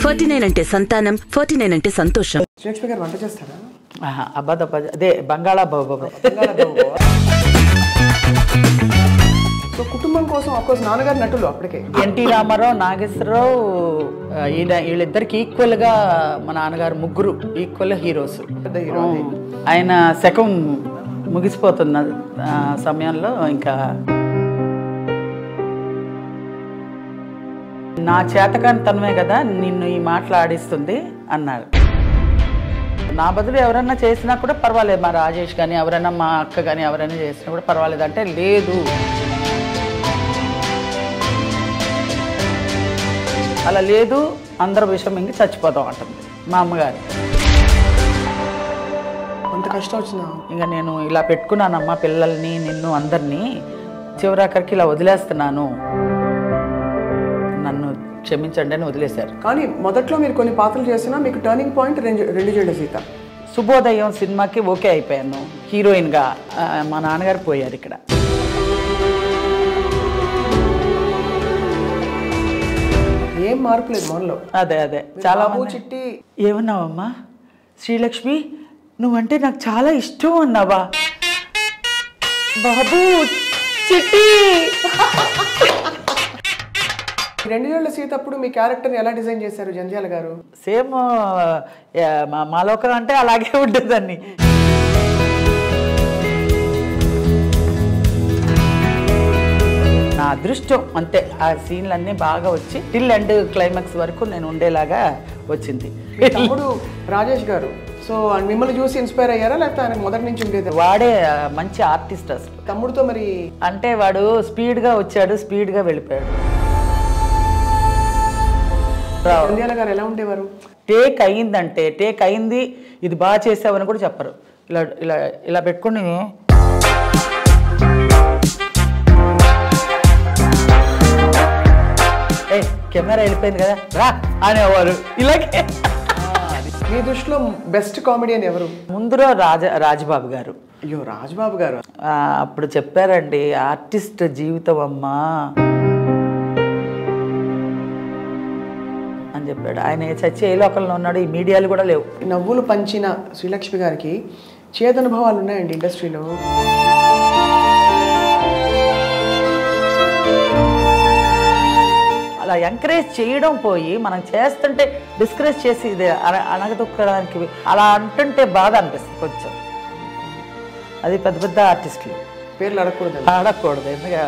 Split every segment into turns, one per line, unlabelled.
49 అంటే సంతానం, 49 అంటే సంతోషం.
శ్రీలక్ష్మి గారు వంట చేస్తారా?
అదే బంగాళాబాబు.
సో కుటుంబం కోసం అఫ్కోర్స్ నాన్నగారు నటులు అప్పటికే.
ఎన్టీ రామారావు, నాగేశ్వరరావు వీళ్ళిద్దరికి ఈక్వల్గా మా నాన్నగారు ముగ్గురు ఈక్వల్ హీరోస్. ఆయన శకం ముగిసిపోతున్న సమయంలో ఇంకా నా చేతకాని తనమే కదా నిన్ను ఈ మాటలు ఆడిస్తుంది అన్నాడు. నా బదులు ఎవరన్నా చేసినా కూడా పర్వాలేదు, మా రాజేష్ కానీ ఎవరైనా మా అక్క కానీ ఎవరైనా చేసినా కూడా పర్వాలేదు అంటే, లేదు అలా లేదు, అందరూ విషయం ఇంక చచ్చిపోతాం అంటుంది మా అమ్మగారు.
అంత కష్టం వచ్చినా
ఇంకా నేను ఇలా పెట్టుకున్నానమ్మా పిల్లల్ని, నిన్ను అందరినీ, చివరాఖరికి ఇలా వదిలేస్తున్నాను, నన్ను క్షమించండి అని వదిలేశారు.
కానీ మొదట్లో మీరు కొన్ని పాత్రలు చేసినా మీకు టర్నింగ్ పాయింట్ రెండు జెండ సీత.
శుభోదయం సినిమాకి ఓకే అయిపోయాను హీరోయిన్గా. మా నాన్నగారు పోయారు ఇక్కడ.
ఏం మార్పు లేదు మనలో.
అదే చాలా
చిట్టి
ఏమన్నావమ్మా? శ్రీలక్ష్మి నువ్వంటే నాకు చాలా ఇష్టం అన్నావా? బాబు చిట్టి.
రెండు జెండ సీత అప్పుడు మీ క్యారెక్టర్ని ఎలా డిజైన్ చేశారు జంధ్యాల గారు?
సేమ్ మాలోకం అంటే అలాగే ఉండేదాన్ని. నా అదృష్టం అంతే, ఆ సీన్లన్నీ బాగా వచ్చి టిల్ అండ్ క్లైమాక్స్ వరకు నేను ఉండేలాగా వచ్చింది.
తమ్ముడు రాజేష్ గారు, సో మిమ్మల్ని చూసి ఇన్స్పైర్ అయ్యారా లేకపోతే ఆయన మొదటి నుంచి ఉండేది?
వాడే మంచి ఆర్టిస్ట్ అసలు.
తమ్ముడితో మరి
అంటే వాడు స్పీడ్గా వచ్చాడు, స్పీడ్గా వెళ్ళిపోయాడు.
జంధ్యాల గారు ఎలా ఉండేవారు?
టేక్ అయిందంటే టేక్ అయింది, ఇది బాగా చేసావని కూడా చెప్పరు. ఇలా ఇలా ఇలా పెట్టుకుని కెమెరా వెళ్ళిపోయింది కదా రా అనేవారు. ఇలాగే
మీ దృష్టిలో బెస్ట్ కామెడియన్ ఎవరు?
ముందులో రాజబాబు గారు.
అయ్యో రాజబాబు గారు
అప్పుడు చెప్పారండి, ఆర్టిస్ట్ జీవితం అమ్మా అని చెప్పాడు. ఆయన చచ్చి ఏ లోకంలో ఉన్నాడు, ఈ మీడియాలు కూడా లేవు.
నవ్వులు పంచిన శ్రీలక్ష్మి గారికి చేదనుభవాలు ఉన్నాయండి ఇండస్ట్రీలో.
అలా ఎంకరేజ్ చేయడం పోయి మనం చేస్తుంటే డిస్కరేజ్ చేసి ఇది అనగదొక్కడానికి అలా అంటుంటే బాధ అనిపిస్తుంది కొంచెం. అది పెద్ద పెద్ద ఆర్టిస్టులు
పేర్లు అడగకూడదు,
ఎందుకంటే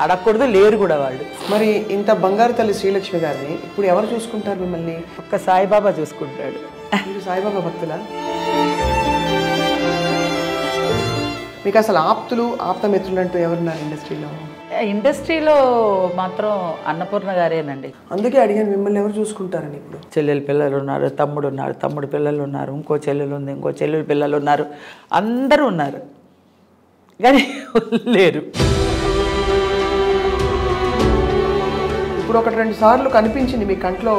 అడగకూడదు, లేరు కూడా వాళ్ళు.
మరి ఇంత బంగారు తల్లి శ్రీలక్ష్మి గారిని ఇప్పుడు ఎవరు చూసుకుంటారు మిమ్మల్ని?
ఒక్క సాయిబాబా చూసుకుంటాడు.
మీరు సాయిబాబా భక్తులా? మీకు అసలు ఆప్తమిత్రులు అంటూ ఎవరున్నారు ఇండస్ట్రీలో?
ఇండస్ట్రీలో మాత్రం అన్నపూర్ణ గారేనండి.
అందుకే అడిగాను మిమ్మల్ని ఎవరు చూసుకుంటారని. ఇప్పుడు
చెల్లెలు పిల్లలు ఉన్నారు, తమ్ముడు పిల్లలు ఉన్నారు, ఇంకో చెల్లెలు ఉంది, ఇంకో చెల్లెలు పిల్లలు ఉన్నారు, అందరూ ఉన్నారు కానీ లేరు.
ఇప్పుడు ఒకటి రెండు సార్లు కనిపించింది మీ కంట్లో,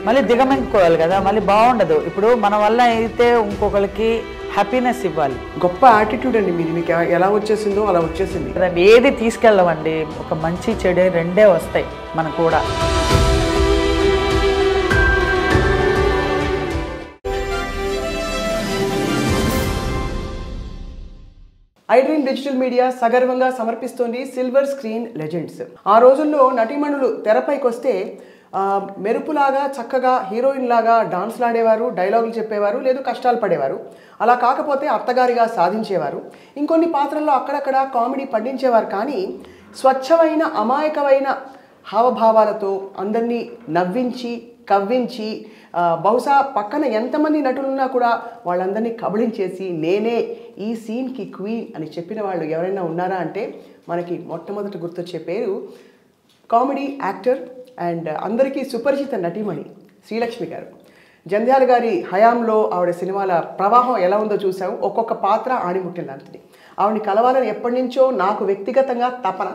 మళ్ళీ దిగమెంచుకోవాలి కదా, మళ్ళీ బాగుండదు. ఇప్పుడు మన వల్ల అయితే ఇంకొకరికి హ్యాపీనెస్ ఇవ్వాలి.
గొప్ప యాటిట్యూడ్ అండి మీది. మీకు ఎలా వచ్చేసిందో అలా వచ్చేసింది.
ఏది తీసుకెళ్ళమండి, ఒక మంచి చెడు రెండే వస్తాయి మనకు కూడా.
ఐడ్రీమ్ డిజిటల్ మీడియా సగర్వంగా సమర్పిస్తోంది సిల్వర్ స్క్రీన్ లెజెండ్స్. ఆ రోజుల్లో నటీమణులు తెరపైకి వస్తే మెరుపులాగా చక్కగా హీరోయిన్ లాగా డాన్స్లు ఆడేవారు, డైలాగులు చెప్పేవారు, లేదు కష్టాలు పడేవారు. అలా కాకపోతే అత్తగారిగా సాధించేవారు. ఇంకొన్ని పాత్రల్లో అక్కడక్కడ కామెడీ పండించేవారు. కానీ స్వచ్ఛమైన అమాయకమైన హావభావాలతో అందరినీ నవ్వించి కవ్వించి బహుశా పక్కన ఎంతమంది నటులున్నా కూడా వాళ్ళందరినీ కబళించేసి నేనే ఈ సీన్కి క్వీన్ అని చెప్పిన వాళ్ళు ఎవరైనా ఉన్నారా అంటే మనకి మొట్టమొదటి గుర్తొచ్చే పేరు కామెడీ యాక్టర్ అండ్ అందరికీ సుపరిచిత నటీమణి శ్రీలక్ష్మి గారు. జంధ్యాల గారి హయాంలో ఆవిడ సినిమాల ప్రవాహం ఎలా ఉందో చూసాము. ఒక్కొక్క పాత్ర ఆణిముట్టింది. ఆవిడని కలవాలని ఎప్పటి నుంచో నాకు వ్యక్తిగతంగా తపన.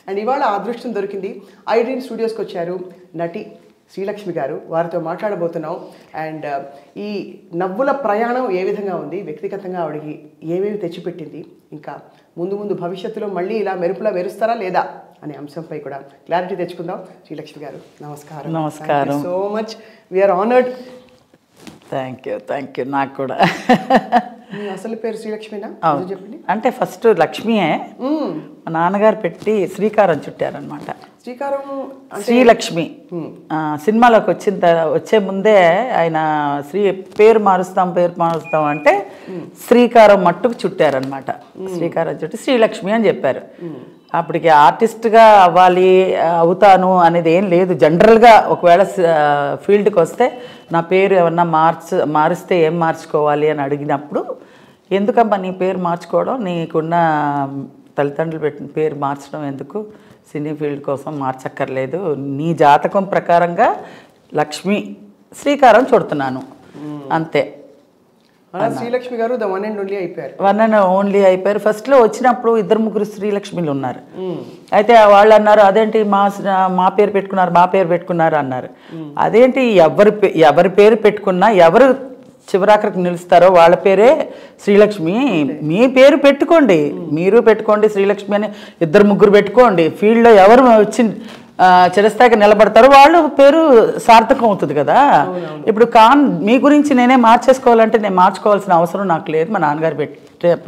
అండ్ ఇవాళ అదృష్టం దొరికింది. ఐడ్రీమ్ స్టూడియోస్కి వచ్చారు నటి శ్రీలక్ష్మి గారు. వారితో మాట్లాడబోతున్నాం. అండ్ ఈ నవ్వుల ప్రయాణం ఏ విధంగా ఉంది, వ్యక్తిగతంగా ఆవిడకి ఏమేమి తెచ్చిపెట్టింది, ఇంకా ముందు ముందు భవిష్యత్తులో మళ్ళీ ఇలా మెరుపులా మెరుస్తారా లేదా అనే అంశంపై కూడా క్లారిటీ తెచ్చుకుందాం. శ్రీలక్ష్మి గారు నమస్కారం.
నమస్కారం.
So much we are honoured.
Thank you. నాకు కూడా.
మీ అసలు పేరు శ్రీలక్ష్మినా? చెప్పండి.
అంటే ఫస్ట్ లక్ష్మియే, మా నాన్నగారు పెట్టి శ్రీకారం చుట్టారనమాట.
శ్రీకారం
శ్రీలక్ష్మి సినిమాలోకి వచ్చే ముందే ఆయన పేరు మారుస్తాం అంటే శ్రీకారం మట్టుకు చుట్టారనమాట. శ్రీకారం చుట్టి శ్రీలక్ష్మి అని చెప్పారు. అప్పటికి ఆర్టిస్ట్గా అవుతాను అనేది ఏం లేదు. జనరల్గా ఒకవేళ ఫీల్డ్కి వస్తే నా పేరు ఏమన్నా మారిస్తే ఏం మార్చుకోవాలి అని అడిగినప్పుడు, ఎందుకమ్మా నీ పేరు మార్చుకోవడం, నీకున్న తల్లిదండ్రులు పెట్టిన పేరు మార్చడం ఎందుకు, సినీ ఫీల్డ్ కోసం మార్చక్కర్లేదు, నీ జాతకం ప్రకారంగా లక్ష్మి శ్రీకారం చుడుతున్నాను అంతే.
శ్రీలక్ష్మి గారు ద వన్ అండ్ ఓన్లీ అయిపోయారు.
వన్ అండ్ ఓన్లీ అయిపోయారు. ఫస్ట్లో వచ్చినప్పుడు 2-3 శ్రీలక్ష్మిలు ఉన్నారు. అయితే వాళ్ళు అన్నారు, అదేంటి మా పేరు పెట్టుకున్నారు అన్నారు. అదేంటి ఎవరి పేరు పెట్టుకున్నా ఎవరు చివరాఖరికి నిలుస్తారో వాళ్ళ పేరే శ్రీలక్ష్మి. మీ పేరు పెట్టుకోండి, మీరు పెట్టుకోండి శ్రీలక్ష్మి అని 2-3 పెట్టుకోండి. ఫీల్డ్లో ఎవరు వచ్చి చిరస్థాయికి నిలబడతారు వాళ్ళు పేరు సార్థకం అవుతుంది కదా. ఇప్పుడు మీ గురించి నేనే మార్చేసుకోవాలంటే నేను మార్చుకోవాల్సిన అవసరం నాకు లేదు. మా నాన్నగారు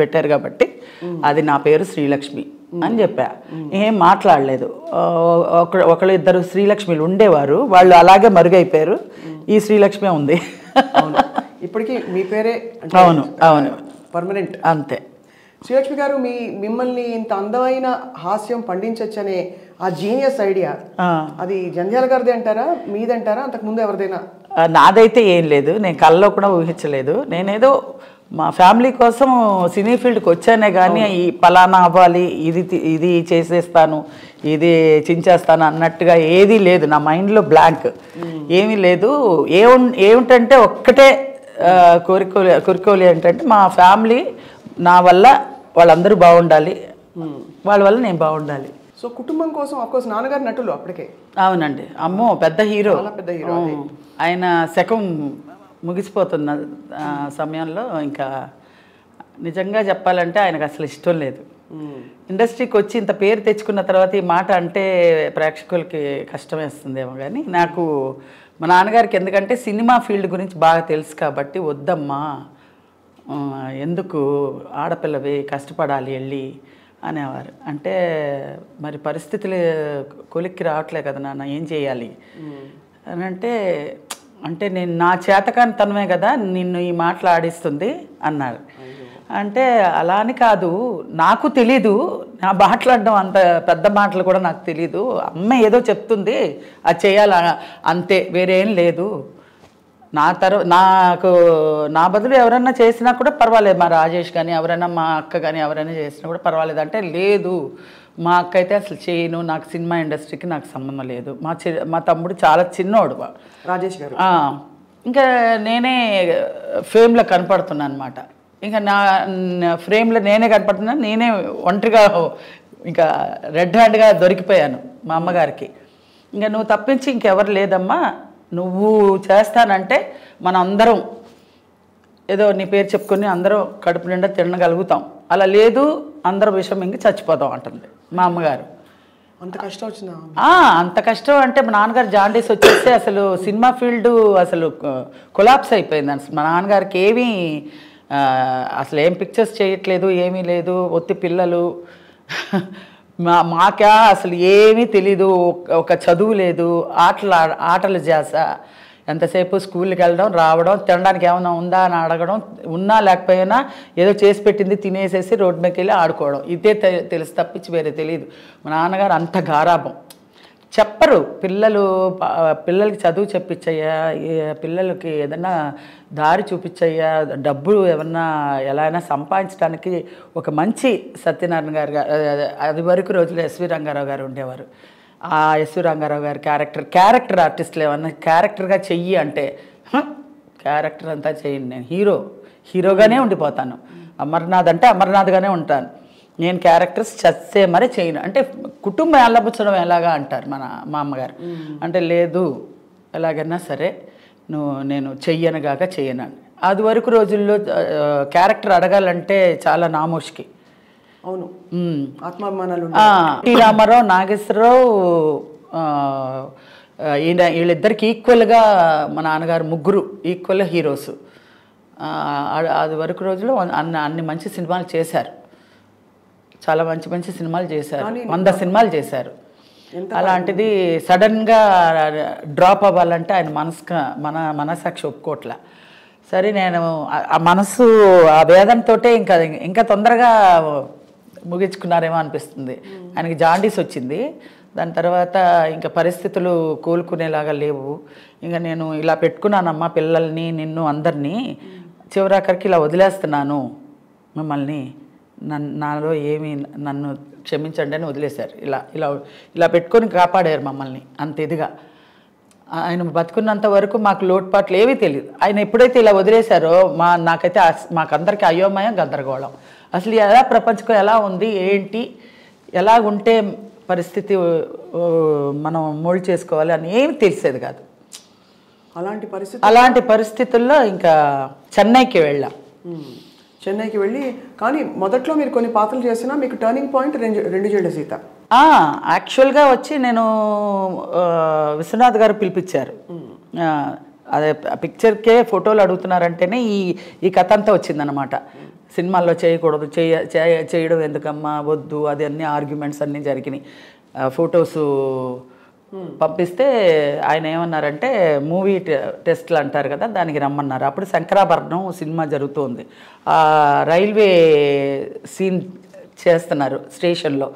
పెట్టారు కాబట్టి అది నా పేరు శ్రీలక్ష్మి అని చెప్పా. ఏం మాట్లాడలేదు. ఒకళ్ళు 2 శ్రీలక్ష్మిలు ఉండేవారు, వాళ్ళు అలాగే మరుగైపోయారు. ఈ శ్రీలక్ష్మి ఉంది.
ఇప్పటికీ మీ పేరే?
అవును
పర్మనెంట్
అంతే.
శ్రీలక్ష్మి గారు మిమ్మల్ని ఇంత అందమైన హాస్యం పండించచ్చనే ఆ జీనియస్ ఐడియా అది జంధ్యాల గారిది అంటారా, మీదంటారా, అంతకుముందు ఎవరిదైనా?
నాదైతే ఏం లేదు, నేను కళ్ళలో కూడా ఊహించలేదు. నేనేదో మా ఫ్యామిలీ కోసం సినీ ఫీల్డ్కి వచ్చానే కానీ ఈ పలానా అవ్వాలి, ఇది చేసేస్తాను, ఇది చించేస్తాను అన్నట్టుగా ఏదీ లేదు. నా మైండ్లో బ్లాంక్ ఏమీ లేదు. ఏమిటంటే ఒక్కటే కోరికోలి ఏంటంటే మా ఫ్యామిలీ నా వల్ల వాళ్ళందరూ బాగుండాలి, వాళ్ళ వల్ల నేను బాగుండాలి.
సో కుటుంబం కోసం అఫ్కోర్స్ నాన్నగారు నటులు అప్పటికే.
అవునండి, అమ్మో పెద్ద హీరో. ఆయన శకం ముగిసిపోతున్న సమయంలో ఇంకా నిజంగా చెప్పాలంటే ఆయనకు అసలు ఇష్టం లేదు. ఇండస్ట్రీకి వచ్చి ఇంత పేరు తెచ్చుకున్న తర్వాత ఈ మాట అంటే ప్రేక్షకులకి కష్టం వేస్తుందేమో కానీ నాకు మా నాన్నగారికి ఎందుకంటే సినిమా ఫీల్డ్ గురించి బాగా తెలుసు కాబట్టి, వద్దమ్మా ఎందుకు ఆడపిల్లవి కష్టపడాలి వెళ్ళి అనేవారు. అంటే మరి పరిస్థితులు కొలిక్కి రావట్లే కదా నాన్న, ఏం చేయాలి అని అంటే నేను నా చేతకానితనమే కదా నిన్ను ఈ మాటలు ఆడిస్తుంది అన్నారు. అంటే అలా అని కాదు, నాకు తెలీదు, నా మాట్లాడడం అంత పెద్ద మాటలు కూడా నాకు తెలీదు. అమ్మ ఏదో చెప్తుంది అది చేయాలి అంతే, వేరేం లేదు. నాకు నా బదులు ఎవరన్నా చేసినా కూడా పర్వాలేదు, మా రాజేష్ కానీ ఎవరైనా మా అక్క కానీ ఎవరైనా చేసినా కూడా పర్వాలేదు అంటే, లేదు మా అక్క అయితే అసలు చేయను, నాకు సినిమా ఇండస్ట్రీకి నాకు సంబంధం లేదు. మా తమ్ముడు చాలా చిన్నోడు
రాజేష్ గారు.
ఇంకా నేనే ఫేమ్లో కనపడుతున్నాను అనమాట. ఇంకా నా ఫ్రేమ్లో నేనే కనపడుతున్నాను, నేనే ఒంటరిగా ఇంకా రెడ్ హ్యాండ్గా దొరికిపోయాను మా అమ్మగారికి. ఇంకా నువ్వు తప్పించి ఇంకెవరు లేదమ్మా, నువ్వు చేస్తానంటే మన అందరం ఏదో నీ పేరు చెప్పుకొని అందరం కడుపు నిండా తినగలుగుతాం, అలా లేదు అందరూ విషయం ఇంక చచ్చిపోతాం అంటుంది మా అమ్మగారు.
అంత కష్టం వచ్చిందా?
అంత కష్టం అంటే మా నాన్నగారు జాండీస్ వచ్చేస్తే అసలు సినిమా ఫీల్డ్ అసలు కొలాప్స్ అయిపోయింది. అసలు మా నాన్నగారికి ఏమీ అసలు ఏం పిక్చర్స్ చేయట్లేదు, ఏమీ లేదు, ఒత్తి పిల్లలు, మాకా అసలు ఏమీ తెలీదు, ఒక చదువు లేదు, ఆటలు చేస, ఎంతసేపు స్కూల్కి వెళ్ళడం రావడం, తినడానికి ఏమైనా ఉందా అని అడగడం, ఉన్నా లేకపోయినా ఏదో చేసి పెట్టింది తినేసేసి రోడ్డు మీదకి వెళ్ళి ఆడుకోవడం, ఇదే తెలుసు తప్పించి వేరే తెలియదు. మా నాన్నగారు అంత గారాబం. చెప్పరు పిల్లలకి చదువు చెప్పించయ్యా, పిల్లలకి ఏదన్నా దారి చూపించయ్యా, డబ్బులు ఏమన్నా ఎలా అయినా సంపాదించడానికి ఒక మంచి సత్యనారాయణ గారు, అది వరకు రోజులు ఎస్వి రంగారావు గారు ఉండేవారు. ఆ ఎస్వి రంగారావు గారి క్యారెక్టర్ ఆర్టిస్టులు ఏమన్నా క్యారెక్టర్గా చెయ్యి అంటే, క్యారెక్టర్ అంతా చెయ్యండి, నేను హీరోగానే ఉండిపోతాను, అమర్నాథ్ అంటే అమర్నాథ్గానే ఉంటాను, నేను క్యారెక్టర్స్ చచ్చే మరీ చేయను అంటే కుటుంబం ఎల్లబుచ్చడం ఎలాగా అంటారు మా అమ్మగారు. అంటే లేదు ఎలాగైనా సరే నేను చెయ్యనుగాక చెయ్యను. అది వరకు రోజుల్లో క్యారెక్టర్ అడగాలంటే చాలా నామోష్కి,
అవును, ఆత్మాభిమానాలు.
టి రామారావు, నాగేశ్వరరావు, వీళ్ళిద్దరికి ఈక్వల్గా మా నాన్నగారు ముగ్గురు ఈక్వల్ హీరోస్. అది వరకు రోజులు అన్ని మంచి సినిమాలు చేశారు, చాలా మంచి మంచి సినిమాలు చేశారు, 100 సినిమాలు చేశారు. అలాంటిది సడన్గా డ్రాప్ అవ్వాలంటే ఆయన మనసాక్షి ఒప్పుకోట్లా. సరే నేను ఆ మనసు ఆ వేదంతో ఇంకా తొందరగా ముగించుకున్నారేమో అనిపిస్తుంది. ఆయనకి జాండీస్ వచ్చింది. దాని తర్వాత ఇంకా పరిస్థితులు కోలుకునేలాగా లేవు. ఇంకా నేను ఇలా పెట్టుకున్నానమ్మా పిల్లల్ని, నిన్ను, అందరినీ. చివరాఖరికి ఇలా వదిలేస్తున్నాను మిమ్మల్ని, నాలో ఏమి, నన్ను క్షమించండి అని వదిలేశారు. ఇలా ఇలా ఇలా పెట్టుకొని కాపాడారు మమ్మల్ని అంత ఇదిగా. ఆయన బతుకున్నంత వరకు మాకు లోటుపాట్లు ఏవీ తెలియదు. ఆయన ఎప్పుడైతే ఇలా వదిలేశారో నాకైతే మాకందరికీ అయోమయం, గందరగోళం. అసలు ఎలా ప్రపంచం ఎలా ఉంది, ఏంటి, ఎలా ఉంటే పరిస్థితి మనం మోల్డ్ చేసుకోవాలి అని ఏమి తెలిసేది కాదు. అలాంటి పరిస్థితుల్లో ఇంకా చెన్నైకి వెళ్ళాం.
చెన్నైకి వెళ్ళి, కానీ మొదట్లో మీరు కొన్ని పాత్రలు చేసినా మీకు టర్నింగ్ పాయింట్ రెండు జెండా సీత.
యాక్చువల్గా వచ్చి నేను విశ్వనాథ్ గారు పిలిపించారు. అదే పిక్చర్కే ఫోటోలు అడుగుతున్నారంటేనే ఈ కథ అంతా వచ్చిందనమాట. సినిమాల్లో చేయకూడదు, చేయడం ఎందుకమ్మా, వద్దు, అది అన్ని ఆర్గ్యుమెంట్స్ అన్నీ జరిగినాయి. ఫొటోస్ పంపిస్తే ఆయన ఏమన్నారంటే మూవీ టెస్ట్లు అంటారు కదా, దానికి రమ్మన్నారు. అప్పుడు శంకరాభరణం సినిమా జరుగుతుంది. రైల్వే సీన్ చేస్తున్నారు స్టేషన్లో.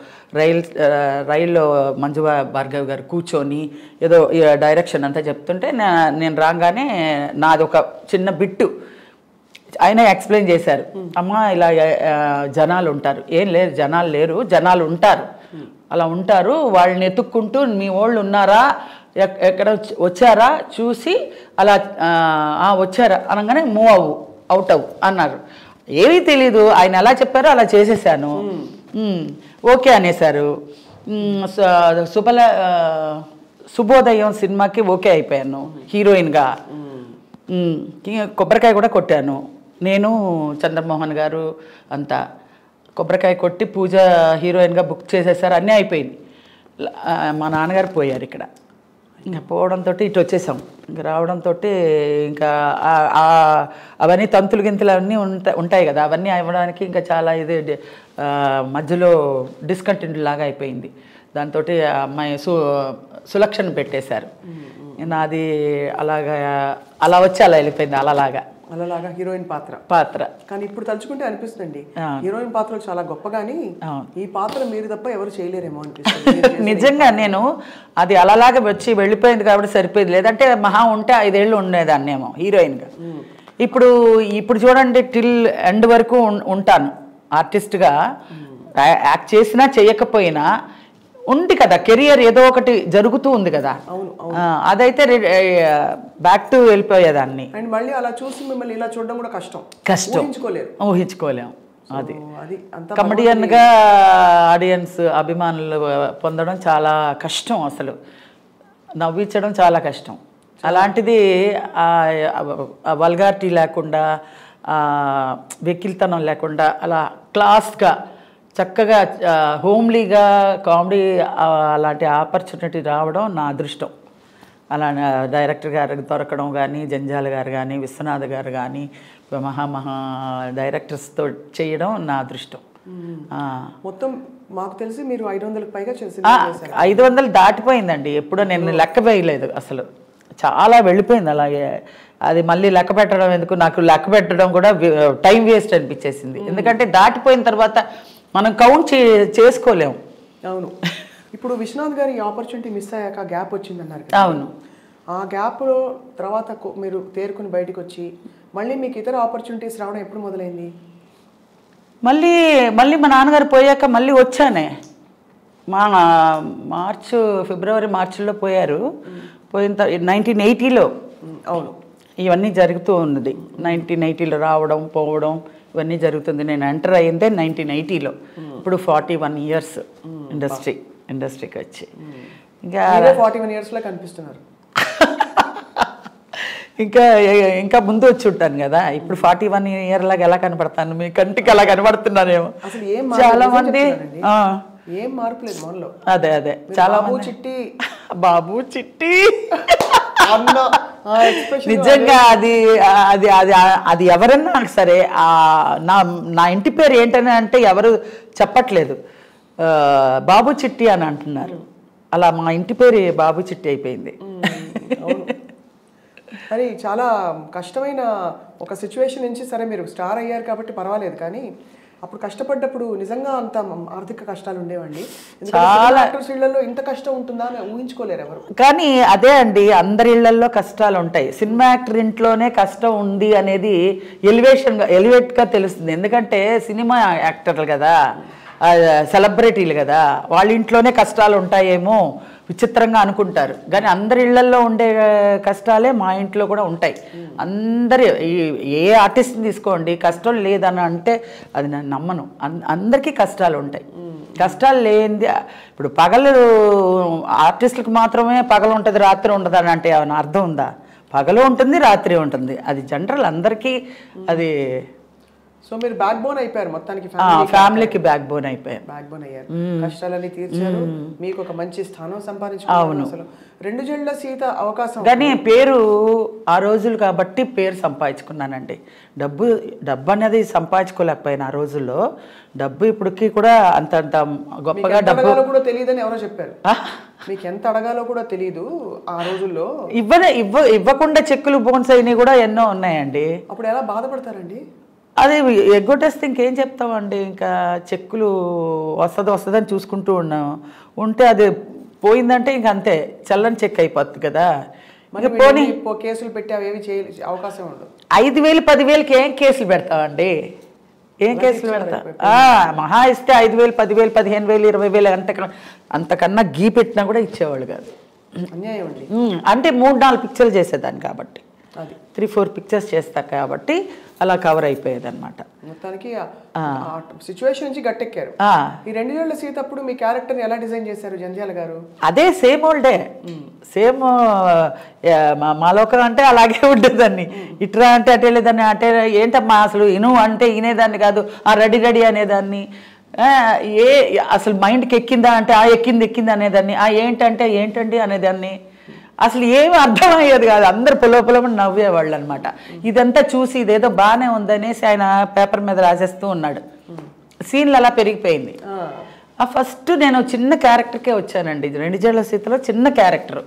రైల్లో మంజు భార్గవ్ గారు కూర్చొని ఏదో డైరెక్షన్ అంతా చెప్తుంటే నేను రాగానే నాది ఒక చిన్న బిట్టు ఆయన ఎక్స్ప్లెయిన్ చేశారు. అమ్మ ఇలా జనాలు ఉంటారు, ఏం లేరు జనాలు లేరు, జనాలు ఉంటారు, అలా ఉంటారు, వాళ్ళని ఎత్తుక్కుంటూ మీ వాళ్ళు ఉన్నారా, ఎక్కడ వచ్చారా చూసి అలా వచ్చారా అనగానే మూవ్ అవుట్ అన్నారు. ఏమీ తెలీదు, ఆయన ఎలా చెప్పారో అలా చేసేసాను. ఓకే అనేసారు. శుభోదయం సినిమాకి ఓకే అయిపోయాను హీరోయిన్గా. కొబ్బరికాయ కూడా కొట్టాను నేను, చంద్రమోహన్ గారు అంతా. కొబ్బరికాయ కొట్టి పూజ హీరోయిన్గా బుక్ చేసేసారు, అన్నీ అయిపోయింది. మా నాన్నగారు పోయారు ఇక్కడ. ఇంకా పోవడంతో ఇటు వచ్చేసాం. ఇంకా రావడంతో ఇంకా అవన్నీ తంతులు గింతులు అవన్నీ ఉంటాయి కదా, అవన్నీ అవ్వడానికి ఇంకా చాలా ఇది మధ్యలో డిస్కంటిన్యూ లాగా అయిపోయింది. దాంతో అమ్మాయి సులక్షణ పెట్టేశారు. నాది అలా వచ్చి అలా వెళ్ళిపోయింది.
అలాగా హీరోయిన్ పాత్ర. కానీ ఇప్పుడు తలుచుకుంటే అనిపిస్తుంది హీరోయిన్ పాత్రలు చాలా గొప్పగాని ఈ పాత్ర మీరు తప్ప ఎవరు చేయలేరేమో అనిపిస్తుంది.
నిజంగా నేను అది అలాగా వచ్చి వెళ్ళిపోయింది కాబట్టి సరిపోయింది. లేదంటే మహా ఉంటే 5 ఏళ్ళు ఉండేదాన్నేమో హీరోయిన్గా. ఇప్పుడు చూడండి, టిల్ ఎండ్ వరకు ఉంటాను ఆర్టిస్ట్గా. యాక్ట్ చేసినా చేయకపోయినా ఉంది కదా, కెరియర్ ఏదో ఒకటి జరుగుతూ ఉంది కదా. అదైతే బ్యాక్ టు వెళ్ళిపోయేదాన్ని.
అండ్ మళ్ళీ అలా చూసి మిమ్మల్ని ఇలా చూడడం కూడా కష్టం,
ఊహించుకోలేము. అది కమెడియన్గా ఆడియన్స్ అభిమానులు పొందడం చాలా కష్టం, అసలు నవ్వించడం చాలా కష్టం. అలాంటిది వల్గారిటీ లేకుండా, వెకిల్తనం లేకుండా అలా క్లాస్గా చక్కగా హోమ్లీగా కామెడీ అలాంటి ఆపర్చునిటీ రావడం నా అదృష్టం. అలా డైరెక్టర్ గారికి దొరకడం కానీ, జంజాల గారు కానీ, విశ్వనాథ్ గారు కానీ, మహా డైరెక్టర్స్తో చేయడం నా అదృష్టం.
మొత్తం మాకు తెలిసి మీరు 500కి పైగా
500 దాటిపోయిందండి. ఎప్పుడో నేను లెక్క వేయలేదు అసలు, చాలా వెళ్ళిపోయింది అలాగే. అది మళ్ళీ లెక్క పెట్టడం ఎందుకు, నాకు లెక్క పెట్టడం కూడా టైం వేస్ట్ అనిపించేసింది. ఎందుకంటే దాటిపోయిన తర్వాత మనం కౌంట్ చేసుకోలేము.
అవును. ఇప్పుడు విశ్వనాథ్ గారి ఆపర్చునిటీ మిస్ అయ్యాక గ్యాప్ వచ్చిందన్నారు.
అవును.
ఆ గ్యాప్లో తర్వాత మీరు తేరుకుని బయటకు వచ్చి మళ్ళీ మీకు ఇతర ఆపర్చునిటీస్ రావడం ఎప్పుడు మొదలైంది?
మళ్ళీ మా నాన్నగారు పోయాక మళ్ళీ వచ్చానే. ఫిబ్రవరి మార్చిలో పోయారు. పోయిన 1980లో
అవును
ఇవన్నీ జరుగుతూ ఉన్నది. 1980లో రావడం పోవడం ఇవన్నీ జరుగుతుంది. నేను ఎంటర్ అయ్యిందే 1980లో. ఇప్పుడు 41 ఇయర్స్ ఇండస్ట్రీకి వచ్చి.
ఇంకా 41 ఇయర్స్లో కనిపిస్తున్నారు.
ఇంకా ఇంకా ముందు వచ్చి ఉంటాను కదా. ఇప్పుడు 41 year లాగా ఎలా కనపడతాను, మీ కంటికి అలా కనపడుతున్నానేమో. చాలా మంది
ఏం మార్పు లేదు మనలో.
అదే చాలా
చిట్టి
బాబు చిట్టి నిజంగా అది అది అది అది ఎవరన్నా సరే నా ఇంటి పేరు ఏంటని అంటే ఎవరు చెప్పట్లేదు, బాబు చిట్టి అని అంటున్నారు. అలా మా ఇంటి పేరు బాబు చిట్టి అయిపోయింది.
మరి చాలా కష్టమైన ఒక సిచ్యువేషన్ నుంచి సరే మీరు స్టార్ అయ్యారు కాబట్టి పర్వాలేదు, కానీ అప్పుడు కష్టపడ్డప్పుడు నిజంగా అంత ఆర్థిక కష్టాలు ఉండేవండి. చాలా ఇళ్లలో ఇంత కష్టం ఉంటుందా అని ఊహించుకోలేరు ఎవరు.
కానీ అదే అండి, అందరి ఇళ్లలో కష్టాలు ఉంటాయి. సినిమా యాక్టర్ ఇంట్లోనే కష్టం ఉంది అనేది ఎలివేట్గా తెలుస్తుంది. ఎందుకంటే సినిమా యాక్టర్లు కదా, సెలబ్రిటీలు కదా, వాళ్ళ ఇంట్లోనే కష్టాలు ఉంటాయేమో విచిత్రంగా అనుకుంటారు. కానీ అందరి ఇళ్లల్లో ఉండే కష్టాలే మా ఇంట్లో కూడా ఉంటాయి. అందరి ఏ ఆర్టిస్ట్ని తీసుకోండి, కష్టం లేదని అంటే అది నేను నమ్మను. అందరికీ కష్టాలు ఉంటాయి. కష్టాలు లేనిది ఇప్పుడు పగలు ఆర్టిస్టులకు మాత్రమే పగలు ఉంటుంది రాత్రి ఉండదు అని అంటే ఏమైనా అర్థం ఉందా? పగలు ఉంటుంది రాత్రి ఉంటుంది, అది జనరల్ అందరికీ. అది
సో మీరు బ్యాక్ బోన్ అయిపోయారు మొత్తానికి,
ఫ్యామిలీకి బ్యాక్ బోన్ అయిపోయారు,
బ్యాక్ బోన్ అయ్యారు. కష్టాలన్నీ తీర్చారు, మీకు ఒక మంచి స్థానం సంపాదించుకున్నారు. అసలు 2 జళ్ల సీత అవకాశం.
కానీ పేరు ఆ రోజులు కాబట్టి పేరు సంపాదించుకున్నానండి. డబ్బు అనేది సంపాదించుకోలేకపోయినా ఆ రోజుల్లో. డబ్బు ఇప్పటికి కూడా అంత గొప్పగా డబ్బు
కూడా తెలియదని ఎవరో చెప్పారు. మీకు ఎంత అడగాలో కూడా తెలియదు ఆ రోజుల్లో.
ఇవ్వకుండా చెక్కులు బోన్స్ అయినవి కూడా ఎన్నో ఉన్నాయండి.
అప్పుడు ఎలా బాధపడతారండి?
అది ఎగ్గొట్టేస్తే ఇంకేం చెప్తామండి. ఇంకా చెక్కులు వస్తుందని చూసుకుంటూ ఉంటే అది పోయిందంటే ఇంక అంతే, చల్లని చెక్ అయిపోతుంది కదా.
పోనీ కేసులు పెట్టి అవేవి అవకాశం ఉండదు.
5,000 10,000కి ఏం కేసులు పెడతామండి? ఏం కేసులు పెడతా? మహా ఇస్తే 5,000 10,000 15,000 20,000 అంతకన్నా గీ పెట్టినా కూడా ఇచ్చేవాళ్ళు కాదు. అంటే 3-4 పిక్చర్లు చేసేదాన్ని కాబట్టి, 3-4 పిక్చర్స్ చేస్తారు కాబట్టి అలా కవర్ అయిపోయేది అనమాట.
మొత్తానికి సిచ్యువేషన్ నుంచి గట్టెక్కారు. ఈ 2 జళ్ల సీత అప్పుడు మీ క్యారెక్టర్ని ఎలా డిజైన్ చేశారు జంధ్యాల గారు?
అదే సేమ్ ఓల్డే, సేమ్ మా లోకం అంటే అలాగే ఉండేదాన్ని. ఇట్రా అంటే అటే లేదాన్ని, అంటే ఏంటమ్మా అసలు ఇను అంటే వినేదాన్ని కాదు, రెడీ అనేదాన్ని. అసలు మైండ్కి ఎక్కిందా అంటే ఎక్కింది అనేదాన్ని. ఏంటంటే ఏంటండి అనేదాన్ని. అసలు ఏమి అర్థమయ్యేది కాదు. అందరు పొలమని నవ్వేవాళ్ళు అనమాట. ఇదంతా చూసి ఇదేదో బాగానే ఉందనేసి ఆయన పేపర్ మీద రాసేస్తూ ఉన్నాడు. సీన్లు అలా పెరిగిపోయింది. ఫస్ట్ నేను చిన్న క్యారెక్టర్కే వచ్చానండి. 2 జళ్ల సీతలో చిన్న క్యారెక్టర్.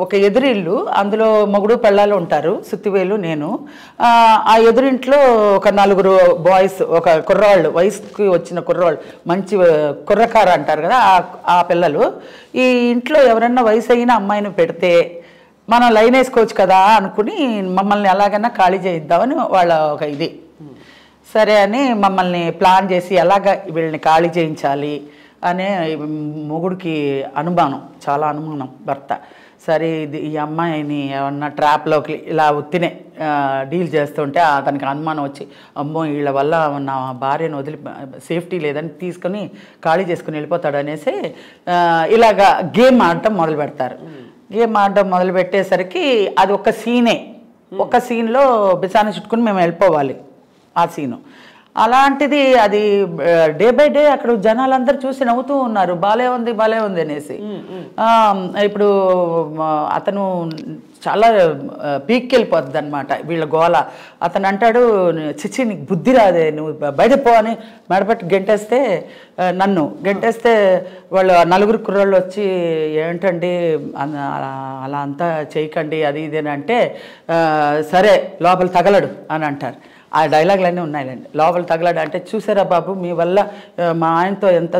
ఒక ఎదురిల్లు, అందులో మొగుడు పెళ్ళాలు ఉంటారు, సుత్తివేలు నేను. ఆ ఎదురింట్లో ఒక 4 బాయ్స్, ఒక కుర్రాళ్ళు, వయసుకి వచ్చిన కుర్రాళ్ళు, మంచి కుర్రకారు అంటారు కదా ఆ పిల్లలు. ఈ ఇంట్లో ఎవరన్నా వయసు అయిన అమ్మాయిని పెడితే మనం లైన్ వేసుకోవచ్చు కదా అనుకుని మమ్మల్ని ఎలాగైనా ఖాళీ చేయిద్దామని వాళ్ళ ఒక ఇది. సరే అని మమ్మల్ని ప్లాన్ చేసి ఎలాగ వీళ్ళని ఖాళీ చేయించాలి అనే మొగుడికి అనుమానం, చాలా అనుమానం భర్త. సరే ఈ అమ్మాయిని ఏమన్నా ట్రాప్లోకి ఇలా ఉత్తినే డీల్ చేస్తుంటే అతనికి అనుమానం వచ్చి, అమ్మో వీళ్ళ వల్ల నా భార్యను వదిలి సేఫ్టీ లేదని తీసుకొని ఖాళీ చేసుకుని వెళ్ళిపోతాడు అనేసి ఇలాగా గేమ్ ఆడటం మొదలు పెడతారు. గేమ్ ఆడటం మొదలు పెట్టేసరికి అది ఒక సీనే, ఒక సీన్లో బిసాన్ని చుట్టుకుని మేము వెళ్ళిపోవాలి ఆ సీను. అలాంటిది అది డే బై డే అక్కడ జనాలందరూ చూసి నవ్వుతూ ఉన్నారు, బాలే ఉంది అనేసి. ఇప్పుడు అతను చాలా పీక్కి వెళ్ళిపోతుంది అనమాట వీళ్ళ గోల. అతను అంటాడు, చిచ్చి నీకు బుద్ధి రాదే, నువ్వు బయట పో అని మెడపట్టి గెంటేస్తే, నన్ను గెంటేస్తే వాళ్ళు 4 కుర్రాళ్ళు వచ్చి ఏంటండి అలా అంతా చేయకండి అది ఇదేని అంటే, సరే లోపల తగలడు అని అంటారు. ఆ డైలాగులన్నీ ఉన్నాయండి. లోపల తగలాడు అంటే, చూసారా బాబు మీ వల్ల మా ఆయనతో ఎంత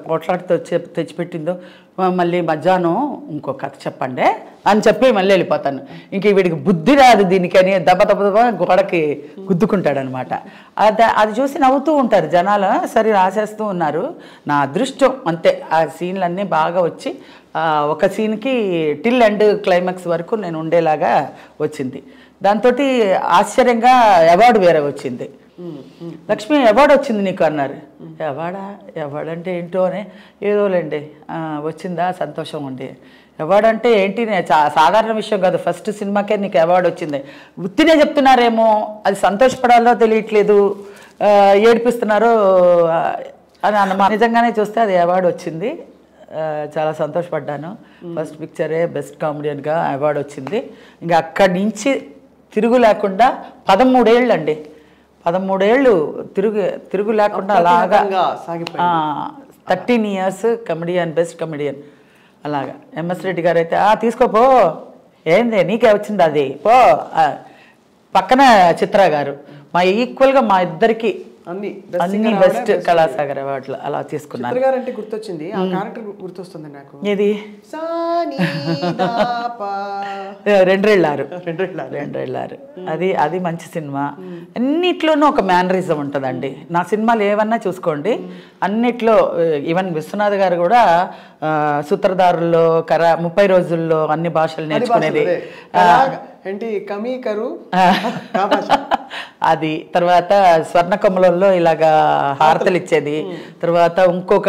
పోట్లాడితో తెచ్చిపెట్టిందో, మళ్ళీ మధ్యాహ్నం ఇంకో కథ చెప్పండి అని చెప్పి మళ్ళీ వెళ్ళిపోతాను. ఇంక వీడికి బుద్ధి రాదు దీనికని దెబ్బ గోడకి గుద్దుకుంటాడనమాట. అది చూసి నవ్వుతూ ఉంటారు జనాలు. సరే రాసేస్తూ ఉన్నారు. నా అదృష్టం అంతే, ఆ సీన్లన్నీ బాగా వచ్చి ఒక సీన్కి టిల్ ఎండ్ క్లైమాక్స్ వరకు నేను ఉండేలాగా వచ్చింది. దాంతో ఆశ్చర్యంగా అవార్డు వేరే వచ్చింది. లక్ష్మి అవార్డు వచ్చింది నీకు అన్నారు. అవార్డంటే ఏంటో అని, ఏదోలేండి వచ్చిందా, సంతోషం ఉండి అవార్డు అంటే ఏంటి, సాధారణ విషయం కాదు. ఫస్ట్ సినిమాకే నీకు అవార్డు వచ్చింది. ఉత్తినే చెప్తున్నారేమో, అది సంతోషపడాలో తెలియట్లేదు, ఏడిపిస్తున్నారో అని అన్నమా. నిజంగానే చూస్తే అది అవార్డు వచ్చింది. చాలా సంతోషపడ్డాను. ఫస్ట్ పిక్చరే బెస్ట్ కామెడియన్గా అవార్డు వచ్చింది. ఇంకా అక్కడి నుంచి తిరుగు లేకుండా 13 ఏళ్ళు అండి, 13 ఏళ్ళు తిరుగు లేకుండా అలాగా 13 ఇయర్స్ కమెడియన్, బెస్ట్ కమెడియన్ అలాగా. ఎంఎస్ రెడ్డి గారు అయితే తీసుకోపో, ఏంది నీకే వచ్చింది అది పో. పక్కన చిత్ర గారు మా ఈక్వల్గా మా ఇద్దరికి అన్ని బెస్ట్ కళాసాగర్ అవార్డులు అలా తీసుకున్నారు.
అంటే గుర్తొచ్చింది, ఆ క్యారెక్టర్ గుర్తొస్తుంది నాకు.
ఏది? రెండ్రేళ్ళారు. అది మంచి సినిమా. అన్నిట్లోనూ ఒక మేనరిజం ఉంటుందండి. నా సినిమాలు ఏమన్నా చూసుకోండి, అన్నిట్లో ఈవెన్ విశ్వనాథ్ గారు కూడా సూత్రధారుల్లో 30 రోజుల్లో అన్ని భాషలు నేర్చుకునేది. అది తర్వాత స్వర్ణకమలంలో ఇలాగా హారతలు ఇచ్చేది. తర్వాత ఇంకొక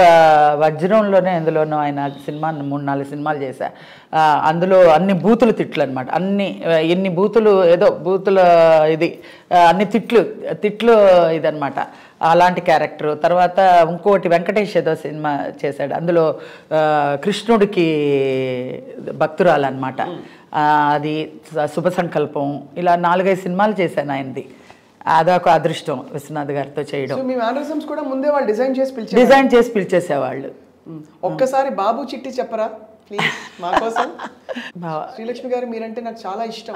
వజ్రంలోనే అందులోనూ ఆయన సినిమా 3-4 సినిమాలు చేశా. అందులో అన్ని బూతులు తిట్లు అనమాట. ఎన్ని బూతులు, ఏదో బూతుల ఇది అన్ని తిట్లు ఇదనమాట, అలాంటి క్యారెక్టరు. తర్వాత ఇంకోటి వెంకటేష్ ఏదో సినిమా చేశాడు, అందులో కృష్ణుడికి భక్తురాలు అనమాట. అది శుభ సంకల్పం. ఇలా 4-5 సినిమాలు చేశాను ఆయనది. అదొక అదృష్టం విశ్వనాథ్ గారితో చేయడం.
ముందే వాళ్ళు
డిజైన్ చేసి పిలిచేసేవాళ్ళు.
ఒక్కసారి బాబు చిట్టి చెప్పరా ప్లీజ్ మా కోసం. శ్రీలక్ష్మి గారు మీరంటే నాకు చాలా ఇష్టం.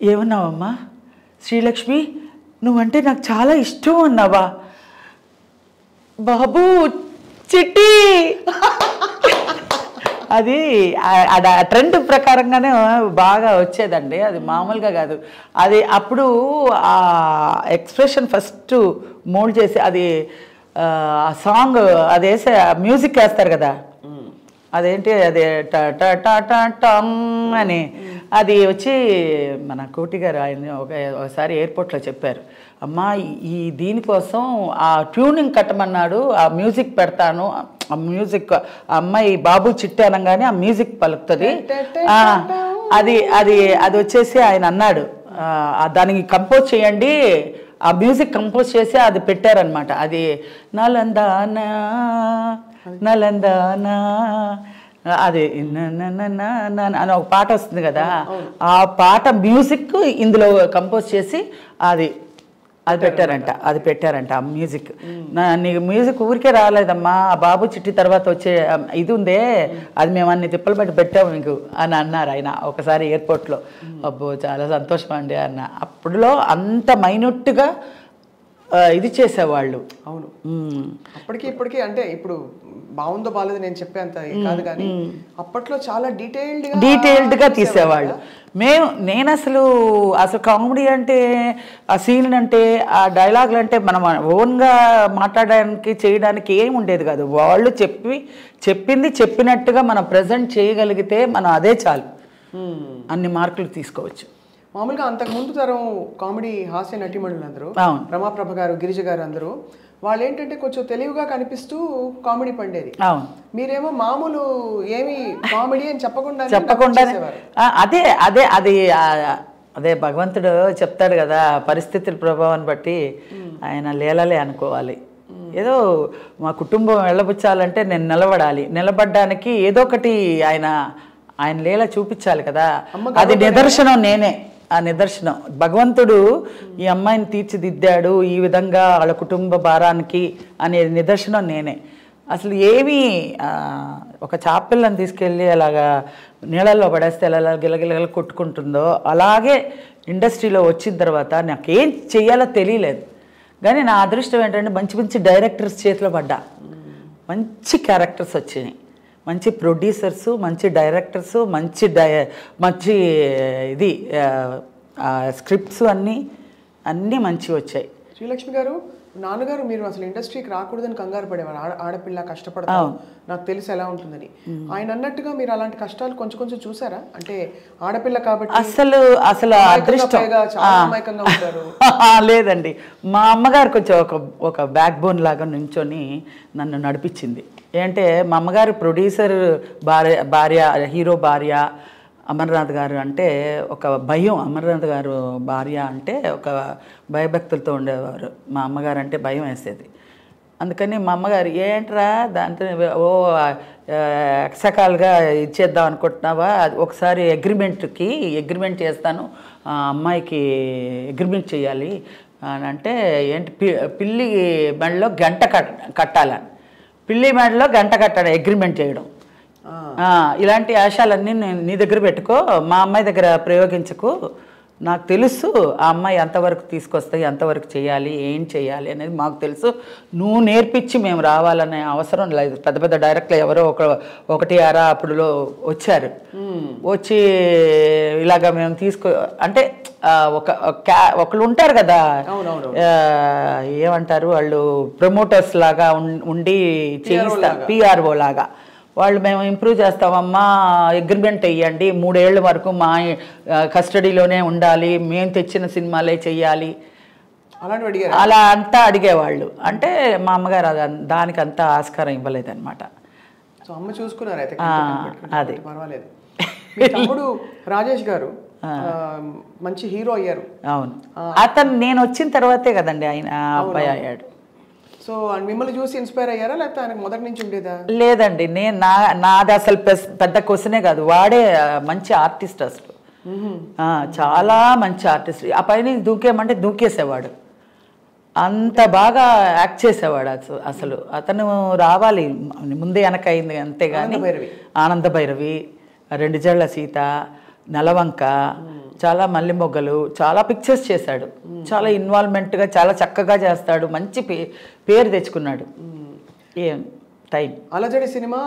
ఏమన్నావమ్మా? శ్రీలక్ష్మి నువ్వంటే నాకు చాలా ఇష్టం అన్నావా? బాబు చిట్టి అది ట్రెండ్ ప్రకారంగానే బాగా వచ్చేదండి, అది మామూలుగా కాదు. అది అప్పుడు ఆ ఎక్స్ప్రెషన్ ఫస్ట్ మోల్డ్ చేసి అది ఆ సాంగ్ అది వేసే మ్యూజిక్ వేస్తారు కదా, అదేంటి అది టమ్ అని అది వచ్చి మన కోటి గారు ఆయన ఒకసారి ఎయిర్పోర్ట్లో చెప్పారు, అమ్మా ఈ దీనికోసం ఆ ట్యూనింగ్ కట్టమన్నాడు, ఆ మ్యూజిక్ పెడతాను, ఆ మ్యూజిక్ అమ్మాయి బాబు చిట్టి అనగానే ఆ మ్యూజిక్ పలుకుతుంది, అది అది అది వచ్చేసి ఆయన అన్నాడు దానికి కంపోజ్ చేయండి, ఆ మ్యూజిక్ కంపోజ్ చేసి అది పెట్టారనమాట. అది నలందానా నలందానా అది అని ఒక పాట వస్తుంది కదా, ఆ పాట మ్యూజిక్ ఇందులో కంపోజ్ చేసి అది పెట్టారంట ఆ మ్యూజిక్. నీకు మ్యూజిక్ ఊరికే రాలేదమ్మా, ఆ బాబు చిట్టి తర్వాత వచ్చే ఇది ఉందే అది మేము అన్ని తిప్పలు బట్టి పెట్టాము మీకు అని అన్నారు ఆయన ఒకసారి ఎయిర్పోర్ట్లో. అబ్బో చాలా సంతోషం అండి అన్న. అప్పుడులో అంత మైన్యూట్గా ఇది చేసేవాళ్ళు.
అవును, అప్పటికి ఇప్పటికీ అంటే ఇప్పుడు బాగుందో బాగాలేదు నేను చెప్పేంత కాదు, కానీ అప్పట్లో చాలా
డీటెయిల్డ్గా తీసేవాళ్ళు. నేను అసలు కామెడీ అంటే ఆ సీన్ అంటే ఆ డైలాగులు అంటే మనం ఓన్గా మాట్లాడడానికి చేయడానికి ఏమి ఉండేది కాదు. వాళ్ళు చెప్పింది చెప్పినట్టుగా మనం ప్రజెంట్ చేయగలిగితే మనం అదే చాలు, అన్ని మార్కులు తీసుకోవచ్చు.
మామూలుగా అంతకుముందు తరం కామెడీ హాస్య నటీమణులు అందరూ, రమాప్రభ గారు, గిరిజ గారు అందరూ వాళ్ళు ఏంటంటే కొంచెం తెలివిగా కనిపిస్తూ కామెడీ పండేది. మీరేమో మామూలు ఏమి కామెడీ అని చెప్పకుండా
అదే అదే అది అదే భగవంతుడు చెప్తాడు కదా, పరిస్థితుల ప్రభావాన్ని బట్టి ఆయన లీలలే అనుకోవాలి. ఏదో మా కుటుంబం వెళ్ళబుచ్చాలంటే నేను నిలబడ్డానికి ఏదో ఒకటి ఆయన లీల చూపించాలి కదా, అది నిదర్శనం నేనే. ఆ నిదర్శనం భగవంతుడు ఈ అమ్మాయిని తీర్చిదిద్దాడు ఈ విధంగా వాళ్ళ కుటుంబ భారానికి అనే నిదర్శనం నేనే. అసలు ఏమీ ఒక చాపిల్లని తీసుకెళ్ళి అలాగా నీళ్ళల్లో పడేస్తే ఎలా గిలగిలగల కొట్టుకుంటుందో అలాగే ఇండస్ట్రీలో వచ్చిన తర్వాత నాకేం చెయ్యాలో తెలియలేదు. కానీ నా అదృష్టం ఏంటంటే మంచి మంచి డైరెక్టర్స్ చేతిలో పడ్డా, మంచి క్యారెక్టర్స్ వచ్చినాయి, మంచి ప్రొడ్యూసర్సు, మంచి డైరెక్టర్సు, మంచి ఇది స్క్రిప్ట్స్ అన్నీ మంచివి వచ్చాయి.
శ్రీలక్ష్మి గారు నాన్నగారు మీరు అసలు ఇండస్ట్రీకి రాకూడదని కంగారు పడేవారు, ఆడపిల్ల కష్టపడతాం నాకు తెలుసు ఎలా ఉంటుందని. ఆయన అన్నట్టుగా మీరు అలాంటి కష్టాలు కొంచెం కొంచెం చూసారా? అంటే ఆడపిల్ల కాబట్టి
అసలు అదృష్టం
చాలా అమాయకంగా ఉంటారు.
లేదండి, మా అమ్మగారు కొంచెం ఒక బ్యాక్ బోన్ లాగా నుంచొని నన్ను నడిపించింది. ఏంటంటే మా అమ్మగారు ప్రొడ్యూసర్ భార్య హీరో భార్య అమర్నాథ్ గారు అంటే ఒక భయం. అమర్నాథ్ గారు భార్య అంటే ఒక భయభక్తులతో ఉండేవారు. మా అమ్మగారు అంటే భయం వేసేది. అందుకని మా అమ్మగారు ఏంట్రా దాంతో ఎక్సకాలుగా ఇచ్చేద్దాం అనుకుంటున్నావా, ఒకసారి అగ్రిమెంట్ చేస్తాను, అమ్మాయికి అగ్రిమెంట్ చేయాలి అని అంటే, ఏంటి పిల్లి మెడలో గంట కట్టాలని, పిల్లి మెడలో గంట కట్టాలి అగ్రిమెంట్ చేయడం. ఇలాంటి ఆశాలన్నీ నీ దగ్గర పెట్టుకో, మా అమ్మాయి దగ్గర ప్రయోగించకు, నాకు తెలుసు ఆ అమ్మాయి ఎంతవరకు తీసుకొస్తాయి, ఎంతవరకు చేయాలి, ఏం చేయాలి అనేది మాకు తెలుసు, నువ్వు నేర్పించి మేము రావాలనే అవసరం లేదు. పెద్ద పెద్ద డైరెక్టర్లు ఎవరో ఒకటి అరా అప్పుడులో వచ్చారు, వచ్చి ఇలాగా మేము అంటే ఒకళ్ళు ఉంటారు కదా, ఏమంటారు వాళ్ళు, ప్రమోటర్స్ లాగా ఉండి చేయిస్తారు, పిఆర్ఓ లాగా. వాళ్ళు మేము ఇంప్రూవ్ చేస్తామమ్మా, అగ్రిమెంట్ వేయండి, 3 ఏళ్ళ వరకు మా కస్టడీలోనే ఉండాలి, మేము తెచ్చిన సినిమాలే చెయ్యాలి, అలా అంతా అడిగేవాళ్ళు. అంటే మా అమ్మగారు దానికి అంతా ఆస్కారం ఇవ్వలేదన్నమాట.
అదే పర్వాలేదు. తమ్ముడు రాజేష్ గారు మంచి హీరో అయ్యారు.
అవును, అతను నేను వచ్చిన తర్వాతే కదండి ఆయన అబ్బాయి అయ్యాడు.
సో మిమ్మల్ని చూసి ఇన్స్పైర్ అయ్యారా, లేకపోతే ఆయనకు మొదటి నుంచి ఉండేదా?
లేదండి, నాది అసలు పెద్ద క్వశ్చనే కాదు, వాడే మంచి ఆర్టిస్ట్ అసలు, చాలా మంచి ఆర్టిస్ట్. ఆ పైన దూకేమంటే దూకేసేవాడు, అంత బాగా యాక్ట్ చేసేవాడు అసలు. అతను రావాలి, ముందే వెనకైంది అంతేగాని. ఆనంద భైరవి, 2 జళ్ల సీత, నెలవంక, చాలా మల్లె మొగ్గలు, చాలా పిక్చర్స్ చేశాడు, చాలా ఇన్వాల్వ్మెంట్గా చాలా చక్కగా చేస్తాడు, మంచి పేరు తెచ్చుకున్నాడు. ఏం టైం
అలజడి సినిమా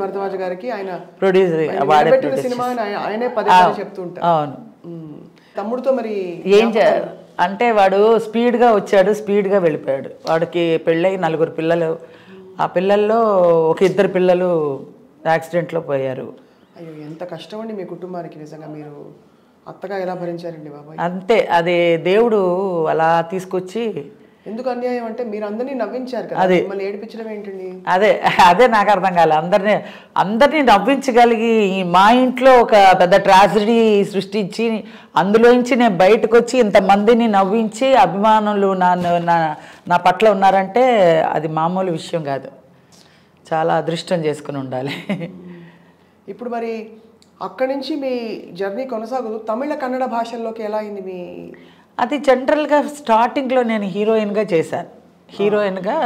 భరద్వాజ్ గారికి ఆయన
ప్రొడ్యూసర్
సినిమా ఆయనే చెప్తూ ఉంటారు.
అవును.
తమ్ముడితో మరి
ఏం చేయాలి అంటే, వాడు స్పీడ్గా వచ్చాడు, స్పీడ్గా వెళ్ళిపోయాడు. వాడికి పెళ్ళై 4 పిల్లలు, ఆ పిల్లల్లో ఒక 2 పిల్లలు యాక్సిడెంట్లో పోయారు.
అయ్యో, ఎంత కష్టం అండి మీ కుటుంబానికి. నిజంగా మీరు అత్తగా ఎలా భరించారండి బాబాయ్?
అంతే, అది దేవుడు అలా తీసుకొచ్చి.
ఎందుకు అన్యాయం అంటే మీరు అందరినీ నవ్వించారు కదా, మిమ్మల్ని ఏడిపించడం ఏంటండి?
అదే నాకు అర్థం కాలే. అందరినీ నవ్వించగలిగి మా ఇంట్లో ఒక పెద్ద ట్రాజడీ సృష్టించి అందులోంచి నేను బయటకు వచ్చి ఇంతమందిని నవ్వించి అభిమానులు నా పట్ల ఉన్నారంటే అది మామూలు విషయం కాదు. చాలా అదృష్టం చేసుకుని ఉండాలి.
ఇప్పుడు మరి అక్కడి నుంచి మీ జర్నీ కొనసాగుతూ తమిళ కన్నడ భాషల్లోకి ఎలా అయింది మీ?
అది జనరల్గా స్టార్టింగ్లో నేను హీరోయిన్గా చేశాను. హీరోయిన్గా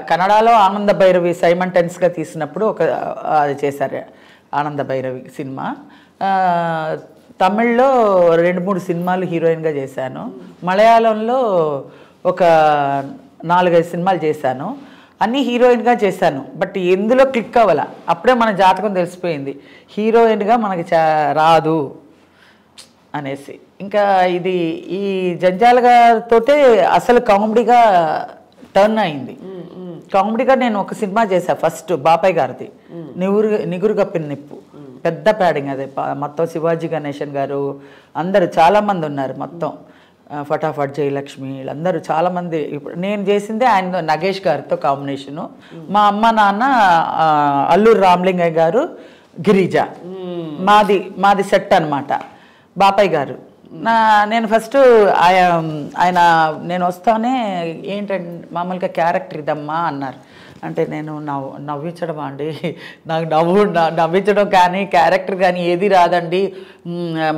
కన్నడలో ఆనంద భైరవి సైమంటెన్స్గా తీసినప్పుడు అది చేశారు, ఆనంద భైరవి సినిమా. తమిళ్లో 2-3 సినిమాలు హీరోయిన్గా చేశాను. మలయాళంలో ఒక 4-5 సినిమాలు చేశాను. అన్నీ హీరోయిన్గా చేశాను. బట్ ఎందులో క్లిక్ అవ్వాల, అప్పుడే మన జాతకం తెలిసిపోయింది హీరోయిన్గా మనకి రాదు అనేసి. ఇంకా ఈ జంజాల గారితోటే అసలు కామెడీగా టర్న్ అయింది. కామెడీగా నేను ఒక సినిమా చేశాను ఫస్ట్, బాపయ్య గారిది, నిగురు కప్పిన నిప్పు. పెద్ద ప్యాడింగ్ అదే, మొత్తం శివాజీ గణేశన్ గారు అందరూ చాలామంది ఉన్నారు, మొత్తం ఫటాఫట్ జయలక్ష్మి వీళ్ళందరూ చాలామంది. ఇప్పుడు నేను చేసిందే ఆయన నగేష్ గారితో కాంబినేషను. మా అమ్మ నాన్న అల్లూరు రామలింగయ్య గారు, గిరిజ, మాది సెట్ అనమాట. బాపయ్య గారు నేను ఫస్ట్ ఆయన నేను వస్తానే ఏంటంటే మామూలుగా క్యారెక్టర్ ఇదమ్మా అన్నారు. అంటే నేను నవ్వించడం అండి, నాకు నవ్వించడం కానీ క్యారెక్టర్ కానీ ఏది రాదండి.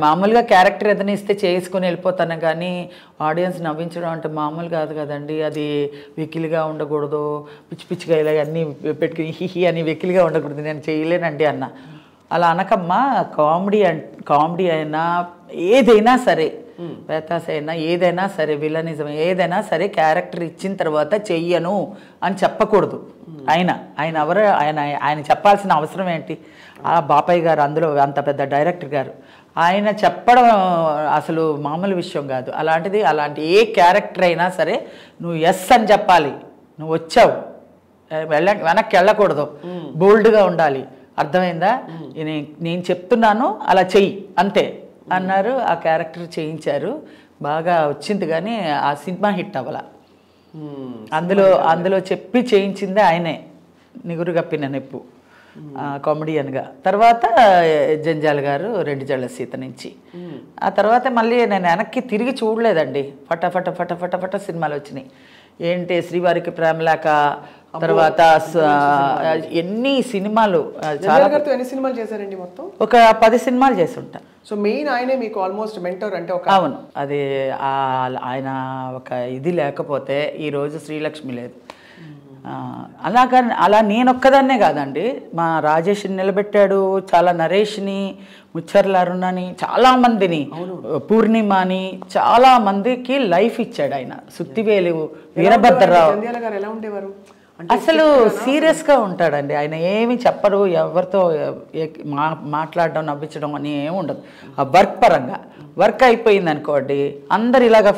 మామూలుగా క్యారెక్టర్ ఏదైనా ఇస్తే చేసుకొని వెళ్ళిపోతాను, కానీ ఆడియన్స్ నవ్వించడం అంటే మామూలు కాదు కదండి, అది వెకిలిగా ఉండకూడదు, పిచ్చి పిచ్చిగా ఇలా అన్నీ పెట్టుకుని హిహి అని వెకిలిగా ఉండకూడదు, నేను చేయలేనండి అన్న. అలా అనకమ్మా, కామెడీ అయినా ఏదైనా సరే పేతాస్ అయినా ఏదైనా సరే విలనిజం ఏదైనా సరే క్యారెక్టర్ ఇచ్చిన తర్వాత చెయ్యను అని చెప్పకూడదు. ఆయన ఎవరు, ఆయన చెప్పాల్సిన అవసరం ఏంటి? ఆ బాపయ్య గారు అందులో అంత పెద్ద డైరెక్టర్ గారు, ఆయన చెప్పడం అసలు మామూలు విషయం కాదు. అలాంటి ఏ క్యారెక్టర్ అయినా సరే నువ్వు ఎస్ అని చెప్పాలి. నువ్వు వచ్చావు, వెనక్కి వెళ్ళకూడదు, బోల్డ్గా ఉండాలి. అర్థమైందా? నేను చెప్తున్నాను అలా చెయ్యి అంతే అన్నారు. ఆ క్యారెక్టర్ చేయించారు, బాగా వచ్చింది. కానీ ఆ సినిమా హిట్ అవ్వాల. అందులో చెప్పి చేయించిందే ఆయనే, నిగురు కప్పిన నెప్పు కామెడియన్గా. తర్వాత జంజాల్ గారు రెండు జళ్ళ సీత నుంచి. ఆ తర్వాత మళ్ళీ నేను వెనక్కి తిరిగి చూడలేదండి. ఫట సినిమాలు వచ్చినాయి. ఏంటి శ్రీవారికి ప్రేమలేక, తర్వాత ఎన్ని సినిమాలు,
చాలా ఎన్ని సినిమాలు చేశారండి మొత్తం?
ఒక 10 సినిమాలు చేసి ఉంటా.
సో మెయిన్ ఆయనే మీకు ఆల్మోస్ట్ మెంటర్ అంటే ఒక.
అవును, అది ఆయన ఒక ఇది లేకపోతే ఈరోజు శ్రీలక్ష్మి లేదు. అలా నేనొక్కదాన్నే కాదండి, మా రాజేష్ని నిలబెట్టాడు, చాలా నరేష్ని, ముచ్చర్ల అరుణని, చాలామందిని, పూర్ణిమని, చాలా మందికి లైఫ్ ఇచ్చాడు ఆయన. సుత్తివేలు, వీరభద్రరావు
ఎలా ఉండేవారు?
అసలు సీరియస్గా ఉంటాడండి ఆయన. ఏమి చెప్పరు, ఎవరితో మాట్లాడడం నవ్వించడం అని ఏమి ఉండదు. ఆ వర్క్ పరంగా వర్క్ అయిపోయింది అనుకోండి, అందరు ఇలాగ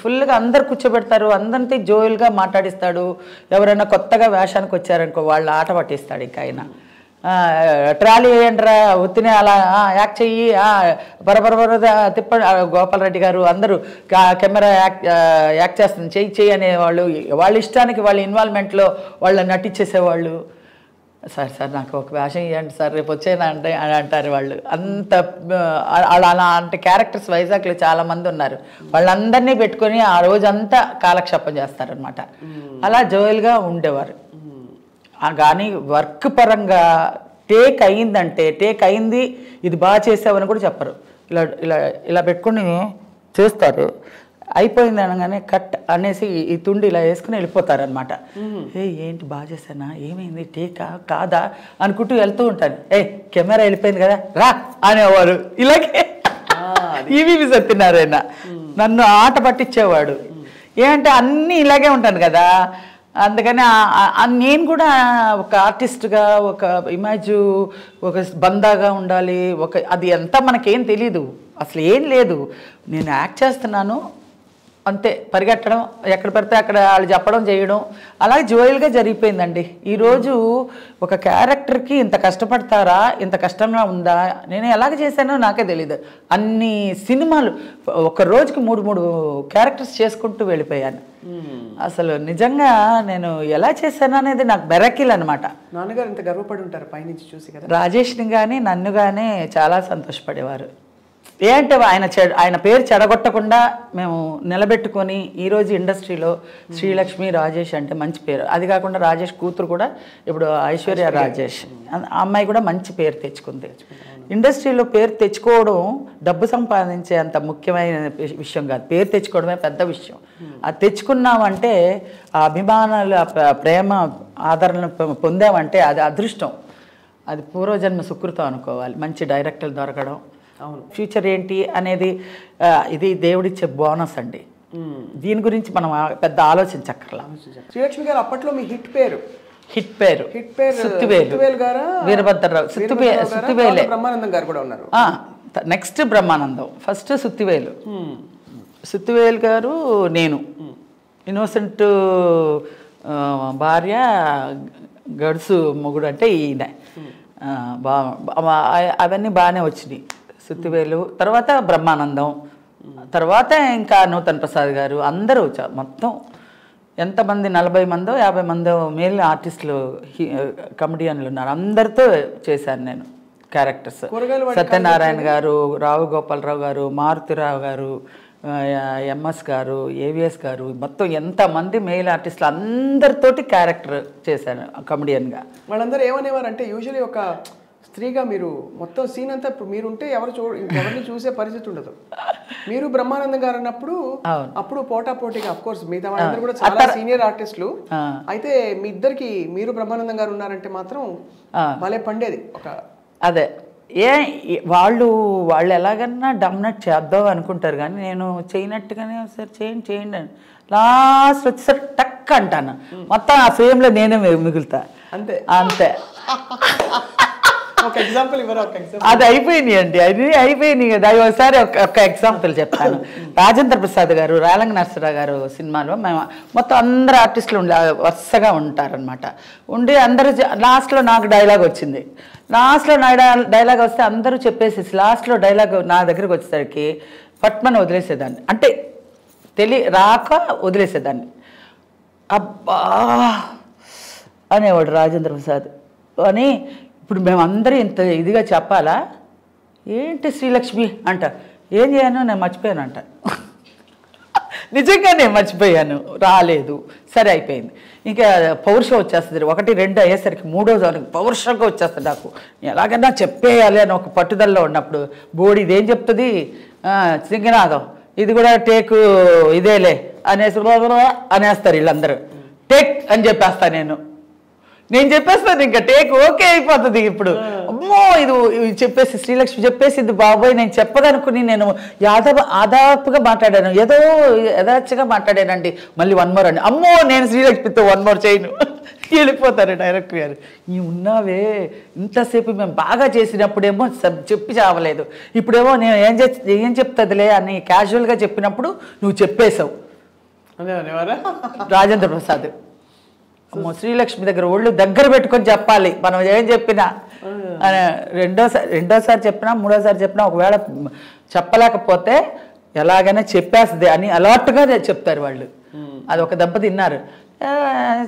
ఫుల్గా అందరు కూర్చోబెడతారు, అందరితో జోయిల్గా మాట్లాడిస్తాడు. ఎవరైనా కొత్తగా వేషానికి వచ్చారనుకో వాళ్ళ ఆట పట్టిస్తాడు. ఇంకా ఆయన ట్రాలీ వేయండిరా, ఒత్తినే అలా యాక్ట్ చెయ్యి, బరబర తిప్పండి. గోపాలరెడ్డి గారు అందరూ కెమెరా యాక్ట్ చేస్తుంది, చెయ్యి అనేవాళ్ళు. వాళ్ళ ఇష్టానికి వాళ్ళ ఇన్వాల్వ్మెంట్లో వాళ్ళు నటించేసేవాళ్ళు. సార్ నాకు ఒక వేషం ఇవ్వండి సార్, రేపు వచ్చేనా అంటే అని అంటారు వాళ్ళు. అంత అలాంటి క్యారెక్టర్స్ వైజాగ్లో చాలామంది ఉన్నారు. వాళ్ళందరినీ పెట్టుకొని ఆ రోజంతా కాలక్షేపం చేస్తారనమాట. అలా జోయల్గా ఉండేవారు. కానీ వర్క్ పరంగా టేక్ అయింది, ఇది బాగా చేసావని కూడా చెప్పరు. ఇలా పెట్టుకుని చూస్తారు. అయిపోయింది అనగానే కట్ అనేసి ఈ తుండి ఇలా వేసుకుని వెళ్ళిపోతారనమాట. ఏంటి బాగా చేశానా, ఏమైంది, టేకా కాదా అనుకుంటూ వెళ్తూ ఉంటాను. కెమెరా వెళ్ళిపోయింది కదా రా అనేవారు. ఇలాగే ఈవీవి సత్యనారాయణ నన్ను ఆట పట్టించేవాడు. ఏంటంటే అన్నీ ఇలాగే ఉంటాను కదా, అందుకని నేను కూడా ఒక ఆర్టిస్ట్గా ఒక ఇమేజ్, ఒక బందాగా ఉండాలి. అది అంతా మనకేం తెలీదు, అసలు ఏం లేదు. నేను యాక్ట్ చేస్తున్నాను అంతే, పరిగెట్టడం, ఎక్కడ పడితే అక్కడ వాళ్ళు చెప్పడం చేయడం, అలాగే జోయల్గా జరిగిపోయిందండి. ఈరోజు ఒక క్యారెక్టర్కి ఇంత కష్టపడతారా, ఇంత కష్టంగా ఉందా, నేను ఎలాగ చేశానో నాకే తెలీదు. అన్ని సినిమాలు ఒక రోజుకి 3 క్యారెక్టర్స్ చేసుకుంటూ వెళ్ళిపోయాను. అసలు నిజంగా నేను ఎలా చేశాను అనేది నాకు బెరకిల్ అనమాట.
నాన్నగారు ఇంత గర్వపడి ఉంటారు పైనుంచి చూసి కదా.
రాజేష్ని కానీ నన్ను కానీ చాలా సంతోషపడేవారు. ఏంటంటే ఆయన పేరు చెడగొట్టకుండా మేము నిలబెట్టుకొని ఈరోజు ఇండస్ట్రీలో శ్రీలక్ష్మి రాజేష్ అంటే మంచి పేరు. అది కాకుండా రాజేష్ కూతురు కూడా ఇప్పుడు ఐశ్వర్య రాజేష్, ఆ అమ్మాయి కూడా మంచి పేరు తెచ్చుకుంది. ఇండస్ట్రీలో పేరు తెచ్చుకోవడం డబ్బు సంపాదించే అంత ముఖ్యమైన విషయం కాదు, పేరు తెచ్చుకోవడమే పెద్ద విషయం. అది తెచ్చుకున్నామంటే ఆ అభిమానాలు, ప్రేమ, ఆదరణ పొందామంటే అది అదృష్టం, అది పూర్వజన్మ సుకృతం అనుకోవాలి. మంచి డైరెక్టర్లు దొరకడం, ఫ్యూచర్ ఏంటి అనేది ఇది దేవుడిచ్చే బోనస్ అండి. దీని గురించి మనం పెద్ద ఆలోచించక్కర్లా.
శ్రీలక్ష్మి గారు అప్పట్లో మీ హిట్ పేరు
సుత్తివేలు గారు, వీరభద్రరావు, సుత్తివేలే,
బ్రహ్మానందం గారు కూడా ఉన్నారు.
నెక్స్ట్ బ్రహ్మానందం, ఫస్ట్ సుత్తివేలు గారు, నేను ఇన్నోసెంట్ భార్య, గడుసు మొగుడు అంటే ఈయన. అవన్నీ బాగానే వచ్చినాయి. సుత్తివేలు తర్వాత బ్రహ్మానందం, తర్వాత ఇంకా నూతన్ ప్రసాద్ గారు, అందరూ మొత్తం ఎంతమంది 40 మందో 50 మందో మేల్ ఆర్టిస్టులు, కమెడియన్లు ఉన్నారు. అందరితో చేశాను నేను క్యారెక్టర్స్. సత్యనారాయణ గారు, రావు గోపాలరావు గారు, మారుతిరావు గారు, ఎంఎస్ గారు, ఏవిఎస్ గారు, మొత్తం ఎంతమంది మెయిల్ ఆర్టిస్టులు అందరితోటి క్యారెక్టర్ చేశాను కమెడియన్గా.
వాళ్ళందరూ ఏమనేవారు అంటే, యూజువలీ ఒక స్త్రీగా మీరు మొత్తం సీన్ అంతా మీరుంటే ఎవరిని చూసే పరిస్థితి ఉండదు. మీరు బ్రహ్మానందం గారు అన్నప్పుడు అప్పుడు పోటాపోటీగా అఫ్ కోర్స్ మిగతా వాళ్ళందరూ కూడా చాలా సీనియర్ ఆర్టిస్టులు. అయితే మీ ఇద్దరికి మీరు బ్రహ్మానందం గారు ఉన్నారంటే మాత్రం భలే పండేది.
అదే వాళ్ళు ఎలాగన్నా డామినేట్ చేద్దాం అనుకుంటారు కానీ నేను చేయనట్టుగానే సరే చేయండి అని లాస్ట్ వచ్చేసరికి టక్ అంటాను, మొత్తం ఆ ఫ్రేమ్లో నేనే మిగులుతా.
అంతే
అంతే.
ఒక ఎగ్జాంపుల్ ఇవ్వరా? ఒక ఎగ్జాంపుల్.
అది అయిపోయినాయి అండి, అది అయిపోయినాయి కదా. ఒకసారి ఒక ఎగ్జాంపుల్ చెప్తాను. రాజేంద్ర ప్రసాద్ గారు, రేలంగి నరసరావు గారు సినిమాలో మేము మొత్తం అందరు ఆర్టిస్టులు వరుసగా ఉంటారనమాట. ఉండి అందరూ లాస్ట్లో నాకు డైలాగ్ వచ్చింది. లాస్ట్లో డైలాగ్ వస్తే అందరూ చెప్పేసేసి లాస్ట్లో డైలాగ్ నా దగ్గరికి వచ్చేసరికి పట్మని వదిలేసేదాన్ని, అంటే రాక వదిలేసేదాన్ని. అబ్బా అనేవాడు రాజేంద్ర ప్రసాద్ అని. ఇప్పుడు మేమందరూ ఇంత ఇదిగా చెప్పాలా ఏంటి శ్రీలక్ష్మి అంట, ఏం చేయను నేను మర్చిపోయాను అంట. నిజంగా నేను మర్చిపోయాను, రాలేదు, సరే అయిపోయింది. ఇంకా పౌరుషం వచ్చేస్తుంది. 1, 2 అయ్యేసరికి 3వ పౌరుషంగా వచ్చేస్తుంది నాకు. ఎలాగైనా చెప్పేయాలి అని ఒక పట్టుదలలో ఉన్నప్పుడు బోడి ఇదేం చెప్తుంది, సింగనాదం ఇది కూడా టేకు ఇదేలే అనేసి అనేస్తారు వీళ్ళందరూ. టేక్ అని చెప్పేస్తాను నేను చెప్పేస్తాను, ఇంకా టేక్ ఓకే అయిపోతుంది. ఇప్పుడు అమ్మో ఇది చెప్పేసి శ్రీలక్ష్మి చెప్పేసింది బాబోయ్, నేను చెప్పదనుకుని నేను ఆదాపుగా మాట్లాడాను, ఏదో యథాచ్ఛగా మాట్లాడానండి. మళ్ళీ 1 more అండి, అమ్మో నేను శ్రీలక్ష్మితో 1 more చేయను, వెళ్ళిపోతారు డైరెక్టర్ గారు. ఈ ఉన్నావే ఇంతసేపు మేము బాగా చేసినప్పుడేమో చెప్పి చావలేదు, ఇప్పుడేమో నేను ఏం చెప్తుందిలే అని క్యాజువల్గా చెప్పినప్పుడు నువ్వు చెప్పేశావు. రాజేంద్ర ప్రసాద్ అమ్మో శ్రీలక్ష్మి దగ్గర ఒళ్ళు దగ్గర పెట్టుకొని చెప్పాలి మనం ఏం చెప్పినా. రెండోసారి చెప్పినా 3వసారి చెప్పినా ఒకవేళ చెప్పలేకపోతే ఎలాగైనా చెప్పేస్తుంది అని అలర్ట్గా చెప్తారు వాళ్ళు. అది ఒక దెబ్బ తిన్నారు,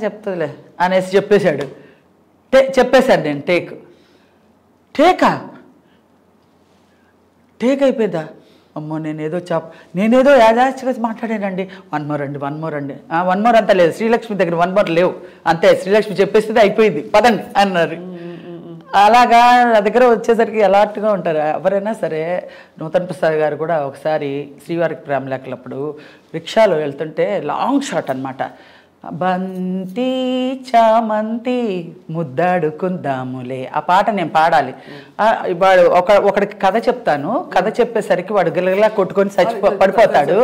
చెప్తుందిలే అనేసి చెప్పేశాడు. చెప్పేశాను నేను టేక్ అయిపోయిందా, అమ్మో నేనేదో యాదాచిగా మాట్లాడానండి. 1 more అండి 1 more అంతా లేదు, శ్రీలక్ష్మి దగ్గర 1 more లేవు, అంతే శ్రీలక్ష్మి చెప్పేస్తే అయిపోయింది పదండి అన్నారు. అలాగా నా దగ్గర వచ్చేసరికి అలర్ట్గా ఉంటారు ఎవరైనా సరే. నూతన్ ప్రసాద్ గారు కూడా ఒకసారి శ్రీవారికి ప్రేమలేఖలప్పుడు రిక్షాలో వెళ్తుంటే లాంగ్ షాట్ అనమాట, బంతి చామంతి ముద్దాడుకుందాములే ఆ పాట నేను పాడాలి. వాడు ఒకడికి కథ చెప్తాను, కథ చెప్పేసరికి వాడు గిలగిలా కొట్టుకొని పడిపోతాడు.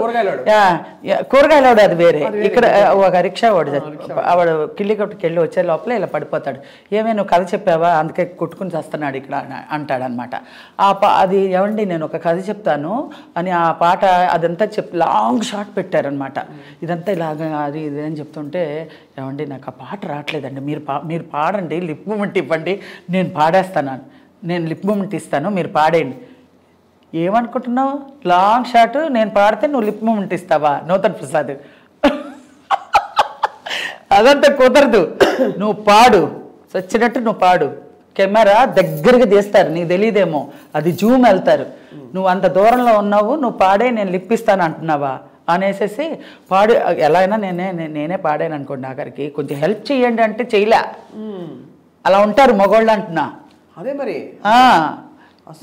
కూరగాయలవాడు అది వేరే, ఇక్కడ ఒక రిక్షా వాడు కిల్లి కొట్టుకు వెళ్ళి వచ్చే లోపల ఇలా పడిపోతాడు. ఏమే నువ్వు కథ చెప్పావా అందుకే కొట్టుకుని చేస్తున్నాడు ఇక్కడ అంటాడనమాట. అది ఏమండి నేను ఒక కథ చెప్తాను అని ఆ పాట అదంతా లాంగ్ షాట్ పెట్టారనమాట. ఇదంతా ఇలాగ అది ఇది అని చెప్తుంటే, ఏమండి నాకు ఆ పాట రావట్లేదండి, మీరు పాడండి, లిప్ మూమెంట్ ఇవ్వండి, నేను పాడేస్తాను, నేను లిప్ మూమెంట్ ఇస్తాను, మీరు పాడేయండి. ఏమనుకుంటున్నావు లాంగ్ షాట్ నేను పాడితే నువ్వు లిప్ మూమెంట్ ఇస్తావా నూతన్ ప్రసాద్? అదంతా కుదరదు, నువ్వు పాడు, వచ్చినట్టు నువ్వు పాడు, కెమెరా దగ్గరగా తీస్తారు, నీకు తెలియదేమో అది జూమ్ వెళ్తారు, నువ్వు అంత దూరంలో ఉన్నావు, నువ్వు పాడే నేను లిప్ ఇస్తాను అంటున్నావా అనేసి పాడు. ఎలా అయినా నేనే పాడాను అనుకోండి, ఆఖరికి కొంచెం హెల్ప్ చేయండి అంటే చేయలే. అలా ఉంటారు మగవాళ్ళు అంటున్నా.
అదే మరి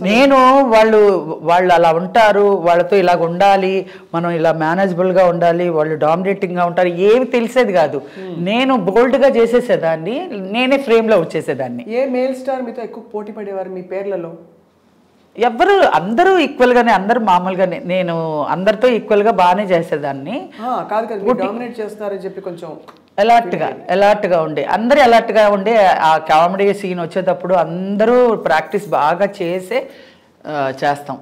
నేను వాళ్ళు అలా ఉంటారు, వాళ్ళతో ఇలాగ ఉండాలి, మనం ఇలా మేనేజబుల్గా ఉండాలి, వాళ్ళు డామినేటింగ్గా ఉంటారు, ఏమి తెలిసేది కాదు. నేను బోల్డ్గా చేసేసేదాన్ని, నేనే ఫ్రేమ్లో వచ్చేసేదాన్ని.
ఏ మేల్ స్టార్ మీతో ఎక్కువ పోటీ పడేవారు మీ పేర్లలో?
అందరూ ఈక్వల్గానే, అందరూ మామూలుగానే, నేను అందరితో ఈక్వల్గా బాగానే చేసేదాన్ని.
డామినేట్ చేస్తారని చెప్పి కొంచెం
అలర్ట్గా ఉండే, అందరూ అలర్ట్గా ఉండే. ఆ కామెడీ సీన్ వచ్చేటప్పుడు అందరూ ప్రాక్టీస్ బాగా చేస్తాం.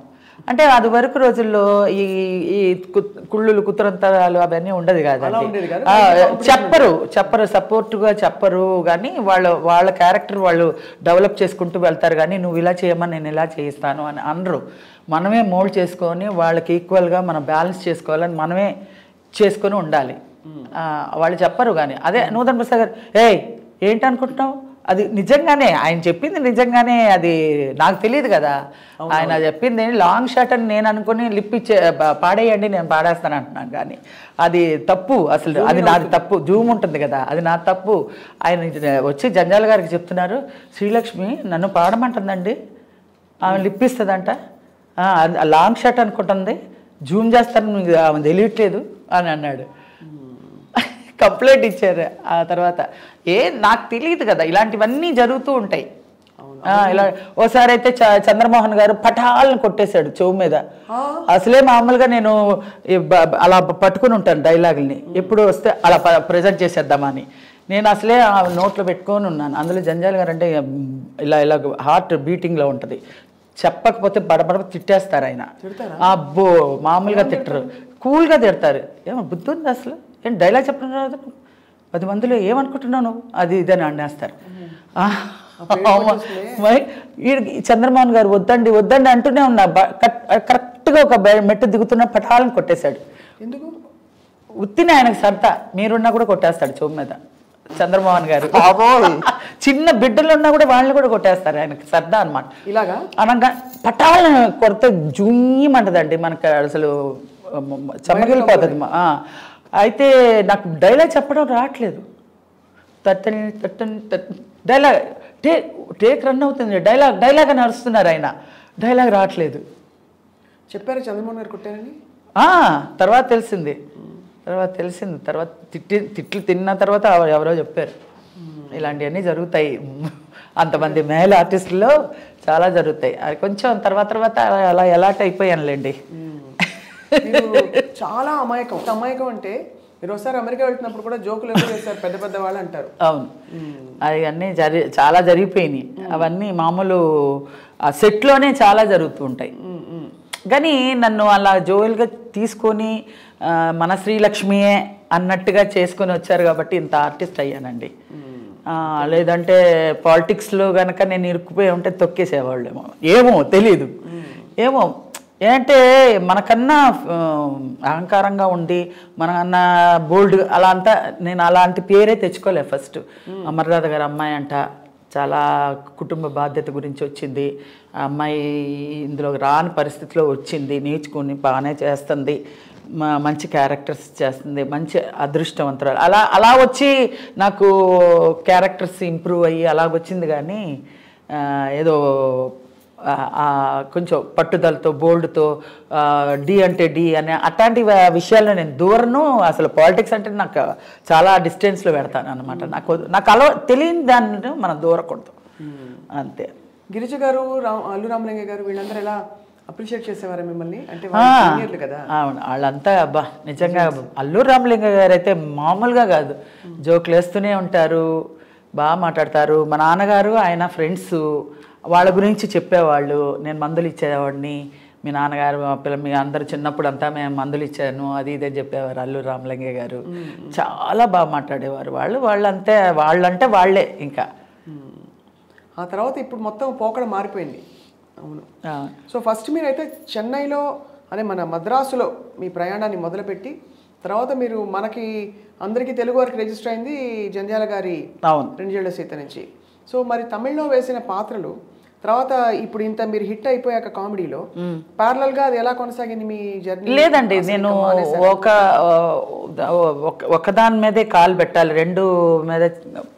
అంటే అది వరకు రోజుల్లో ఈ కుళ్ళులు కుతురంతరాలు అవన్నీ ఉండదు కదండి. చెప్పరు సపోర్ట్గా చెప్పరు కానీ వాళ్ళ క్యారెక్టర్ వాళ్ళు డెవలప్ చేసుకుంటూ వెళ్తారు కానీ నువ్వు ఇలా చేయమని నేను ఇలా చేయిస్తాను అని అనరు. మనమే మోల్డ్ చేసుకొని వాళ్ళకి ఈక్వల్గా మనం బ్యాలెన్స్ చేసుకోవాలని మనమే చేసుకొని ఉండాలి. వాళ్ళు చెప్పరు కానీ. అదే నూతన్ ప్రసాద్ గారు ఏంటి అనుకుంటున్నావు, అది నిజంగానే ఆయన చెప్పింది నిజంగానే, అది నాకు తెలియదు కదా, ఆయన చెప్పింది లాంగ్ షాట్ అని నేను అనుకుని లిప్ ఇచ్చే పాడేయండి నేను పాడేస్తాను అంటున్నాను కానీ అది తప్పు, అసలు అది నాది తప్పు. జూమ్ ఉంటుంది కదా, అది నా తప్పు. ఆయన వచ్చి జంజాల గారికి చెప్తున్నారు, శ్రీలక్ష్మి నన్ను పాడమంటుందండి, ఆమె లిప్ ఇస్తుందంట, లాంగ్ షాట్ అనుకుంటుంది, జూమ్ చేస్తాను ఆమె తెలియట్లేదు అని అన్నాడు. కంప్లైంట్ ఇచ్చారు. ఆ తర్వాత నాకు తెలియదు కదా, ఇలాంటివన్నీ జరుగుతూ ఉంటాయి. ఇలా ఓసారి అయితే చంద్రమోహన్ గారు పటాలను కొట్టేశాడు చెవు మీద. అసలే మామూలుగా నేను అలా పట్టుకుని ఉంటాను డైలాగుల్ని, ఎప్పుడు వస్తే అలా ప్రజెంట్ చేసేద్దామని. నేను అసలే ఆ నోట్లో పెట్టుకొని ఉన్నాను. అందులో జంజాల్ గారు అంటే ఇలా ఇలా హార్ట్ బీటింగ్లో ఉంటుంది, చెప్పకపోతే బడబడ తిట్టేస్తారు ఆయన. అబ్బో మామూలుగా తిట్టరు, కూల్గా తిడతారు. ఏమో బుద్ధి ఉంది అసలు, ఏం డైలాగ్ చెప్పడం రాదు, 10 మందిలో ఏమనుకుంటున్నాను అది ఇదని అనేస్తారు. చంద్రమోహన్ గారు వద్దండి వద్దండి అంటూనే ఉన్నా, కరెక్ట్గా ఒక మెట్టు దిగుతున్న పటాలను కొట్టేశాడు.
ఎందుకు?
ఉత్తిని ఆయనకు సరదా, మీరున్నా కూడా కొట్టేస్తాడు చెవు మీద చంద్రమోహన్ గారు. చిన్న బిడ్డలు ఉన్నా కూడా వాళ్ళని కూడా కొట్టేస్తారు, ఆయనకి సరదా అనమాట.
ఇలాగా
అనగా పటాలను కొడితే జూయమంటదండి మనకు, అసలు చెమ్మగిలిపోతుంది. అయితే నాకు డైలాగ్ చెప్పడం రావట్లేదు, తట్టని తట్టని డైలాగ్ టేక్ రన్ అవుతుంది, డైలాగ్ అని అరుస్తున్నారు ఆయన, డైలాగ్ రావట్లేదు.
చెప్పారు చంద్రమోహన్ గారు కొట్టారని?
తర్వాత తెలిసింది, తర్వాత తిట్లు తిన్న తర్వాత ఎవరో చెప్పారు. ఇలాంటివన్నీ జరుగుతాయి, అంతమంది మేల్ ఆర్టిస్టుల్లో చాలా జరుగుతాయి. అది కొంచెం తర్వాత అలా ఎలాట్ అయిపోయానులేండి.
చాలా అమాయకం అంటే మీరు ఒకసారి అమెరికా వెళ్తున్నప్పుడు కూడా జోకులు ఎక్కువ చేస్తారు పెద్ద పెద్ద వాళ్ళు అంటారు.
అవును, అవన్నీ చాలా జరిగిపోయినాయి. అవన్నీ మామూలు సెట్లోనే చాలా జరుగుతూ ఉంటాయి. కానీ నన్ను అలా జోయల్గా తీసుకొని మన శ్రీలక్ష్మియే అన్నట్టుగా చేసుకొని వచ్చారు కాబట్టి ఇంత ఆర్టిస్ట్ అయ్యానండి. లేదంటే పాలిటిక్స్లో కనుక నేను ఇరుక్కుపోయి ఉంటే తొక్కేసేవాళ్ళేమో, ఏమో తెలీదు. ఏమో ఏంటంటే మనకన్నా అహంకారంగా ఉండి మనకన్నా బోల్డ్ అలా అంతా, నేను అలాంటి పేరే తెచ్చుకోలే. ఫస్ట్ అమర్నాథ్ గారు అమ్మాయి అంట, చాలా కుటుంబ బాధ్యత గురించి వచ్చింది ఆ అమ్మాయి, ఇందులో రాని పరిస్థితిలో వచ్చింది, నేర్చుకుని బాగానే చేస్తుంది, మంచి క్యారెక్టర్స్ చేస్తుంది, మంచి అదృష్టవంతురాలు. అలా వచ్చి నాకు క్యారెక్టర్స్ ఇంప్రూవ్ అయ్యి అలాగొచ్చింది. కానీ ఏదో కొంచెం పట్టుదలతో బోల్డ్తో డి అంటే డి అనే అట్లాంటి విషయాల్లో నేను దూరను. అసలు పాలిటిక్స్ అంటే నాకు చాలా డిస్టెన్స్లో పెడతాను అనమాట. నాకు అలా తెలియని దాన్ని మనం దూరకూడదు అంతే.
గిరిజ గారు, అల్లు రామలింగయ్య గారు వీళ్ళందరూ ఎలా అప్రిషియేట్ చేసేవారు మిమ్మల్ని? అంటే కదా.
అవును, వాళ్ళంతా అబ్బా నిజంగా. అల్లు రామలింగయ్య గారు అయితే మామూలుగా కాదు, జోకులు వేస్తూనే ఉంటారు, బాగా మాట్లాడతారు. మా నాన్నగారు ఆయన ఫ్రెండ్స్, వాళ్ళ గురించి చెప్పేవాళ్ళు. నేను మందులు ఇచ్చేవాడిని, మీ నాన్నగారు మీ అందరూ చిన్నప్పుడు అంతా మేము మందులు ఇచ్చాను అది ఇదే చెప్పేవారు అల్లు రామలింగయ్య గారు. చాలా బాగా మాట్లాడేవారు వాళ్ళంతే, వాళ్ళంటే వాళ్ళే ఇంకా.
ఆ తర్వాత ఇప్పుడు మొత్తం పోకడ మారిపోయింది. అవును. సో ఫస్ట్ మీరైతే చెన్నైలో అదే మన మద్రాసులో మీ ప్రయాణాన్ని మొదలుపెట్టి తర్వాత మీరు మనకి అందరికీ తెలుగు వారికి రిజిస్టర్ అయింది జంధ్యాల గారి 2 ఏళ్ల సీత నుంచి. సో మరి తమిళ్లో వేసిన పాత్రలు తర్వాత ఇప్పుడు ఇంత మీరు హిట్ అయిపోయాక కామెడీలో ప్యారలల్ గా అది ఎలా కొనసాగింది మీ జర్నీ?
లేదండి, నేను ఒకదాని మీదే కాలు పెట్టాలి, 2 మీద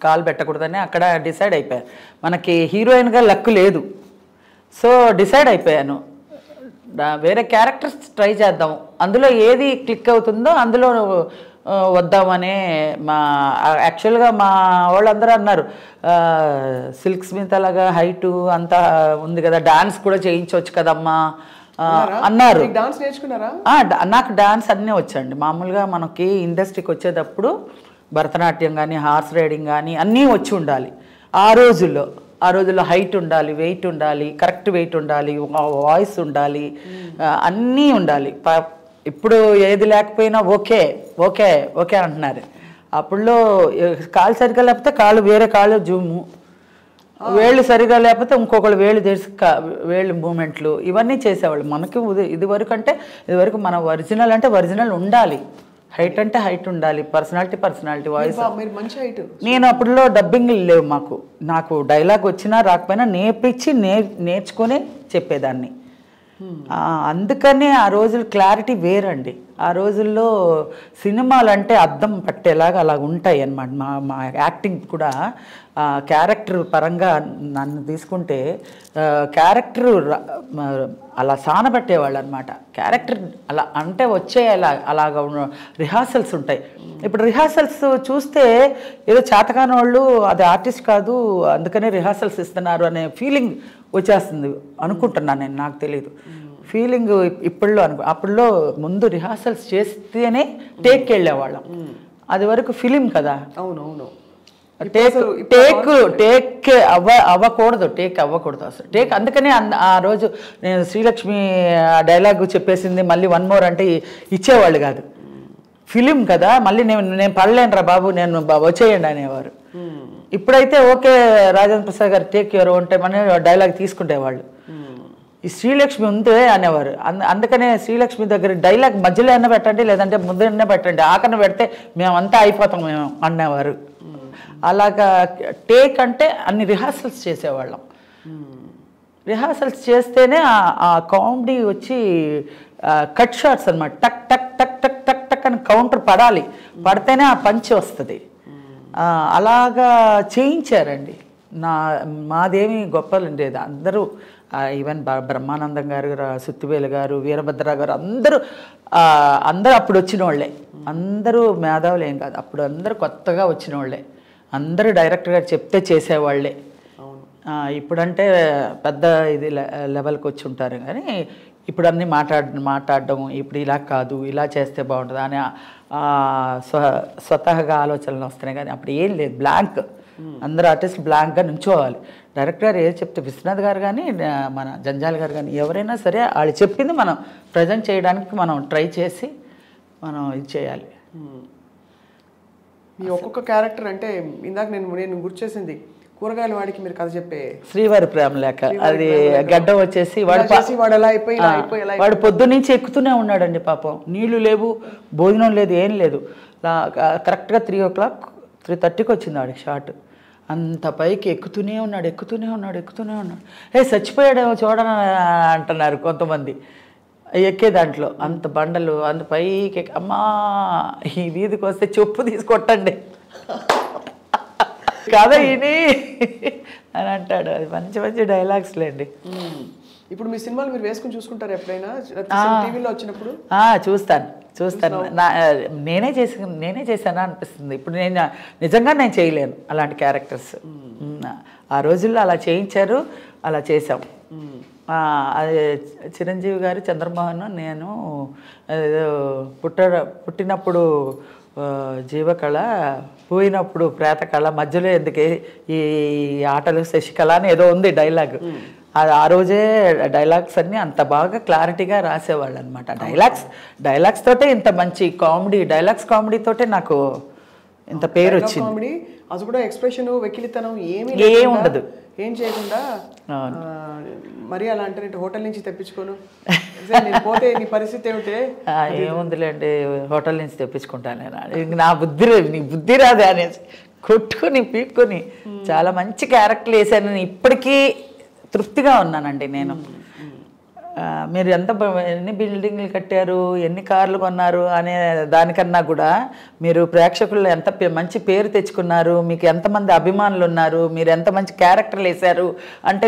కాలు పెట్టకూడదని అక్కడ డిసైడ్ అయిపోయాను. మనకి హీరోయిన్గా లక్ లేదు, సో డిసైడ్ అయిపోయాను వేరే క్యారెక్టర్స్ ట్రై చేద్దాం, అందులో ఏది క్లిక్ అవుతుందో అందులో వద్దామనే. యాక్చువల్గా మా వాళ్ళందరూ అన్నారు, సిల్క్ స్మిత్ అలాగా హైటు అంతా ఉంది కదా, డాన్స్ కూడా చేయించవచ్చు కదమ్మా అన్నారు. నాకు డాన్స్ అన్నీ వచ్చండి. మామూలుగా మనకి ఇండస్ట్రీకి వచ్చేటప్పుడు భరతనాట్యం కానీ హార్స్ రైడింగ్ కానీ అన్నీ వచ్చి ఉండాలి. ఆ రోజుల్లో హైట్ ఉండాలి, వెయిట్ ఉండాలి, కరెక్ట్ వెయిట్ ఉండాలి, వాయిస్ ఉండాలి, అన్నీ ఉండాలి. ఇప్పుడు ఏది లేకపోయినా ఓకే ఓకే ఓకే అంటున్నారు. అప్పుడులో కాలు సరిగ్గా లేకపోతే కాలు వేరే కాలు జూము, వేళ్ళు సరిగా లేకపోతే ఇంకొకళ్ళు వేళ్ళు తెరిచి వేళ్ళు మూమెంట్లు ఇవన్నీ చేసేవాళ్ళు. మనకి ఇదివరకు మన ఒరిజినల్ అంటే ఒరిజినల్ ఉండాలి, హైట్ అంటే హైట్ ఉండాలి, పర్సనాలిటీ వాయిస్. నేను అప్పుడులో డబ్బింగ్ లేవు నాకు డైలాగ్ వచ్చినా రాకపోయినా నేర్పించి నేర్చుకొని చెప్పేదాన్ని. అందుకనే ఆ రోజులు క్లారిటీ వేరండి. ఆ రోజుల్లో సినిమాలు అంటే అద్దం పట్టేలాగా అలా ఉంటాయి అన్నమాట. మా యాక్టింగ్ కూడా క్యారెక్టర్ పరంగా నన్ను తీసుకుంటే క్యారెక్టర్ అలా సానబట్టేవాళ్ళు అనమాట. క్యారెక్టర్ అలా అంటే వచ్చేయాలి, అలాగా రిహార్సల్స్ ఉంటాయి. ఇప్పుడు రిహార్సల్స్ చూస్తే ఏదో చేతకాని వాళ్ళు అది ఆర్టిస్ట్ కాదు అందుకనే రిహార్సల్స్ ఇస్తున్నారు అనే ఫీలింగ్ వచ్చేస్తుంది అనుకుంటున్నాను నేను, నాకు తెలియదు. ఫీలింగ్ ఇప్పుడులో అప్పుడులో ముందు రిహార్సల్స్ చేస్తేనే టేక్కి వెళ్ళేవాళ్ళం. అది వరకు ఫిలిం కదా.
అవునవును.
టేక్ అవ్వకూడదు అసలు. టేక్ అందుకనే ఆ రోజు నేను శ్రీలక్ష్మి డైలాగ్ చెప్పేసింది మళ్ళీ 1 more అంటే ఇచ్చేవాళ్ళు కాదు. ఫిలిం కదా, మళ్ళీ నేను పడలేనురా బాబు, నేను వచ్చేయండి అనేవారు. ఇప్పుడైతే ఓకే రాజేంద్ర ప్రసాద్ గారు టేక్ ఎవరు ఉంటే మన డైలాగ్ తీసుకుంటేవాళ్ళు. ఈ శ్రీలక్ష్మి ఉందే అనేవారు. అందుకనే శ్రీలక్ష్మి దగ్గర డైలాగ్ మధ్యలో అయినా పెట్టండి, లేదంటే ముందైనా పెట్టండి, ఆకన్నా పెడితే మేమంతా అయిపోతాం మేము అనేవారు. అలాగా టేక్ అంటే అన్ని రిహార్సల్స్ చేసేవాళ్ళం. రిహార్సల్స్ చేస్తేనే ఆ కామెడీ వచ్చి కట్ షాట్స్ అనమాట. టక్ టక్ టక్ టక్ టక్ టక్ అని కౌంటర్ పడాలి, పడితేనే ఆ పంచి వస్తుంది. అలాగా చేయించారండి. మాదేమి గొప్పలు ఉండేది. అందరూ ఈవెన్ బ్రహ్మానందం గారు, సుత్తివేలు గారు, వీరభద్ర గారు అందరూ అప్పుడు వచ్చిన వాళ్ళే. అందరూ మేధావులు ఏం కాదు, అప్పుడు అందరూ కొత్తగా వచ్చిన వాళ్ళే. అందరూ డైరెక్టర్ గారు చెప్తే చేసేవాళ్ళే. ఇప్పుడంటే పెద్ద ఇది లెవెల్కి వచ్చి ఉంటారు, కానీ ఇప్పుడు అన్నీ మాట్లాడడం ఇప్పుడు ఇలా కాదు, ఇలా చేస్తే బాగుంటుంది అని స్వతహాగా ఆలోచనలు వస్తున్నాయి. కానీ అప్పుడు ఏం లేదు, బ్లాంక్. అందరూ ఆర్టిస్ట్ బ్లాంక్గా నుంచోవాలి. డైరెక్టర్ గారు ఏది చెప్తే, విశ్వనాథ్ గారు కానీ మన జంజాల్ గారు కానీ ఎవరైనా సరే వాళ్ళు చెప్పింది మనం ప్రజెంట్ చేయడానికి మనం ట్రై చేసి మనం ఇది చేయాలి.
మీ ఒక్కొక్క క్యారెక్టర్ అంటే ఇందాక నేను గుర్తు చేసింది కూరగాయల వాడికి మీరు కథ చెప్పే
శ్రీవారి ప్రేమ లేఖ. అది గడ్డ వచ్చేసి వాడు పొద్దున్నుంచి ఎక్కుతూనే ఉన్నాడండి పాపం. నీళ్లు లేవు, భోజనం లేదు, ఏం లేదు. కరెక్ట్గా 3 o'clock 3:30కి వచ్చింది వాడికి షాట్. అంత పైకి ఎక్కుతూనే ఉన్నాడు. చచ్చిపోయాడేమో చూడని అంటున్నారు కొంతమంది ఎక్కే దాంట్లో. అంత బండలు అంత పైకి అమ్మా ఈ వీధికి వస్తే చెప్పు తీసుకొట్టండి కథ ఇని అని అంటాడు. అది మంచి మంచి డైలాగ్స్ లేండి.
ఇప్పుడు మీ సినిమాలు మీరు వేసుకుని చూసుకుంటారు ఎప్పుడైనా టీవీలో వచ్చినప్పుడు?
చూస్తాను. నేనే చేశానా అనిపిస్తుంది. ఇప్పుడు నిజంగా నేను చేయలేను అలాంటి క్యారెక్టర్స్. ఆ రోజుల్లో అలా చేయించారు, అలా చేసాం. అది చిరంజీవి గారు, చంద్రమోహన్, నేను పుట్టినప్పుడు జీవకళ, పోయినప్పుడు ప్రేతకళ, మధ్యలో ఎందుకే ఈ ఆటలు శశికళ అని ఏదో ఉంది డైలాగ్. అది ఆ రోజే డైలాగ్స్ అన్నీ అంత బాగా క్లారిటీగా రాసేవాళ్ళు అనమాట. డైలాగ్స్ తోటే ఇంత మంచి కామెడీ, కామెడీ తోటే నాకు ఇంత పేరు వచ్చింది.
అది కూడా ఎక్స్ప్రెషన్, వెకిలితనం ఏమీ
ఉండదు,
ఏం చేయకుండా. మరి అలా అంటే హోటల్ నుంచి తెప్పించుకోను పోతే నీ పరిస్థితి ఏమిటే?
ఏముందిలేండి, హోటల్ నుంచి తెప్పించుకుంటాను నేను. నా నీ బుద్ధి రాదే అనేసి కొట్టుకుని పీక్కుని చాలా మంచి క్యారెక్టర్లు వేసాను. నేను ఇప్పటికీ తృప్తిగా ఉన్నానండి. నేను మీరు ఎన్ని బిల్డింగ్లు కట్టారు, ఎన్ని కార్లు కొన్నారు అనే దానికన్నా కూడా మీరు ప్రేక్షకుల్లో ఎంత మంచి పేరు తెచ్చుకున్నారు, మీకు ఎంతమంది అభిమానులు ఉన్నారు, మీరు ఎంత మంచి క్యారెక్టర్లు వేశారు అంటే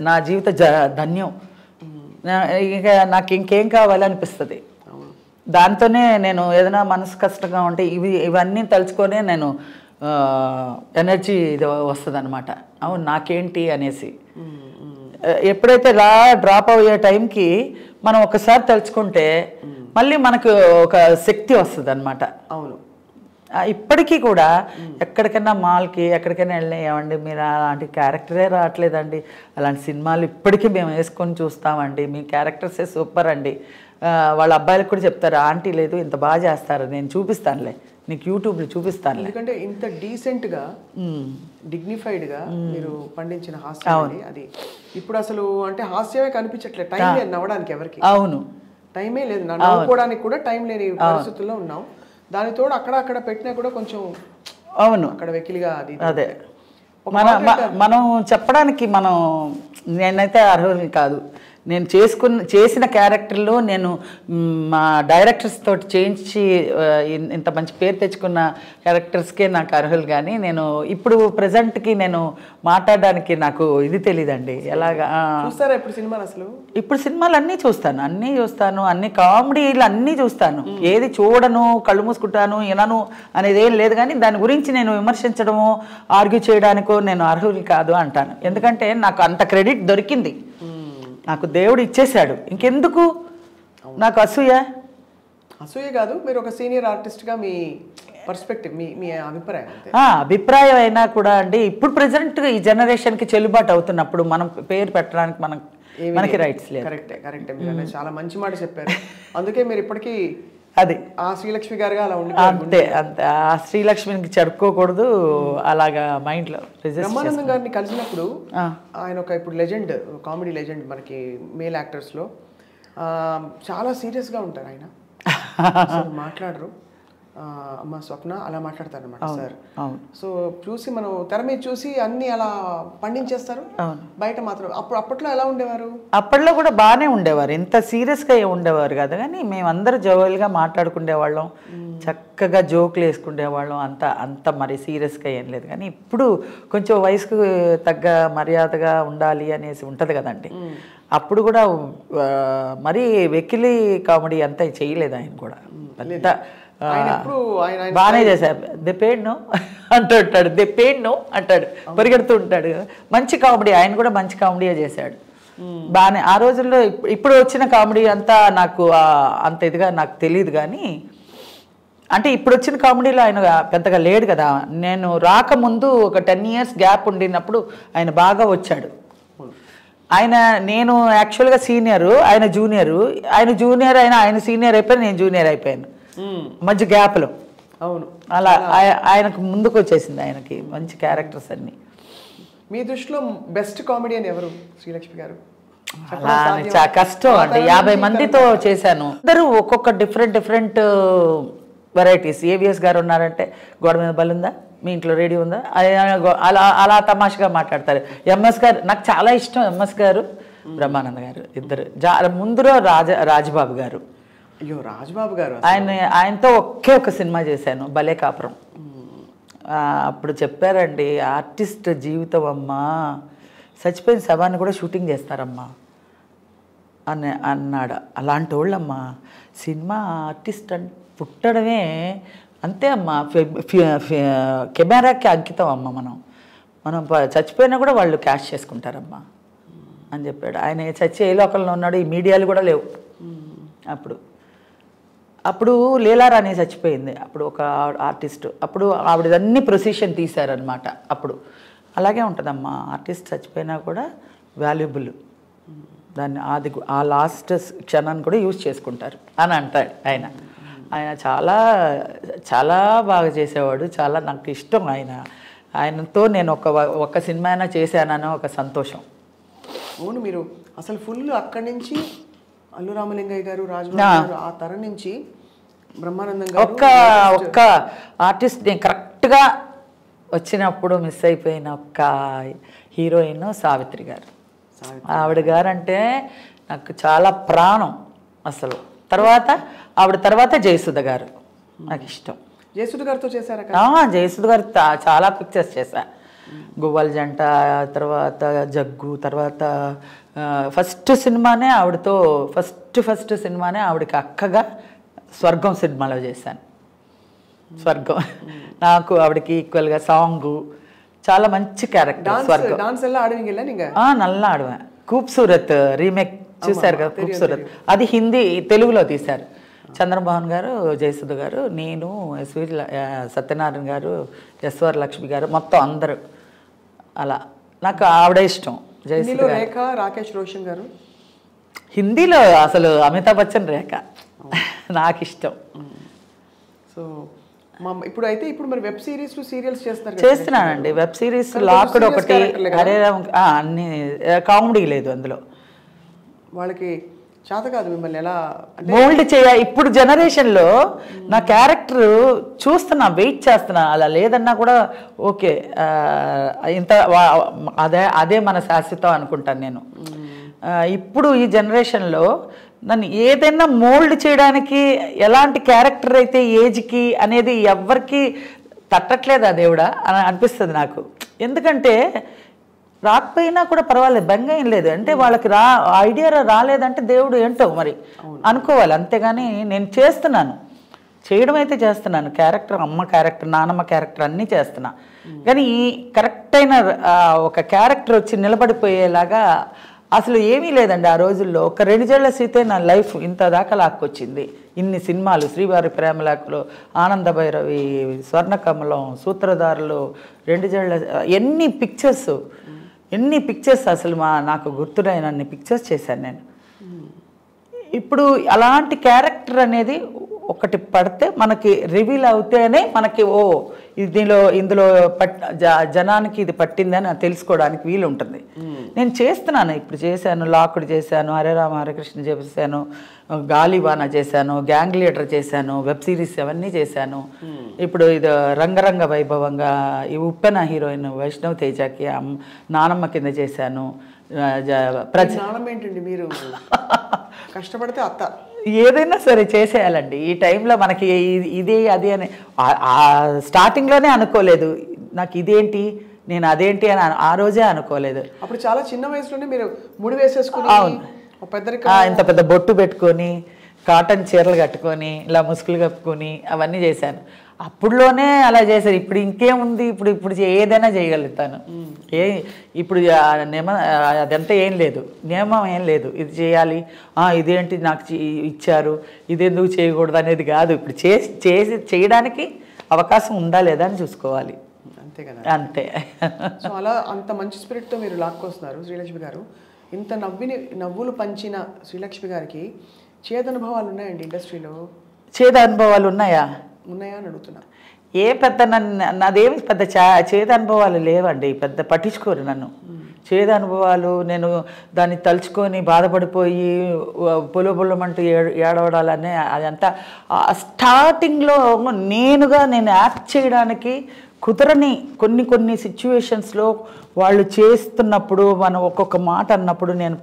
నా జీవిత ధన్యం. ఇక నాకు ఇంకేం కావాలనిపిస్తుంది. దాంతోనే నేను ఏదైనా మనసు కష్టంగా ఉంటే ఇవన్నీ తలుచుకొనే నేను ఎనర్జీ ఇది వస్తుంది అనమాట. అవును నాకేంటి అనేసి. ఎప్పుడైతే ఇలా డ్రాప్ అయ్యే టైంకి మనం ఒకసారి తలుచుకుంటే మళ్ళీ మనకు ఒక శక్తి వస్తుంది అనమాట.
అవును.
ఇప్పటికీ కూడా ఎక్కడికైనా మాల్కి ఎక్కడికైనా వెళ్ళినా, ఏమండి మీరు అలాంటి క్యారెక్టరే రావట్లేదండి, అలాంటి సినిమాలు ఇప్పటికీ మేము వేసుకొని చూస్తామండి, మీ క్యారెక్టర్సే సూపర్ అండి. వాళ్ళ అబ్బాయిలకు కూడా చెప్తారు, ఆంటీ లేదు ఇంత బాగా చేస్తారు, నేను చూపిస్తానులే నీకు యూట్యూబ్లో చూపిస్తాను.
ఎందుకంటే ఇంత డీసెంట్గా డిగ్నిఫైడ్గా మీరు పండించిన హాస్యం అది ఇప్పుడు అసలు అంటే హాస్యమే కనిపించట్లేదు. టైం లేదు నవ్వడానికి ఎవరికి.
అవును,
టైమే లేదు, నవ్వుకోవడానికి కూడా టైం లేని పరిస్థితుల్లో ఉన్నాం. దానితోడు అక్కడ పెట్టినా కూడా కొంచెం
అవును
అక్కడ వెకిలిగా అది.
అదే మనం చెప్పడానికి నేనైతే అర్హుని కాదు. నేను చేసిన క్యారెక్టర్లో నేను మా డైరెక్టర్స్ తోటి చేయించి ఇంత మంచి పేరు తెచ్చుకున్న క్యారెక్టర్స్కే నాకు అర్హులు. కానీ నేను ఇప్పుడు ప్రజెంట్కి నేను మాట్లాడడానికి నాకు ఇది తెలియదండి ఎలాగా.
చూస్తారా ఇప్పుడు సినిమాలు? అసలు
ఇప్పుడు సినిమాలు అన్నీ చూస్తాను, అన్ని కామెడీలు అన్నీ చూస్తాను. ఏది చూడను, కళ్ళు మూసుకుంటాను, వినను అనేది ఏం లేదు. కానీ దాని గురించి నేను విమర్శించడమో ఆర్గ్యూ చేయడానికో నేను అర్హులు కాదు అంటాను. ఎందుకంటే నాకు అంత క్రెడిట్ దొరికింది, నాకు దేవుడు ఇచ్చేశాడు. ఇంకెందుకు నాకు
అసూయ కాదు, మీరు ఒక సీనియర్ ఆర్టిస్ట్గా మీ పర్స్పెక్టివ్, మీ అభిప్రాయం.
అభిప్రాయం అయినా కూడా అండి ఇప్పుడు ప్రజెంట్ ఈ జనరేషన్కి చెల్లుబాటు అవుతున్నప్పుడు మనం పేరు పెట్టడానికి మనకి రైట్స్ లేదు.
కరెక్టే మీరు చాలా మంచి మాట చెప్పారు. అందుకే మీరు ఇప్పటికీ
అది
ఆ శ్రీలక్ష్మి గారుగా అలా ఉండి
అంతే ఆ శ్రీలక్ష్మికి చెడుకోకూడదు అలాగా మైండ్లో.
బ్రహ్మానందం గారిని కలిసినప్పుడు ఆయన ఒక ఇప్పుడు లెజెండ్, కామెడీ లెజెండ్ మనకి మేల్ యాక్టర్స్లో. చాలా సీరియస్గా ఉంటారు ఆయన, మాట్లాడరు. అమ్మ స్వప్న అలా మాట్లాడతారు అనమాట సార్. సో చూసి మనం తెర మీద చూసి అన్ని అలా పండించేస్తారు, బయట మాత్రం. అప్పట్లో ఎలా ఉండేవారు?
అప్పట్లో కూడా బాగానే ఉండేవారు, ఇంత సీరియస్గా ఉండేవారు కదా. కానీ మేమందరూ జోవల్గా మాట్లాడుకునేవాళ్ళం, చక్కగా జోకులు వేసుకునేవాళ్ళం. అంత మరి సీరియస్గా ఏం లేదు. కానీ ఇప్పుడు కొంచెం వయసుకు తగ్గ మర్యాదగా ఉండాలి అనేసి ఉంటుంది కదండి. అప్పుడు కూడా మరీ వెకిలి కామెడీ అంతా చేయలేదు ఆయన కూడా. పెద్ద బాగానే చేశారు. దే పేడ్ నో అంటుంటాడు, దే పేడ్ నో అంటాడు, పరిగెడుతూ ఉంటాడు. మంచి కామెడీ, ఆయన కూడా మంచి కామెడీయే చేశాడు బాగానే ఆ రోజుల్లో. ఇప్పుడు వచ్చిన కామెడీ అంతా నాకు అంత ఇదిగా నాకు తెలియదు. కానీ అంటే ఇప్పుడు వచ్చిన కామెడీలో ఆయన పెద్దగా లేడు కదా. నేను రాకముందు ఒక 10 years గ్యాప్ ఉండినప్పుడు ఆయన బాగా వచ్చాడు. నేను యాక్చువల్గా సీనియరు, ఆయన జూనియరు. ఆయన సీనియర్ అయిపోయాను, నేను జూనియర్ అయిపోయాను మధ్య గ్యాప్లో.
అవును,
అలా ఆయనకు ముందుకు వచ్చేసింది ఆయనకి మంచి క్యారెక్టర్స్ అన్ని.
మీ దృష్టిలో బెస్ట్ కామెడియన్ ఎవరు శ్రీలక్ష్మి గారు?
చాలా కష్టం అంటే 50 మందితో చేశాను. అందరూ ఒక్కొక్క డిఫరెంట్ వెరైటీస్. ఏవిఎస్ గారు ఉన్నారంటే గోడ మీద బలుందా, మీ ఇంట్లో రేడియో ఉందా, అలా తమాషగా మాట్లాడతారు. ఎంఎస్ గారు నాకు చాలా ఇష్టం. ఎంఎస్ గారు, బ్రహ్మానంద గారు ఇద్దరు. ముందులో రాజబాబు గారు.
అయ్యో రాజబాబు గారు,
ఆయనతో ఒకే ఒక సినిమా చేశాను, భలే కాపురం. అప్పుడు చెప్పారండి, ఆర్టిస్ట్ జీవితం అమ్మా, చచ్చిపోయిన శవాన్ని కూడా షూటింగ్ చేస్తారమ్మా అన్నాడు. అలాంటి వాళ్ళమ్మా సినిమా ఆర్టిస్ట్ అని పుట్టడమే అంతే అమ్మా, కెమెరాకి అంకితం అమ్మ. మనం చచ్చిపోయినా కూడా వాళ్ళు క్యాష్ చేసుకుంటారమ్మా అని చెప్పాడు. ఆయన చచ్చి ఏ లోకంలో ఉన్నాడు, ఈ మీడియాలు కూడా లేవు అప్పుడు లీలారాణి చచ్చిపోయింది. అప్పుడు ఒక ఆర్టిస్ట్, అప్పుడు ఆవిడదన్నీ ప్రొసీషన్ తీశారనమాట. అప్పుడు అలాగే ఉంటుందమ్మా, ఆర్టిస్ట్ చచ్చిపోయినా కూడా వాల్యుబుల్, దాన్ని ఆ లాస్ట్ క్షణాన్ని కూడా యూజ్ చేసుకుంటారు అని అంటాడు ఆయన. చాలా చాలా బాగా చేసేవాడు, చాలా నాకు ఇష్టం ఆయనతో నేను ఒక సినిమా అయినా చేశానని ఒక సంతోషం.
అవును, మీరు అసలు ఫుల్ అక్కడి నుంచి అల్లు రామలింగయ్య గారు, రాజమౌళి ఆ తరం నుంచి బ్రహ్మానందం గారు,
ఒక్క ఆర్టిస్ట్ నేను కరెక్ట్గా వచ్చినప్పుడు మిస్ అయిపోయిన ఒక్క హీరోయిన్ సావిత్రి గారు. ఆవిడ గారు అంటే నాకు చాలా ప్రాణం అసలు. ఆవిడ తర్వాత జయసుధ గారు నాకు ఇష్టం.
జయసుధ గారితో చేశారా?
జయసుధ గారు చాలా పిక్చర్స్ చేశా. గువ్వల జంట, తర్వాత జగ్గు, తర్వాత ఫస్ట్ సినిమానే ఆవిడతో ఫస్ట్ సినిమానే ఆవిడకి అక్కగా స్వర్గం సినిమాలో చేశాను. స్వర్గం నాకు ఆవిడకి ఈక్వల్గా సాంగ్, చాలా మంచి క్యారెక్టర్. స్వర్గం నల్లా ఆడవా. ఖూబ్సూరత్ రీమేక్ చూశారు కదా, ఖూబ్సూరత్, అది హిందీ తెలుగులో తీశారు. చంద్రమోహన్ గారు, జయసుధ గారు, నేను, ఎస్వి సత్యనారాయణ గారు, ఎస్వర్ లక్ష్మి గారు, మొత్తం అందరూ. అలా నాకు ఆవిడ ఇష్టం. జయసుధ
రేఖ, రాకేష్ రోషన్ గారు.
హిందీలో అసలు అమితాబ్ బచ్చన్, రేఖ నాకు ఇష్టం.
సో ఇప్పుడు మరి వెబ్ సిరీస్ సీరియల్స్
చేస్తున్నానండి. వెబ్ సిరీస్ లాక్డ్ ఒకటి, హరే రామ్, అన్ని కామెడీ లేదు అందులో.
వాళ్ళకి చేత కాదు మిమ్మల్ని ఎలా
మోల్డ్ ఇప్పుడు జనరేషన్లో నా క్యారెక్టర్ చూస్తున్నా, వెయిట్ చేస్తున్నా. అలా లేదన్నా కూడా ఓకే, ఇంత అదే మన శాశ్వతం అనుకుంటాను నేను. ఇప్పుడు ఈ జనరేషన్లో నన్ను ఏదైనా మోల్డ్ చేయడానికి ఎలాంటి క్యారెక్టర్ అయితే ఏజ్కి అనేది ఎవ్వరికి తట్టట్లేదా దేవుడా అని అనిపిస్తుంది నాకు. ఎందుకంటే రాకపోయినా కూడా పర్వాలేదు, బెంగ ఏం లేదు. అంటే వాళ్ళకి ఐడియా రాలేదంటే దేవుడు ఏంటో మరి అనుకోవాలి. అంతేగాని నేను చేస్తున్నాను, చేయడం అయితే చేస్తున్నాను. క్యారెక్టర్, అమ్మ క్యారెక్టర్, నానమ్మ క్యారెక్టర్ అన్నీ చేస్తున్నా. కానీ ఈ కరెక్ట్ అయిన ఒక క్యారెక్టర్ వచ్చి నిలబడిపోయేలాగా అసలు ఏమీ లేదండి ఆ రోజుల్లో. ఒక 2 జళ్ల సీతే నా లైఫ్ ఇంత దాకా లాక్కొచ్చింది. ఇన్ని సినిమాలు, శ్రీవారి ప్రేమలాకులు, ఆనంద భైరవి, స్వర్ణకమలం, సూత్రధారులు, 2 జళ్ల, ఎన్ని పిక్చర్స్ అసలు నాకు గుర్తులేనన్ని పిక్చర్స్ చేశాను నేను. ఇప్పుడు అలాంటి క్యారెక్టర్ అనేది ఒకటి పడితే మనకి రివీల్ అవుతేనే మనకి ఇందులో జనానికి ఇది పట్టిందని తెలుసుకోవడానికి వీలు ఉంటుంది. నేను చేస్తున్నాను, ఇప్పుడు చేశాను, లాకుడు చేశాను, హరే రామ హరే కృష్ణ చేశాను, గాలివాన చేశాను, గ్యాంగ్ లీడర్ చేశాను, వెబ్ సిరీస్ అవన్నీ చేశాను. ఇప్పుడు ఇది రంగరంగ వైభవంగా ఈ ఉప్పెన హీరోయిన్ వైష్ణవ్ తేజకి నానమ్మ కింద చేశాను.
ఏంటండి మీరు కష్టపడితే అత్త
ఏదైనా సరే చేసేయాలండి. ఈ టైంలో మనకి ఇదే అది అని స్టార్టింగ్లోనే అనుకోలేదు. నాకు ఇదేంటి, నేను అదేంటి అని ఆ రోజే అనుకోలేదు.
అప్పుడు చాలా చిన్న వయసులోనే మీరు ముడి వేసేసుకుని,
ఇంత పెద్ద బొట్టు పెట్టుకొని, కాటన్ చీరలు కట్టుకొని, ఇలా ముసుగులు కప్పుకొని అవన్నీ చేశాను. అప్పుడులోనే అలా చేశారు. ఇప్పుడు ఇంకేముంది, ఇప్పుడు ఏదైనా చేయగలుగుతాను. ఇప్పుడు అదంతా ఏం లేదు, నియమం ఏం లేదు. ఇది చేయాలి, ఇదేంటి నాకు ఇచ్చారు, ఇదెందుకు చేయకూడదు అనేది కాదు. ఇప్పుడు చేయడానికి అవకాశం ఉందా లేదా అని చూసుకోవాలి.
అంతే కదా,
అంతే.
సో అలా అంత మంచి స్పిరిట్తో మీరు లాక్కొస్తున్నారు శ్రీలక్ష్మి గారు. ఇంత నవ్వులు పంచిన శ్రీలక్ష్మి గారికి చేదనుభవాలు ఉన్నాయండి ఇండస్ట్రీలో?
చేదనుభవాలు ఉన్నాయా
అని అడుగుతున్నా.
పెద్ద నాదేమి పెద్ద చేదు అనుభవాలు లేవండి. పెద్ద పట్టించుకోరు నన్ను. చేదు అనుభవాలు నేను దాన్ని తలుచుకొని బాధపడిపోయి పొలమంటూ ఏడవడాలనే అదంతా స్టార్టింగ్లో నేను యాక్ట్ చేయడానికి కుదరని కొన్ని సిచ్యువేషన్స్లో వాళ్ళు చేస్తున్నప్పుడు మనం ఒక్కొక్క మాట అన్నప్పుడు నేను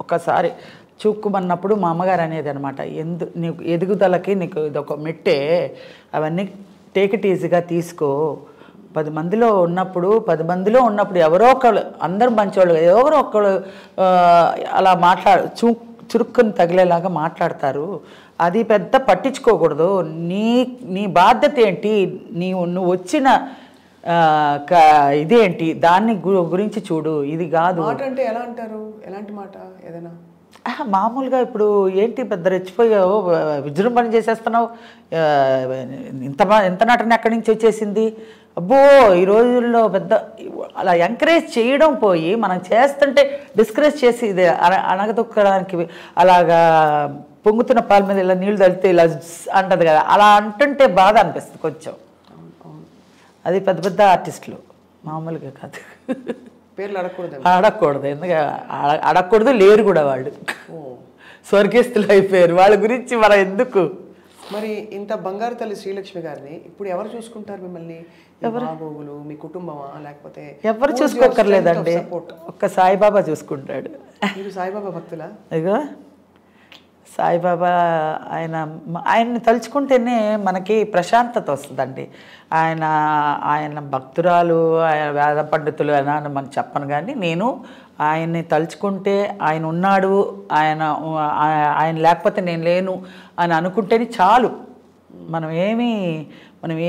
ఒకసారి చూక్కుమన్నప్పుడు మా అమ్మగారు అనేది అనమాట, నీకు ఎదుగుదలకి నీకు ఇదొక మెట్టే, అవన్నీ టేక్ ఇట్ ఈజీగా తీసుకో. 10 మందిలో ఉన్నప్పుడు ఎవరో ఒకళ్ళు, అందరూ మంచివాళ్ళు, ఎవరో ఒకళ్ళు అలా చురుక్కుని తగిలేలాగా మాట్లాడతారు. అది పెద్ద పట్టించుకోకూడదు. నీ బాధ్యత ఏంటి, నువ్వు వచ్చిన ఇదేంటి, దాన్ని గురించి చూడు, ఇది కాదు.
మాట అంటే ఎలా అంటారు? ఎలాంటి మాట? ఏదైనా
మామూలుగా ఇప్పుడు ఏంటి పెద్ద రెచ్చిపోయావు, విజృంభణ చేసేస్తున్నావు, ఎంత నటన ఎక్కడి నుంచి వచ్చేసింది, అబ్బో ఈ రోజుల్లో పెద్ద అలా ఎంకరేజ్ చేయడం పోయి మనం చేస్తుంటే డిస్కరేజ్ చేసి ఇది అణగదొక్కడానికి అలాగా పొంగుతున్న పాల మీద ఇలా నీళ్ళు తలితే ఇలా అంటది కదా, అలా అంటుంటే బాధ అనిపిస్తుంది కొంచెం. అది పెద్ద ఆర్టిస్టులు, మామూలుగా కాదు.
పేర్లు
అడగకూడదు, ఎందుకంటే అడగకూడదు, లేరు కూడా వాళ్ళు, స్వర్గస్థులు అయిపోయారు. వాళ్ళ గురించి మనం ఎందుకు.
మరి ఇంత బంగారు తల్లి శ్రీలక్ష్మి గారిని ఇప్పుడు ఎవరు చూసుకుంటారు మిమ్మల్ని? బాగోగులు మీ కుటుంబమా, లేకపోతే
ఎవరు చూసుకోకర్లేదండి, ఒక్క సాయిబాబా చూసుకుంటాడు.
మీరు సాయిబాబా భక్తులా?
ఇగో సాయిబాబా ఆయన్ని తలుచుకుంటేనే మనకి ప్రశాంతత వస్తుందండి. ఆయన భక్తురాలు, ఆయన వేద పండితులు అని మనం చెప్పను, కానీ నేను ఆయన్ని తలుచుకుంటే ఆయన ఉన్నాడు, ఆయన లేకపోతే నేను లేను అని అనుకుంటేనే చాలు. మనం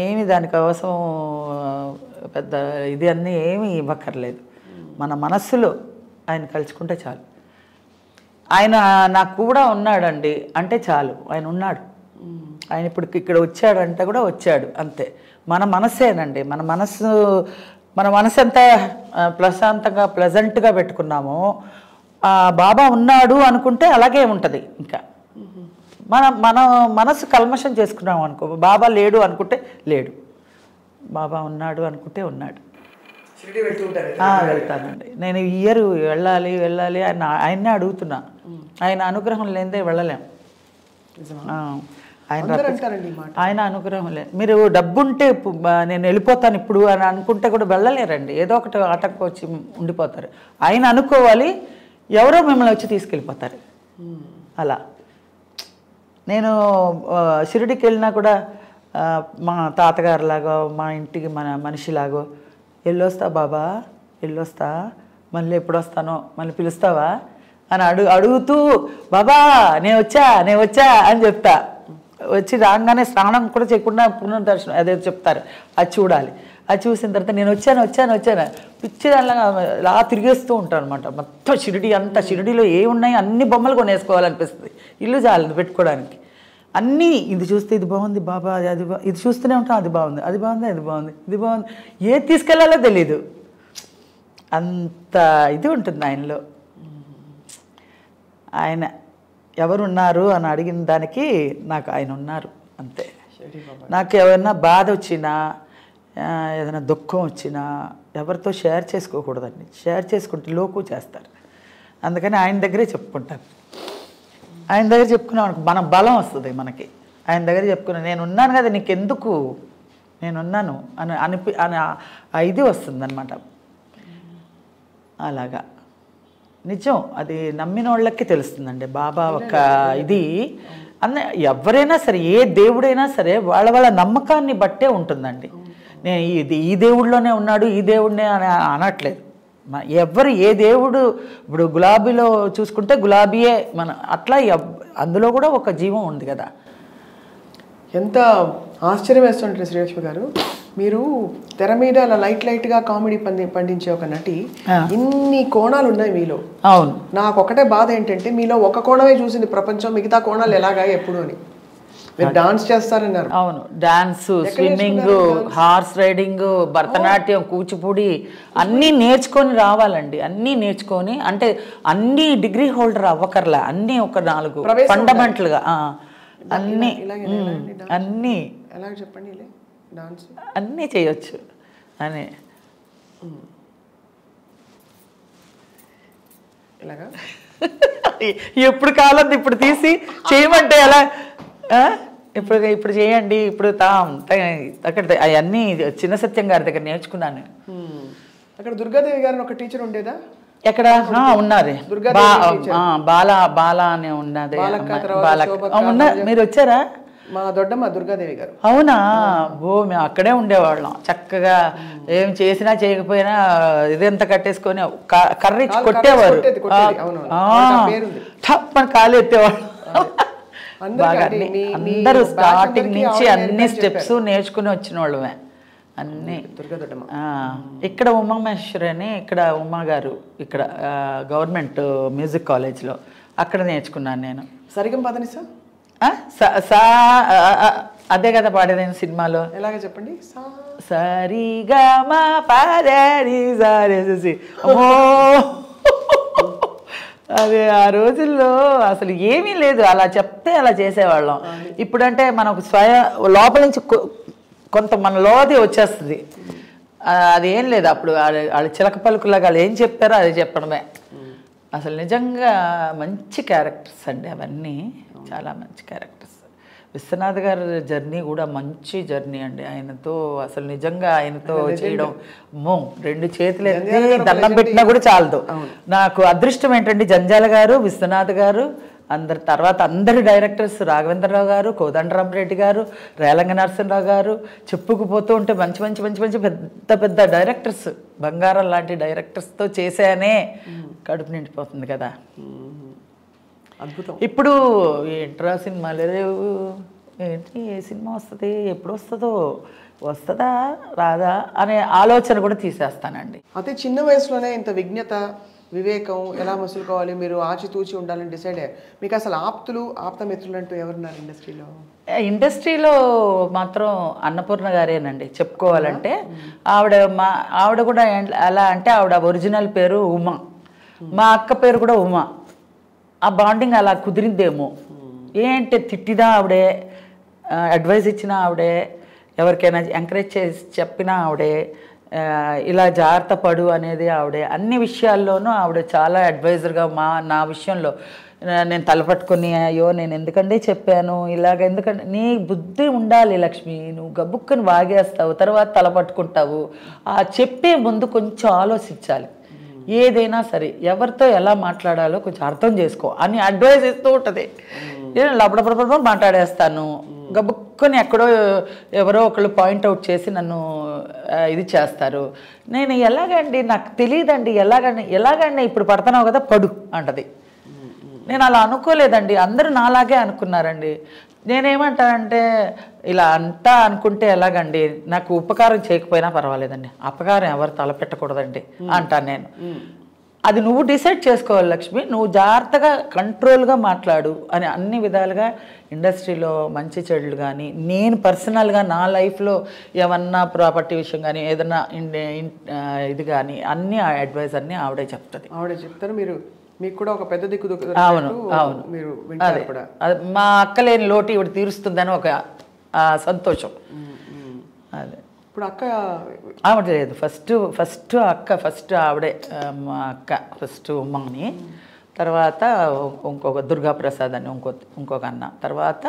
ఏమి దానికోసం పెద్ద ఇది అన్నీ ఏమీ ఇవ్వక్కర్లేదు. మన మనస్సులో ఆయన కలుసుకుంటే చాలు. ఆయన నాకు కూడా ఉన్నాడండి అంటే చాలు, ఆయన ఉన్నాడు. ఆయన ఇప్పుడు ఇక్కడ వచ్చాడంటే కూడా వచ్చాడు, అంతే. మన మనస్సేనండి, మన మనసు ఎంత ప్రశాంతంగా ప్లెజెంట్గా పెట్టుకున్నామో బాబా ఉన్నాడు అనుకుంటే అలాగే ఉంటుంది. ఇంకా మన మనసు కల్మషం చేసుకున్నాం అనుకో, బాబా లేడు అనుకుంటే లేడు, బాబా ఉన్నాడు అనుకుంటే ఉన్నాడు. వెళ్తానండి నేను. ఇయర్ వెళ్ళాలి ఆయన్నే అడుగుతున్నా. ఆయన అనుగ్రహం లేనిదే వెళ్ళలేం. ఆయన అనుగ్రహం లేదు. మీరు డబ్బుంటే నేను వెళ్ళిపోతాను ఇప్పుడు అని అనుకుంటే కూడా వెళ్ళలేరండి. ఏదో ఒకటి ఆటంకం వచ్చి ఉండిపోతారు. ఆయన అనుకోవాలి, ఎవరో మిమ్మల్ని వచ్చి తీసుకెళ్ళిపోతారు. అలా నేను షిరిడికి వెళ్ళినా కూడా మా తాతగారిలాగో మా ఇంటికి మన మనిషిలాగో వెళ్ళొస్తా బాబా, వెళ్ళొస్తా, మళ్ళీ ఎప్పుడు వస్తానో, మళ్ళీ పిలుస్తావా అని అడుగుతూ బాబా నేను వచ్చా అని చెప్తా. వచ్చి రాగానే స్నానం కూడా చేయకుండా పునర్దర్శనం అదే చెప్తారు, అది చూడాలి. అది చూసిన తర్వాత నేను వచ్చాను పిచ్చి అలా తిరిగేస్తూ ఉంటాను అనమాట. మొత్తం షిరిడి అంతా, షిరిడిలో ఏ ఉన్నాయి అన్ని బొమ్మలు కొనేసుకోవాలనిపిస్తుంది. ఇల్లు చాలు పెట్టుకోవడానికి. అన్నీ ఇది చూస్తే ఇది బాగుంది బాబా, అది ఇది చూస్తూనే ఉంటాం, అది బాగుంది ఇది బాగుంది, ఏది తీసుకెళ్లాలో తెలీదు. అంత ఇది ఉంటుంది ఆయనలో. ఆయన ఎవరున్నారు అని అడిగిన దానికి నాకు ఆయన ఉన్నారు అంతే. నాకు ఏమైనా బాధ వచ్చినా, ఏదైనా దుఃఖం వచ్చినా ఎవరితో షేర్ చేసుకోకూడదండి. షేర్ చేసుకుంటే లోకు చేస్తారు. అందుకని ఆయన దగ్గరే చెప్పుకుంటాను. ఆయన దగ్గర చెప్పుకున్నాం మన బలం వస్తుంది మనకి. ఆయన దగ్గర చెప్పుకున్నా నేను ఉన్నాను కదా నీకెందుకు, నేనున్నాను అని ఇది వస్తుంది అనమాట. అలాగా నిజం, అది నమ్మిన వాళ్ళకి తెలుస్తుందండి బాబా ఒక ఇది. ఎవరైనా సరే, ఏ దేవుడైనా సరే వాళ్ళ నమ్మకాన్ని బట్టే ఉంటుందండి. నేను ఈ దేవుడిలోనే ఉన్నాడు, ఈ దేవుడినే అని అనట్లేదు. ఎవరు ఏ దేవుడు, ఇప్పుడు గులాబీలో చూసుకుంటే గులాబీయే మన, అట్లా అందులో కూడా ఒక జీవం ఉంది కదా.
ఎంత ఆశ్చర్యం వేస్తుంటారు శ్రీలక్ష్మి గారు. మీరు తెర మీద అలా లైట్గా కామెడీ పండించే ఒక నటి, ఇన్ని కోణాలు ఉన్నాయి మీలో.
అవును,
నాకు ఒకటే బాధ ఏంటంటే మీలో ఒక కోణమే చూసింది ప్రపంచం, మిగతా కోణాలు ఎలాగా ఎప్పుడు అని. మీరు డాన్స్ చేస్తారన్నారు.
అవును, dance, swimming, horse riding, Bharatanatyam, Kuchipudi అన్నీ నేర్చుకొని రావాలండి. అన్నీ నేర్చుకొని, అంటే అన్ని డిగ్రీ హోల్డర్ అవ్వకర్లా, అన్నీ ఒక 4 ఫండమెంటల్గా అన్నీ అన్నీ
ఎలా చెప్పండి డాన్స్
అన్నీ చేయొచ్చు అని.
ఇలాగా
ఎప్పుడు కాలంది ఇప్పుడు తీసి చేయమంటే ఎలా, ఇప్పుడు చేయండి, ఇప్పుడు అక్కడ అవన్నీ చిన్న సత్యం గారి దగ్గర నేర్చుకున్నాను.
అక్కడ దుర్గాదేవి గారిని ఒక టీచర్ ఉండేదా?
ఎక్కడ ఉన్నారు, బాలా అనే ఉన్నది. మీరు వచ్చారా?
మా దొడ్డమ్మ దుర్గాదేవి గారు.
అవునా? మేము అక్కడే ఉండేవాళ్ళం. చక్కగా ఏం చేసినా చేయకపోయినా ఇదంతా కట్టేసుకొని కర్రీ కొట్టేవారు, మన కాలు ఎత్తేవాళ్ళు. అందరూ స్టార్టింగ్ నుంచి అన్ని స్టెప్స్ నేర్చుకుని వచ్చిన వాళ్ళమే అన్నీ. ఇక్కడ ఉమామహేశ్వరి అని, ఇక్కడ ఉమా గారు, ఇక్కడ గవర్నమెంట్ మ్యూజిక్ కాలేజ్లో అక్కడ నేర్చుకున్నాను నేను.
సరిగం పదని
అదే కదా పాడేది సినిమాలో.
ఎలాగ చెప్పండి?
సరిగా మా పాదేసి అమ్మో, అదే ఆ రోజుల్లో అసలు ఏమీ లేదు, అలా చెప్తే అలా చేసేవాళ్ళం. ఇప్పుడంటే మనకు లోపల నుంచి కొంత మన లోది వచ్చేస్తుంది, అదేం లేదు. అప్పుడు వాళ్ళు చిలక పలుకులాగా వాళ్ళు ఏం చెప్పారో అది చెప్పడమే. అసలు నిజంగా మంచి క్యారెక్టర్స్ అండి అవన్నీ, చాలా మంచి క్యారెక్టర్స్. విశ్వనాథ్ గారి జర్నీ కూడా మంచి జర్నీ అండి. ఆయనతో అసలు నిజంగా ఆయనతో చేయడం, 2 చేతులు ఎత్తి దండం పెట్టినా కూడా చాలదు. నాకు అదృష్టం ఏంటండి, జంజాల గారు, విశ్వనాథ్ గారు, అందరి డైరెక్టర్స్, రాఘవేంద్రరావు గారు, కోదండరామరెడ్డి గారు, రేలంగ నరసింహరావు గారు, చెప్పుకుపోతూ ఉంటే మంచి మంచి మంచి మంచి పెద్ద పెద్ద డైరెక్టర్స్, బంగారం లాంటి డైరెక్టర్స్తో చేశానే కడుపు నిండిపోతుంది కదా.
అద్భుతం.
ఇప్పుడు ఏంట్రా సినిమాలు లేవు, ఏంటి ఏ సినిమా వస్తుంది, ఎప్పుడు వస్తుందా రాదా అనే ఆలోచన కూడా తీసేస్తానండి.
అదే చిన్న వయసులోనే ఇంత విజ్ఞత, వివేకం ఎలా మసులుకోవాలి, మీరు ఆచితూచి ఉండాలని డిసైడ్ అయ్యారు. మీకు అసలు ఆప్తమిత్రులు అంటూ ఎవరున్నారు ఇండస్ట్రీలో?
ఇండస్ట్రీలో మాత్రం అన్నపూర్ణ గారేనండి చెప్పుకోవాలంటే. ఆవిడ కూడా ఎలా అంటే, ఆవిడ ఒరిజినల్ పేరు ఉమా, మా అక్క పేరు కూడా ఉమా. ఆ బాండింగ్ అలా కుదిరిందేమో. ఏంటి తిట్టినా ఆవిడే, అడ్వైస్ ఇచ్చినా ఆవిడే, ఎవరికైనా ఎంకరేజ్ చేసి చెప్పినా ఆవిడే, ఇలా జాగ్రత్త పడు అనేది ఆవిడే. అన్ని విషయాల్లోనూ ఆవిడ చాలా అడ్వైజర్గా నా విషయంలో నేను తలపట్టుకుని, అయ్యో నేను ఎందుకంటే చెప్పాను ఇలాగ, ఎందుకంటే నీ బుద్ధి ఉండాలి లక్ష్మి, నువ్వు గబుక్కుని వాగేస్తావు, తర్వాత తలపట్టుకుంటావు. ఆ చెప్పే ముందు కొంచెం ఆలోచించాలి. ఏదైనా సరే ఎవరితో ఎలా మాట్లాడాలో కొంచెం అర్థం చేసుకో అని అడ్వైస్ ఇస్తూ ఉంటుంది. నేను లబడబడబడ మాట్లాడేస్తాను, గబుక్కొని ఎక్కడో ఎవరో ఒకళ్ళు పాయింట్అవుట్ చేసి నన్ను ఇది చేస్తారు. నేను ఎలాగండి నాకు తెలియదండి, ఎలాగండి ఇప్పుడు పడుతున్నావు కదా పడు అంటది. నేను అలా అనుకోలేదండి, అందరూ నాలాగే అనుకున్నారండి. నేనేమంటానంటే ఇలా అంతా అనుకుంటే ఎలాగండి, నాకు ఉపకారం చేయకపోయినా పర్వాలేదండి, అపకారం ఎవరు తలపెట్టకూడదండి అంటాను నేను. అది నువ్వు డిసైడ్ చేసుకోవాలి లక్ష్మి, నువ్వు జాగ్రత్తగా కంట్రోల్గా మాట్లాడు అని అన్ని విధాలుగా ఇండస్ట్రీలో మంచి చెడులు కానీ నేను పర్సనల్గా నా లైఫ్లో ఏమన్నా ప్రాపర్టీ విషయం కానీ ఏదన్నా ఇది కానీ అన్నీ ఆ అడ్వైస్ అన్నీ ఆవిడే చెప్తారు.
మీకు కూడా ఒక పెద్ద దిక్కు.
అవును అవును,
మీరు
మా అక్క లేని లోటు ఇవి తీరుస్తుందని ఒక సంతోషం. అదే
ఇప్పుడు అక్క
ఆవిడ లేదు, ఫస్ట్ ఆవిడే మా అక్క, ఫస్ట్ ఉమ్మని, తర్వాత ఇంకొక దుర్గాప్రసాద్ అని ఇంకొక అన్న, తర్వాత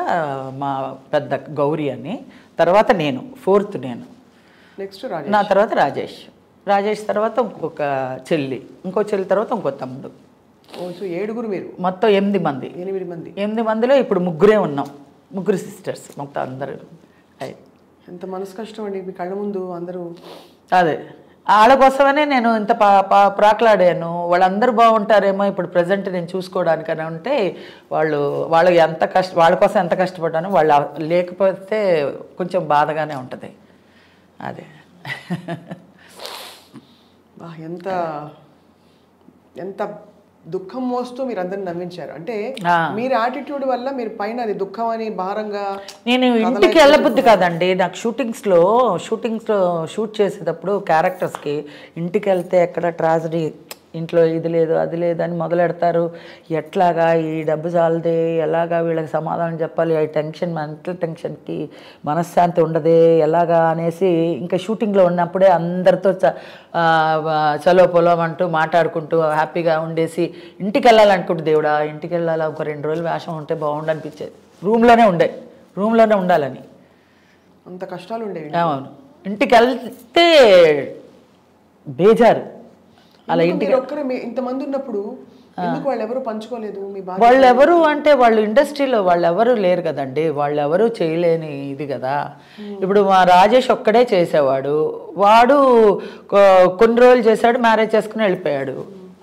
మా పెద్ద గౌరీ అని, తర్వాత నేను ఫోర్త్ నేను,
నెక్స్ట్
నా తర్వాత రాజేష్ తర్వాత ఇంకొక చెల్లి, ఇంకో చెల్లి తర్వాత ఇంకో తమ్ముడు.
7 మీరు
మొత్తం 8 మందిలో ఇప్పుడు 3 ఉన్నాం, 3 సిస్టర్స్ మొత్తం అందరూ.
ఎంత మనసు కష్టం అండి మీ కళ్ళ ముందు అందరూ.
అదే వాళ్ళ కోసమనే నేను ఇంత ప్రాకులాడాను, వాళ్ళందరూ బాగుంటారేమో ఇప్పుడు ప్రజెంట్ నేను చూసుకోవడానికని ఉంటే వాళ్ళకి వాళ్ళ కోసం ఎంత కష్టపడ్డాను, వాళ్ళు లేకపోతే కొంచెం బాధగానే ఉంటుంది. అదే
ఎంత దుఃఖం మోస్తూ మీరు అందరిని నవ్వించారు. అంటే మీరు యాటిట్యూడ్ వల్ల మీరు పైన అది దుఃఖం అని భారంగా.
నేను ఇంటికి వెళ్ళబుద్ధి కాదండి, నాకు షూటింగ్స్లో షూట్ చేసేటప్పుడు క్యారెక్టర్స్కి ఇంటికి వెళ్తే ఎక్కడ ట్రాజడీ, ఇంట్లో ఇది లేదు అది లేదు అని మొదలెడతారు. ఎట్లాగా ఈ డబ్బు చాలదే, ఎలాగా వీళ్ళకి సమాధానం చెప్పాలి, ఈ టెన్షన్, మెంటల్ టెన్షన్కి మనశ్శాంతి ఉండదే ఎలాగా అనేసి ఇంకా షూటింగ్లో ఉన్నప్పుడే అందరితో చలో పొలం అంటూ మాట్లాడుకుంటూ హ్యాపీగా ఉండేసి ఇంటికి వెళ్ళాలనుకుంటూ, దేవుడా ఇంటికి వెళ్ళాలా, ఒక 2 రోజులు వేషం ఉంటే బాగుండు అనిపించేది. రూమ్లోనే ఉండాలని
అంత కష్టాలు ఉండేవి.
అవును, ఇంటికి వెళ్తే బేజారు. అలా ఇంటికి
ఇంతమంది ఉన్నప్పుడు వాళ్ళు ఎవరు పంచుకోలేదు మీ బాధ?
వాళ్ళు ఎవరు అంటే వాళ్ళు ఇండస్ట్రీలో వాళ్ళు ఎవరు లేరు కదండి, వాళ్ళు ఎవరు చేయలేని ఇది కదా. ఇప్పుడు మా రాజేష్ ఒక్కడే చేసేవాడు, వాడు కొన్ని రోజులు చేశాడు, మ్యారేజ్ చేసుకుని వెళ్ళిపోయాడు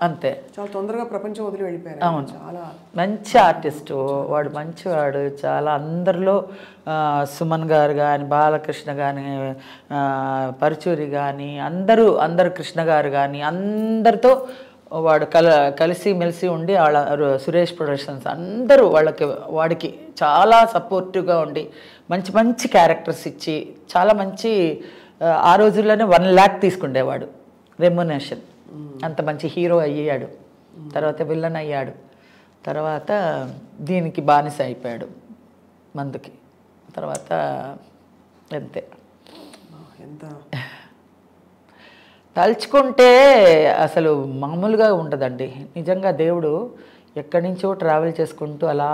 అంతే.
చాలా తొందరగా ప్రపంచం వదిలి వెళ్ళిపోయారు.
అవును, చాలా మంచి ఆర్టిస్టు వాడు, మంచివాడు చాలా. అందరిలో సుమన్ గారు కానీ, బాలకృష్ణ కానీ, పరుచూరి కానీ, అందరూ కృష్ణ గారు కానీ అందరితో వాడు కలిసి మెలిసి ఉండి వాళ్ళ సురేష్ ప్రొడక్షన్స్ అందరూ వాడికి చాలా సపోర్టివ్గా ఉండి మంచి మంచి క్యారెక్టర్స్ ఇచ్చి చాలా మంచి, ఆ రోజుల్లోనే 1 lakh తీసుకుండేవాడు రెమ్యునరేషన్. అంత మంచి హీరో అయ్యాడు, తర్వాత విలన్ అయ్యాడు, తర్వాత దీనికి బానిస అయిపోయాడు మందుకి, తర్వాత అంతే. ఎంత తలుచుకుంటే అసలు మామూలుగా ఉండదండి నిజంగా. దేవుడు ఎక్కడి నుంచో ట్రావెల్ చేసుకుంటూ అలా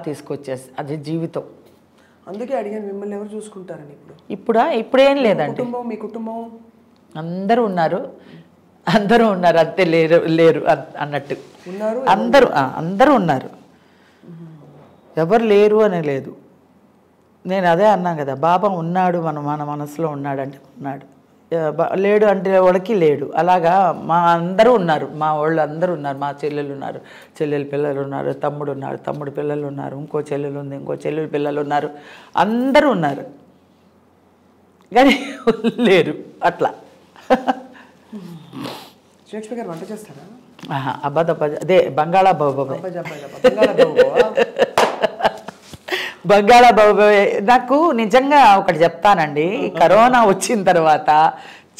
తీసుకొచ్చేసి అది జీవితం.
అందుకే అడిగాను మిమ్మల్ని ఎవరు చూసుకుంటారని.
ఇప్పుడేం లేదండి,
మీ కుటుంబం
అందరూ ఉన్నారు అంతే, లేరు అన్నట్టు అందరూ ఉన్నారు, ఎవరు లేరు అని లేదు. నేను అదే అన్నా కదా, బాబా ఉన్నాడు మన మనసులో ఉన్నాడంటే ఉన్నాడు, లేడు అంటే వాళ్ళకి లేడు. అలాగా మా అందరూ ఉన్నారు, మా వాళ్ళు అందరూ ఉన్నారు. మా చెల్లెలు ఉన్నారు, చెల్లెలు పిల్లలు ఉన్నారు, తమ్ముడు ఉన్నారు, తమ్ముడు పిల్లలు ఉన్నారు, ఇంకో చెల్లెలు ఉంది, ఇంకో చెల్లెలు పిల్లలు ఉన్నారు, అందరూ ఉన్నారు కానీ లేరు అట్లా.
లక్ష్మి గారు వంట చేస్తారా?
అదే బంగాళాబాబు. నాకు నిజంగా ఒకటి చెప్తానండి, కరోనా వచ్చిన తర్వాత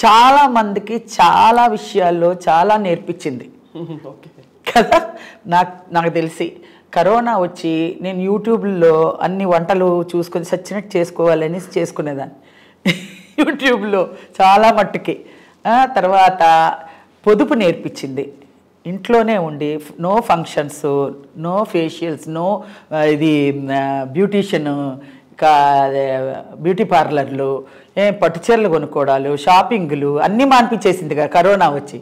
చాలా మందికి చాలా విషయాల్లో చాలా నేర్పించింది కదా. నాకు తెలిసి కరోనా వచ్చి నేను యూట్యూబ్లో అన్ని వంటలు చూసుకొని సచ్చినట్టు చేసుకోవాలని చేసుకునేదాన్ని యూట్యూబ్లో చాలా మట్టుకి. తర్వాత పొదుపు నేర్పించింది, ఇంట్లోనే ఉండి no functions, no facials, no ఇది బ్యూటీషియన్, బ్యూటీ పార్లర్లు, పట్టుచీరలు కొనుక్కోవడాలు, షాపింగ్లు అన్నీ మాన్పించేసింది కదా కరోనా వచ్చి.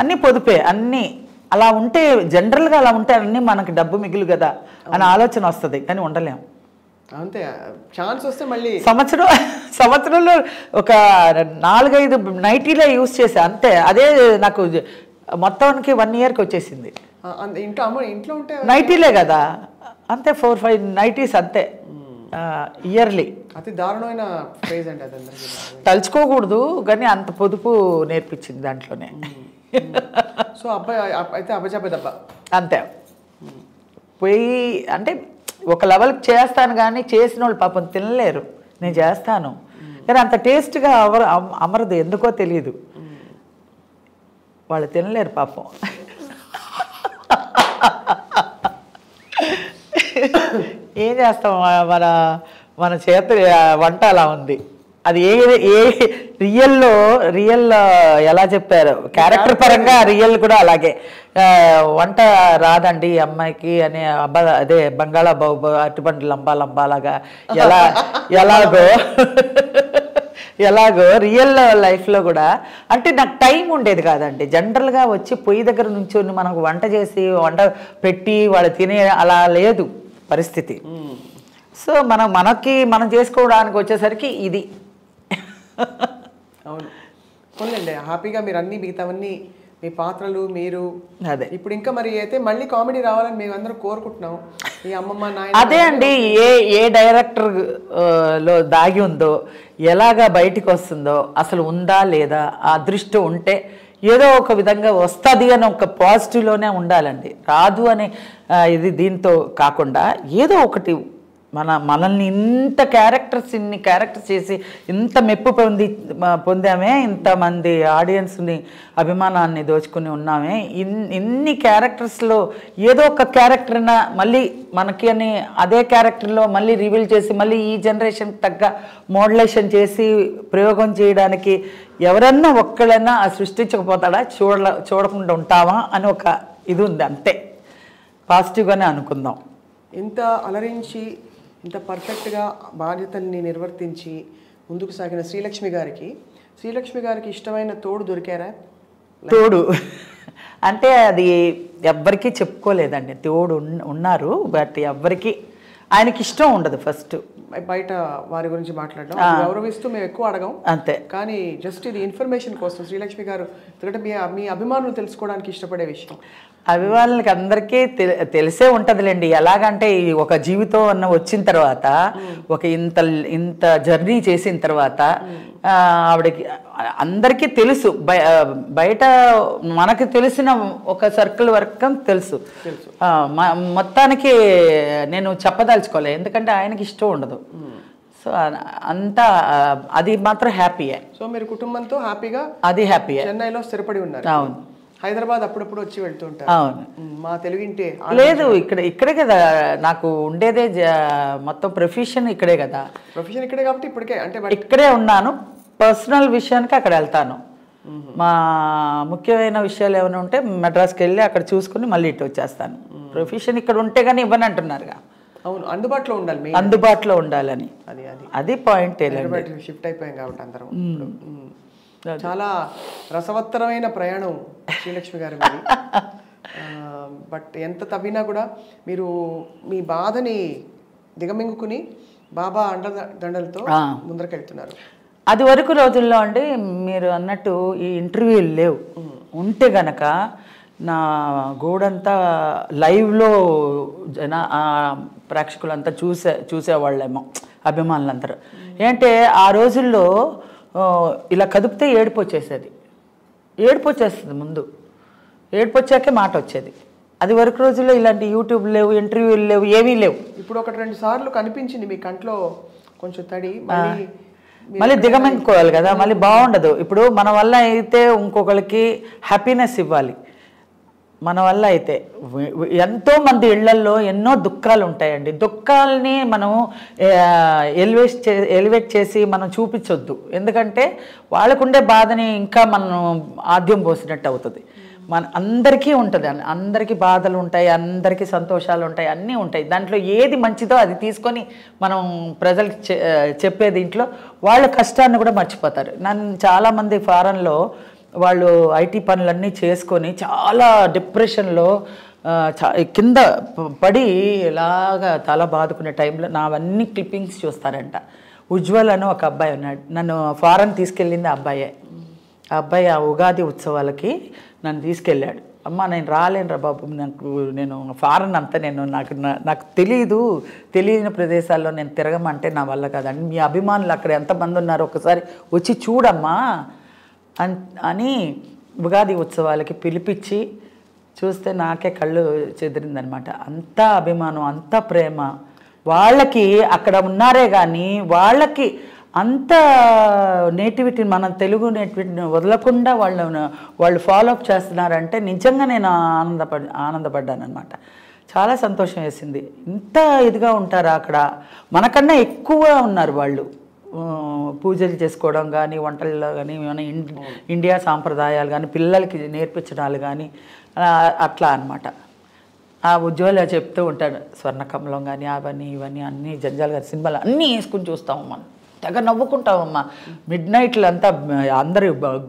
అన్నీ పొదుపే అన్నీ. అలా ఉంటే జనరల్గా అలా ఉంటే అన్నీ మనకి డబ్బు మిగులు కదా అని ఆలోచన వస్తుంది, కానీ ఉండలేం.
అంతే, ఛాన్స్ వస్తే మళ్ళీ
సంవత్సరంలో ఒక 4-5 నైటీలే యూజ్ చేసా అంతే. అదే నాకు మొత్తానికి 1 ఇయర్కి వచ్చేసింది.
ఇంట్లో ఉంటే
నైటీలే కదా అంతే, 4-5 నైటీస్ అంతే ఇయర్లీ.
అతి దారుణమైన ఫేజ్ అండి అది,
తలుచుకోకూడదు కానీ అంత పొదుపు నేర్పించింది దాంట్లోనే.
సో అబ్బాయి అయితే అబ్బజాబే దెబ్బ
అంతే. పోయి అంటే ఒక లెవెల్కి చేస్తాను కానీ చేసిన వాళ్ళు పాపం తినలేరు, నేను చేస్తాను కానీ అంత టేస్ట్గా అమరదు, ఎందుకో తెలియదు, వాళ్ళు తినలేరు పాపం. ఏం చేస్తాం, మన చేత వంట అలా ఉంది. అది ఏ రియల్ ఎలా చెప్పారు క్యారెక్టర్ పరంగా రియల్ కూడా అలాగే. వంట రాదండి అమ్మాయికి అనే అదే బంగాళా బాబు అరటిపండు లంబాలాగా ఎలాగో రియల్ లైఫ్లో కూడా అంటే నాకు టైం ఉండేది కాదండి. జనరల్గా వచ్చి పొయ్యి దగ్గర నుంచి మనకు వంట చేసి వంట పెట్టి వాళ్ళు తినే అలా లేదు పరిస్థితి. సో మనం చేసుకోవడానికి వచ్చేసరికి ఇది.
అవును, పోన్లేండి, హ్యాపీగా మీరు అన్ని మిగతావన్నీ మీ పాత్రలు మీరు
అదే.
ఇప్పుడు ఇంకా మరి అయితే మళ్ళీ కామెడీ రావాలని మేము అందరం కోరుకుంటున్నాం. ఈ అమ్మమ్మ నాయన
అదే అండి, ఏ డైరెక్టర్ లో దాగి ఉందో ఎలాగా బయటికి వస్తుందో, అసలు ఉందా లేదా, ఆ అదృష్టం ఉంటే ఏదో ఒక విధంగా వస్తుంది అని ఒక పాజిటివ్లోనే ఉండాలండి. రాదు అని ఇది దీంతో కాకుండా ఏదో ఒకటి మనల్ని ఇన్ని క్యారెక్టర్స్ చేసి ఇంత మెప్పు పొందామే, ఇంతమంది ఆడియన్స్ని అభిమానాన్ని దోచుకుని ఉన్నామే. ఇన్ని క్యారెక్టర్స్లో ఏదో ఒక క్యారెక్టర్న మళ్ళీ మనకి అని అదే క్యారెక్టర్లో మళ్ళీ రివీల్ చేసి మళ్ళీ ఈ జనరేషన్కి తగ్గ మోడలేషన్ చేసి ప్రయోగం చేయడానికి ఎవరన్నా ఒక్కడైనా సృష్టించకపోతాడా, చూడకుండా ఉంటావా అని ఒక ఇది ఉంది. అంతే, పాజిటివ్గానే అనుకుందాం.
ఇంత అలరించి ఇంత పర్ఫెక్ట్గా బాధ్యతల్ని నిర్వర్తించి ముందుకు సాగిన శ్రీలక్ష్మి గారికి ఇష్టమైన తోడు దొరికారా?
తోడు అంటే అది ఎవ్వరికీ చెప్పుకోలేదండి. తోడు ఉన్నారు, బట్ ఎవ్వరికి ఆయనకి ఇష్టం ఉండదు. ఫస్ట్
బయట వారి గురించి మాట్లాడడం గౌరవిస్తూ మేము ఎక్కువ అడగం
అంతే,
కానీ జస్ట్ ఇది ఇన్ఫర్మేషన్ కోసం శ్రీలక్ష్మి గారు ఎందుకంటే మీ అభిమానులు తెలుసుకోవడానికి ఇష్టపడే విషయం.
అభిమానులకి అందరికీ తెలిసే ఉంటుందిలేండి. ఎలాగంటే ఒక జీవితం అన్న వచ్చిన తర్వాత ఒక ఇంత జర్నీ చేసిన తర్వాత ఆవిడకి అందరికీ తెలుసు. బయట మనకి తెలిసిన ఒక సర్కిల్ వరకు తెలుసు. మొత్తానికి నేను చెప్పదలుచుకోలే, ఎందుకంటే ఆయనకి ఇష్టం ఉండదు. సో అంతా అది మాత్రం హ్యాపీయే.
సో మీరు కుటుంబంతో హ్యాపీగా
అది హ్యాపీయే.
చెన్నైలో స్థిరపడి ఉన్నారు.
అవును,
హైదరాబాద్ అప్పుడప్పుడు వచ్చి వెళ్తుంటారు.
అవును,
మా తెలుగింటే
లేదు, ఇక్కడే కదా నాకు ఉండేదే. మొత్తం ప్రొఫెషన్ ఇక్కడే కదా.
ప్రొఫెషన్ ఇక్కడే కాబట్టి ఇప్పటికే అంటే
ఇక్కడే ఉన్నాను. పర్సనల్ విషయానికి అక్కడ వెళ్తాను. మా ముఖ్యమైన విషయాలు ఏమైనా ఉంటే మెడ్రాస్కి వెళ్ళి అక్కడ చూసుకుని మళ్ళీ ఇటు వచ్చేస్తాను. ప్రొఫెషన్ ఇక్కడ ఉంటే కానీ ఇవ్వని అంటున్నారుగా.
అవును, అందుబాటులో ఉండాలి,
అందుబాటులో ఉండాలని. అది పాయింట్.
షిఫ్ట్ అయిపోయాం కాబట్టి అందరం. చాలా రసవత్తరమైన ప్రయాణం శ్రీలక్ష్మి గారి మీద. బట్ ఎంత తవ్వినా కూడా మీరు మీ బాధని దిగమింగుకుని బాబా అండదండలతో ముందరకెళ్తున్నారు.
అది వరకు రోజుల్లో అండి మీరు అన్నట్టు ఈ ఇంటర్వ్యూలు లేవు. ఉంటే గనక నా గోడంతా లైవ్లో ప్రేక్షకులంతా చూసేవాళ్ళేమో, అభిమానులందరూ. ఏంటంటే ఆ రోజుల్లో ఇలా కదిపితే ఏడుపు వచ్చేస్తుంది. ముందు ఏడుపు వచ్చాకే మాట వచ్చేది. అది వరకు రోజుల్లో ఇలాంటి యూట్యూబ్ లేవు, ఇంటర్వ్యూలు లేవు, ఏమీ లేవు.
ఇప్పుడు 1-2 సార్లు కనిపించింది మీ కంట్లో కొంచెం తడి,
మళ్ళీ దిగమింగుకోవాలి కదా, మళ్ళీ బాగుండదు. ఇప్పుడు మన వల్ల అయితే ఇంకొకరికి హ్యాపీనెస్ ఇవ్వాలి. మన వల్ల అయితే ఎంతోమంది ఇళ్లల్లో ఎన్నో దుఃఖాలు ఉంటాయండి. దుఃఖాలని మనం ఎలివేట్ చేసి మనం చూపించొద్దు. ఎందుకంటే వాళ్ళకుండే బాధని ఇంకా మనం ఆద్యం పోసినట్టు అవుతుంది. అందరికీ ఉంటుంది, అందరికీ బాధలు ఉంటాయి, అందరికీ సంతోషాలు ఉంటాయి, అన్నీ ఉంటాయి. దాంట్లో ఏది మంచిదో అది తీసుకొని మనం ప్రజలకు చెప్పే దీంట్లో వాళ్ళ కష్టాన్ని కూడా మర్చిపోతారు. నన్ను చాలామంది ఫారెన్లో వాళ్ళు ఐటీ పనులన్నీ చేసుకొని చాలా డిప్రెషన్లో కింద పడి ఇలాగా తల బాదుకునే టైంలో నావన్నీ క్లిప్పింగ్స్ చూస్తారంట. ఉజ్వల్ అని ఒక అబ్బాయి ఉన్నాడు, నన్ను ఫారెన్ తీసుకెళ్ళింది ఆ అబ్బాయే. ఆ అబ్బాయి ఆ ఉగాది ఉత్సవాలకి నన్ను తీసుకెళ్ళాడు. అమ్మ నేను రాలేనురా బాబు, నేను ఫారెన్ అంతా నాకు తెలియని ప్రదేశాల్లో నేను తిరగమంటే నా వల్ల కాదండి, మీ అభిమానులు అక్కడ ఎంతమంది ఉన్నారో ఒకసారి వచ్చి చూడమ్మా అని ఉగాది ఉత్సవాలకి పిలిపించి చూస్తే నాకే కళ్ళు చెదిరిందనమాట. అంత అభిమానం, అంత ప్రేమ వాళ్ళకి అక్కడ ఉన్నారే కానీ వాళ్ళకి అంత నేటివిటీ, మన తెలుగు నేటివిటీని వదలకుండా వాళ్ళు ఫాలోఅప్ చేస్తున్నారంటే నిజంగా నేను ఆనందపడ్డాను అనమాట. చాలా సంతోషం వేసింది. ఇంత ఇదిగా ఉంటారా అక్కడ, మనకన్నా ఎక్కువ ఉన్నారు వాళ్ళు. పూజలు చేసుకోవడం కానీ, వంటల్లో కానీ, మన ఇండియా సాంప్రదాయాలు కానీ, పిల్లలకి నేర్పించడాలు కానీ అట్లా అనమాట. ఆ ఉజ్వల చెప్తూ ఉంటాడు, స్వర్ణకమలం కానీ అవన్నీ ఇవన్నీ అన్నీ జంజాల్ గారి సినిమాలు అన్నీ వేసుకుని చూస్తామమ్మా, తెగ నవ్వుకుంటామమ్మా. మిడ్ నైట్లు అంతా అందరూ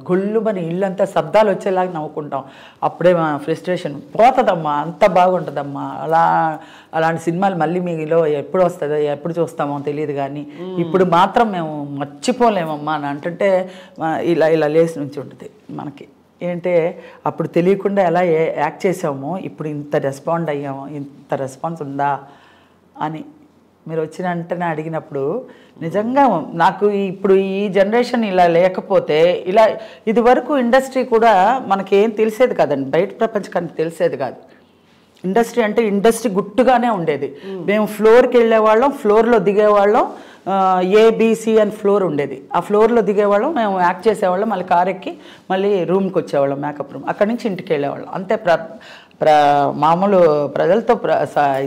గుళ్ళుమని ఇల్లంతా శబ్దాలు వచ్చేలాగా నవ్వుకుంటాం. అప్పుడే మా ఫ్రస్ట్రేషన్ పోతుందమ్మా, అంత బాగుంటుందమ్మా. అలాంటి సినిమాలు మళ్ళీ మీలో ఎప్పుడు వస్తుందో ఎప్పుడు చూస్తామో తెలియదు కానీ ఇప్పుడు మాత్రం మేము మర్చిపోలేమమ్మా అని అంటుంటే ఇలా లేచి నుంచి ఉంటుంది మనకి. ఏంటంటే అప్పుడు తెలియకుండా ఎలా యాక్ట్ చేసామో ఇప్పుడు ఇంత రెస్పాండ్ అయ్యామో, ఇంత రెస్పాన్స్ ఉందా అని మీరు వచ్చిన వెంటనే అడిగినప్పుడు నిజంగా నాకు ఇప్పుడు ఈ జనరేషన్ ఇలా లేకపోతే ఇది వరకు ఇండస్ట్రీ కూడా మనకేం తెలిసేది కాదండి, బయట ప్రపంచానికి తెలిసేది కాదు. ఇండస్ట్రీ అంటే ఇండస్ట్రీ గుట్టుగానే ఉండేది. మేము ఫ్లోర్కి వెళ్ళేవాళ్ళం, ఫ్లోర్లో దిగేవాళ్ళం, ఏబిసి అని ఫ్లోర్ ఉండేది. ఆ ఫ్లోర్లో దిగేవాళ్ళం, మేము యాక్ట్ చేసేవాళ్ళం, మళ్ళీ కార్ ఎక్కి మళ్ళీ రూమ్కి వచ్చేవాళ్ళం, మేకప్ రూమ్, అక్కడి నుంచి ఇంటికి వెళ్ళేవాళ్ళం. అంతే. మామూలు ప్రజలతో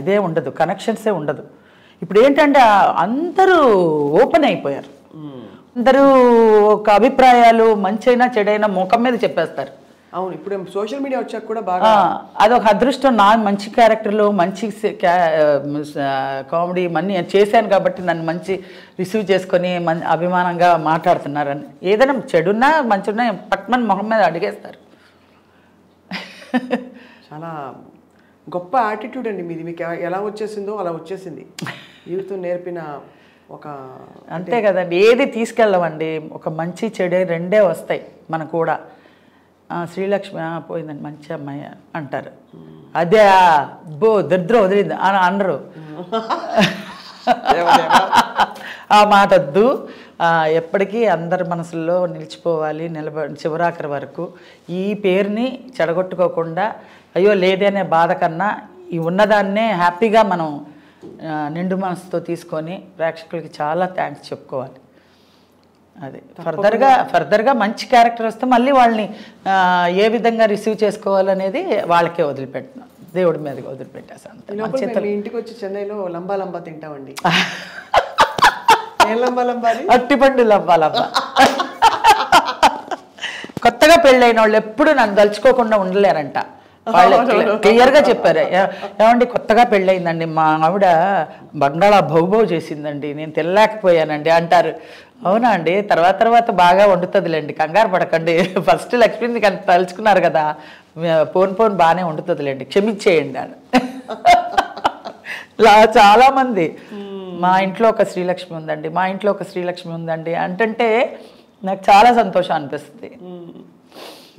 ఇదే ఉండదు, కనెక్షన్సే ఉండదు. ఇప్పుడు ఏంటంటే అందరూ ఓపెన్ అయిపోయారు. అందరూ ఒక అభిప్రాయాలు మంచైనా చెడైనా ముఖం మీద చెప్పేస్తారు.
అవును, ఇప్పుడు సోషల్ మీడియా వచ్చాక కూడా బాగా
అదొక అదృష్టం. మంచి క్యారెక్టర్లు, మంచి కామెడీ అన్నీ చేశాను కాబట్టి నన్ను మంచి రిసీవ్ చేసుకొని అభిమానంగా మాట్లాడుతున్నారని. ఏదైనా చెడున్నా మంచిన్నా పట్మన్ మొహం మీద అడిగేస్తారు.
చాలా గొప్ప యాటిట్యూడ్ అండి మీది. మీకు ఎలా వచ్చేసిందో అలా వచ్చేసింది. యూత్ నేర్పిన ఒక
అంతే కదండి, ఏది తీసుకెళ్ళమండి. ఒక మంచి చెడు రెండే వస్తాయి మనకు కూడా. శ్రీలక్ష్మి పోయిందండి, మంచి అమ్మాయి అంటారు. అదే దరిద్రం వదిలింది అని అనరు. ఆ మాట వద్దు. ఎప్పటికీ అందరి మనసుల్లో నిలిచిపోవాలి, చివరాఖరి వరకు. ఈ పేరుని చెడగొట్టుకోకుండా అయ్యో లేదనే బాధ కన్నా ఈ ఉన్నదాన్నే హ్యాపీగా మనం నిండు మనసుతో తీసుకొని ప్రేక్షకులకి చాలా థ్యాంక్స్ చెప్పుకోవాలి. అది ఫర్దర్గా మంచి క్యారెక్టర్ వస్తే మళ్ళీ వాళ్ళని ఏ విధంగా రిసీవ్ చేసుకోవాలనేది వాళ్ళకే వదిలిపెట్టిన, దేవుడి మీదకి వదిలిపెట్టేసాను.
ఇంటికి వచ్చి చెన్నైలో లంబా తింటామండి.
అట్టిపండు లంబా. కొత్తగా పెళ్ళైన వాళ్ళు ఎప్పుడు నన్ను తలుచుకోకుండా ఉండలేరంట. వాళ్ళు క్లియర్గా చెప్పారు, ఏమండి కొత్తగా పెళ్ళయిందండి, మా ఆవిడ బంగాళా బహుబహు చేసిందండి, నేను తినలేకపోయానండి అంటారు. అవునా అండి, తర్వాత బాగా వండుతుందిలేండి, కంగారు పడకండి, ఫస్ట్ లక్ష్మిని కానీ తలుచుకున్నారు కదా, పోన్ బాగానే వండుతుందిలేండి, క్షమించేయండి అని. చాలామంది మా ఇంట్లో ఒక శ్రీలక్ష్మి ఉందండి, మా ఇంట్లో ఒక శ్రీలక్ష్మి ఉందండి అంటే నాకు చాలా సంతోషం అనిపిస్తుంది.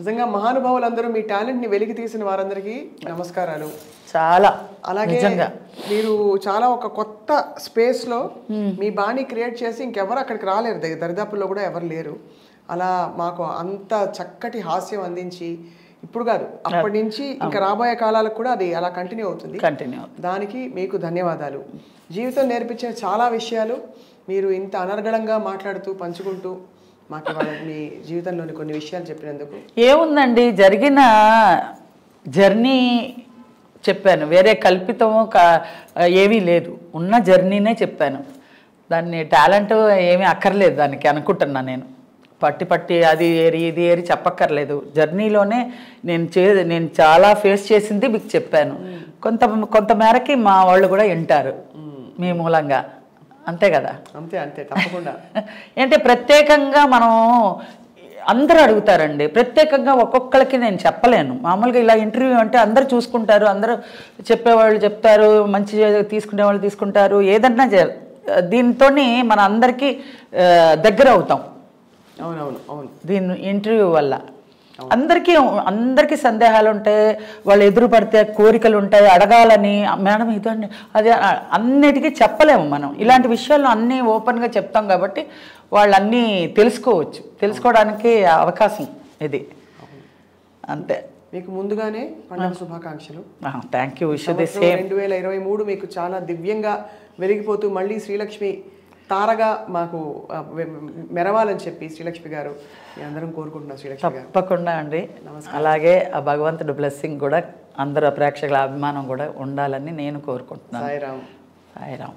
నిజంగా మహానుభావులందరూ మీ టాలెంట్ని వెలికి తీసిన వారందరికీ నమస్కారాలు.
చాలా
అలాగే మీరు చాలా ఒక కొత్త స్పేస్లో మీ బాణీ క్రియేట్ చేసి ఇంకెవరు అక్కడికి రాలేరు, దరిదాపుల్లో కూడా ఎవరు లేరు. అలా మాకు అంత చక్కటి హాస్యం అందించి ఇప్పుడు కాదు అప్పటి నుంచి ఇంకా రాబోయే కాలాలకు కూడా అది అలా కంటిన్యూ అవుతుంది. దానికి మీకు ధన్యవాదాలు. జీవితం నేర్పించే చాలా విషయాలు మీరు ఇంత అనర్గళంగా మాట్లాడుతూ పంచుకుంటూ మాకు మీ జీవితంలోని కొన్ని విషయాలు చెప్పినందుకు.
ఏముందండి, జరిగిన జర్నీ చెప్పాను, వేరే కల్పితము ఏమీ లేదు, ఉన్న జర్నీనే చెప్పాను. దాన్ని టాలెంట్ ఏమీ అక్కర్లేదు దానికి అనుకుంటున్నా నేను. పట్టి అది ఏరి ఇది ఏరి చెప్పక్కర్లేదు. జర్నీలోనే నేను చాలా ఫేస్ చేసింది మీకు చెప్పాను. కొంత మేరకి మా వాళ్ళు కూడా వింటారు మీ మూలంగా, అంతే కదా.
అంతే తప్పకుండా.
అంటే ప్రత్యేకంగా మనం అందరూ అడుగుతారండి. ప్రత్యేకంగా ఒక్కొక్కరికి నేను చెప్పలేను. మామూలుగా ఇలా ఇంటర్వ్యూ అంటే అందరూ చూసుకుంటారు, అందరూ చెప్పేవాళ్ళు చెప్తారు, మంచి తీసుకునే వాళ్ళు తీసుకుంటారు. ఏదన్నా దీంతో మన అందరికీ దగ్గర అవుతాం.
అవునవును అవును.
దీని ఇంటర్వ్యూ వల్ల అందరికీ సందేహాలు ఉంటాయి, వాళ్ళు ఎదురు పడితే కోరికలు ఉంటాయి, అడగాలని మేడం ఇదండి అదే అన్నిటికీ చెప్పలేము మనం. ఇలాంటి విషయాల్లో అన్నీ ఓపెన్గా చెప్తాం కాబట్టి వాళ్ళు అన్నీ తెలుసుకోవడానికి అవకాశం ఇది. అంతే.
మీకు ముందుగానే పండుగ శుభాకాంక్షలు.
Thank you. Wish the same.
2023 మీకు చాలా దివ్యంగా వెలిగిపోతూ మళ్ళీ శ్రీలక్ష్మి తారగా మాకు మెరవాలని చెప్పి శ్రీలక్ష్మి గారు అందరం కోరుకుంటున్నాం. శ్రీలక్ష్మి గారు
తప్పకుండా అండి. అలాగే ఆ భగవంతుడి బ్లెస్సింగ్ కూడా అందరు ప్రేక్షకుల అభిమానం కూడా ఉండాలని నేను కోరుకుంటున్నాను.
సాయిరామ్.
సాయిరామ్.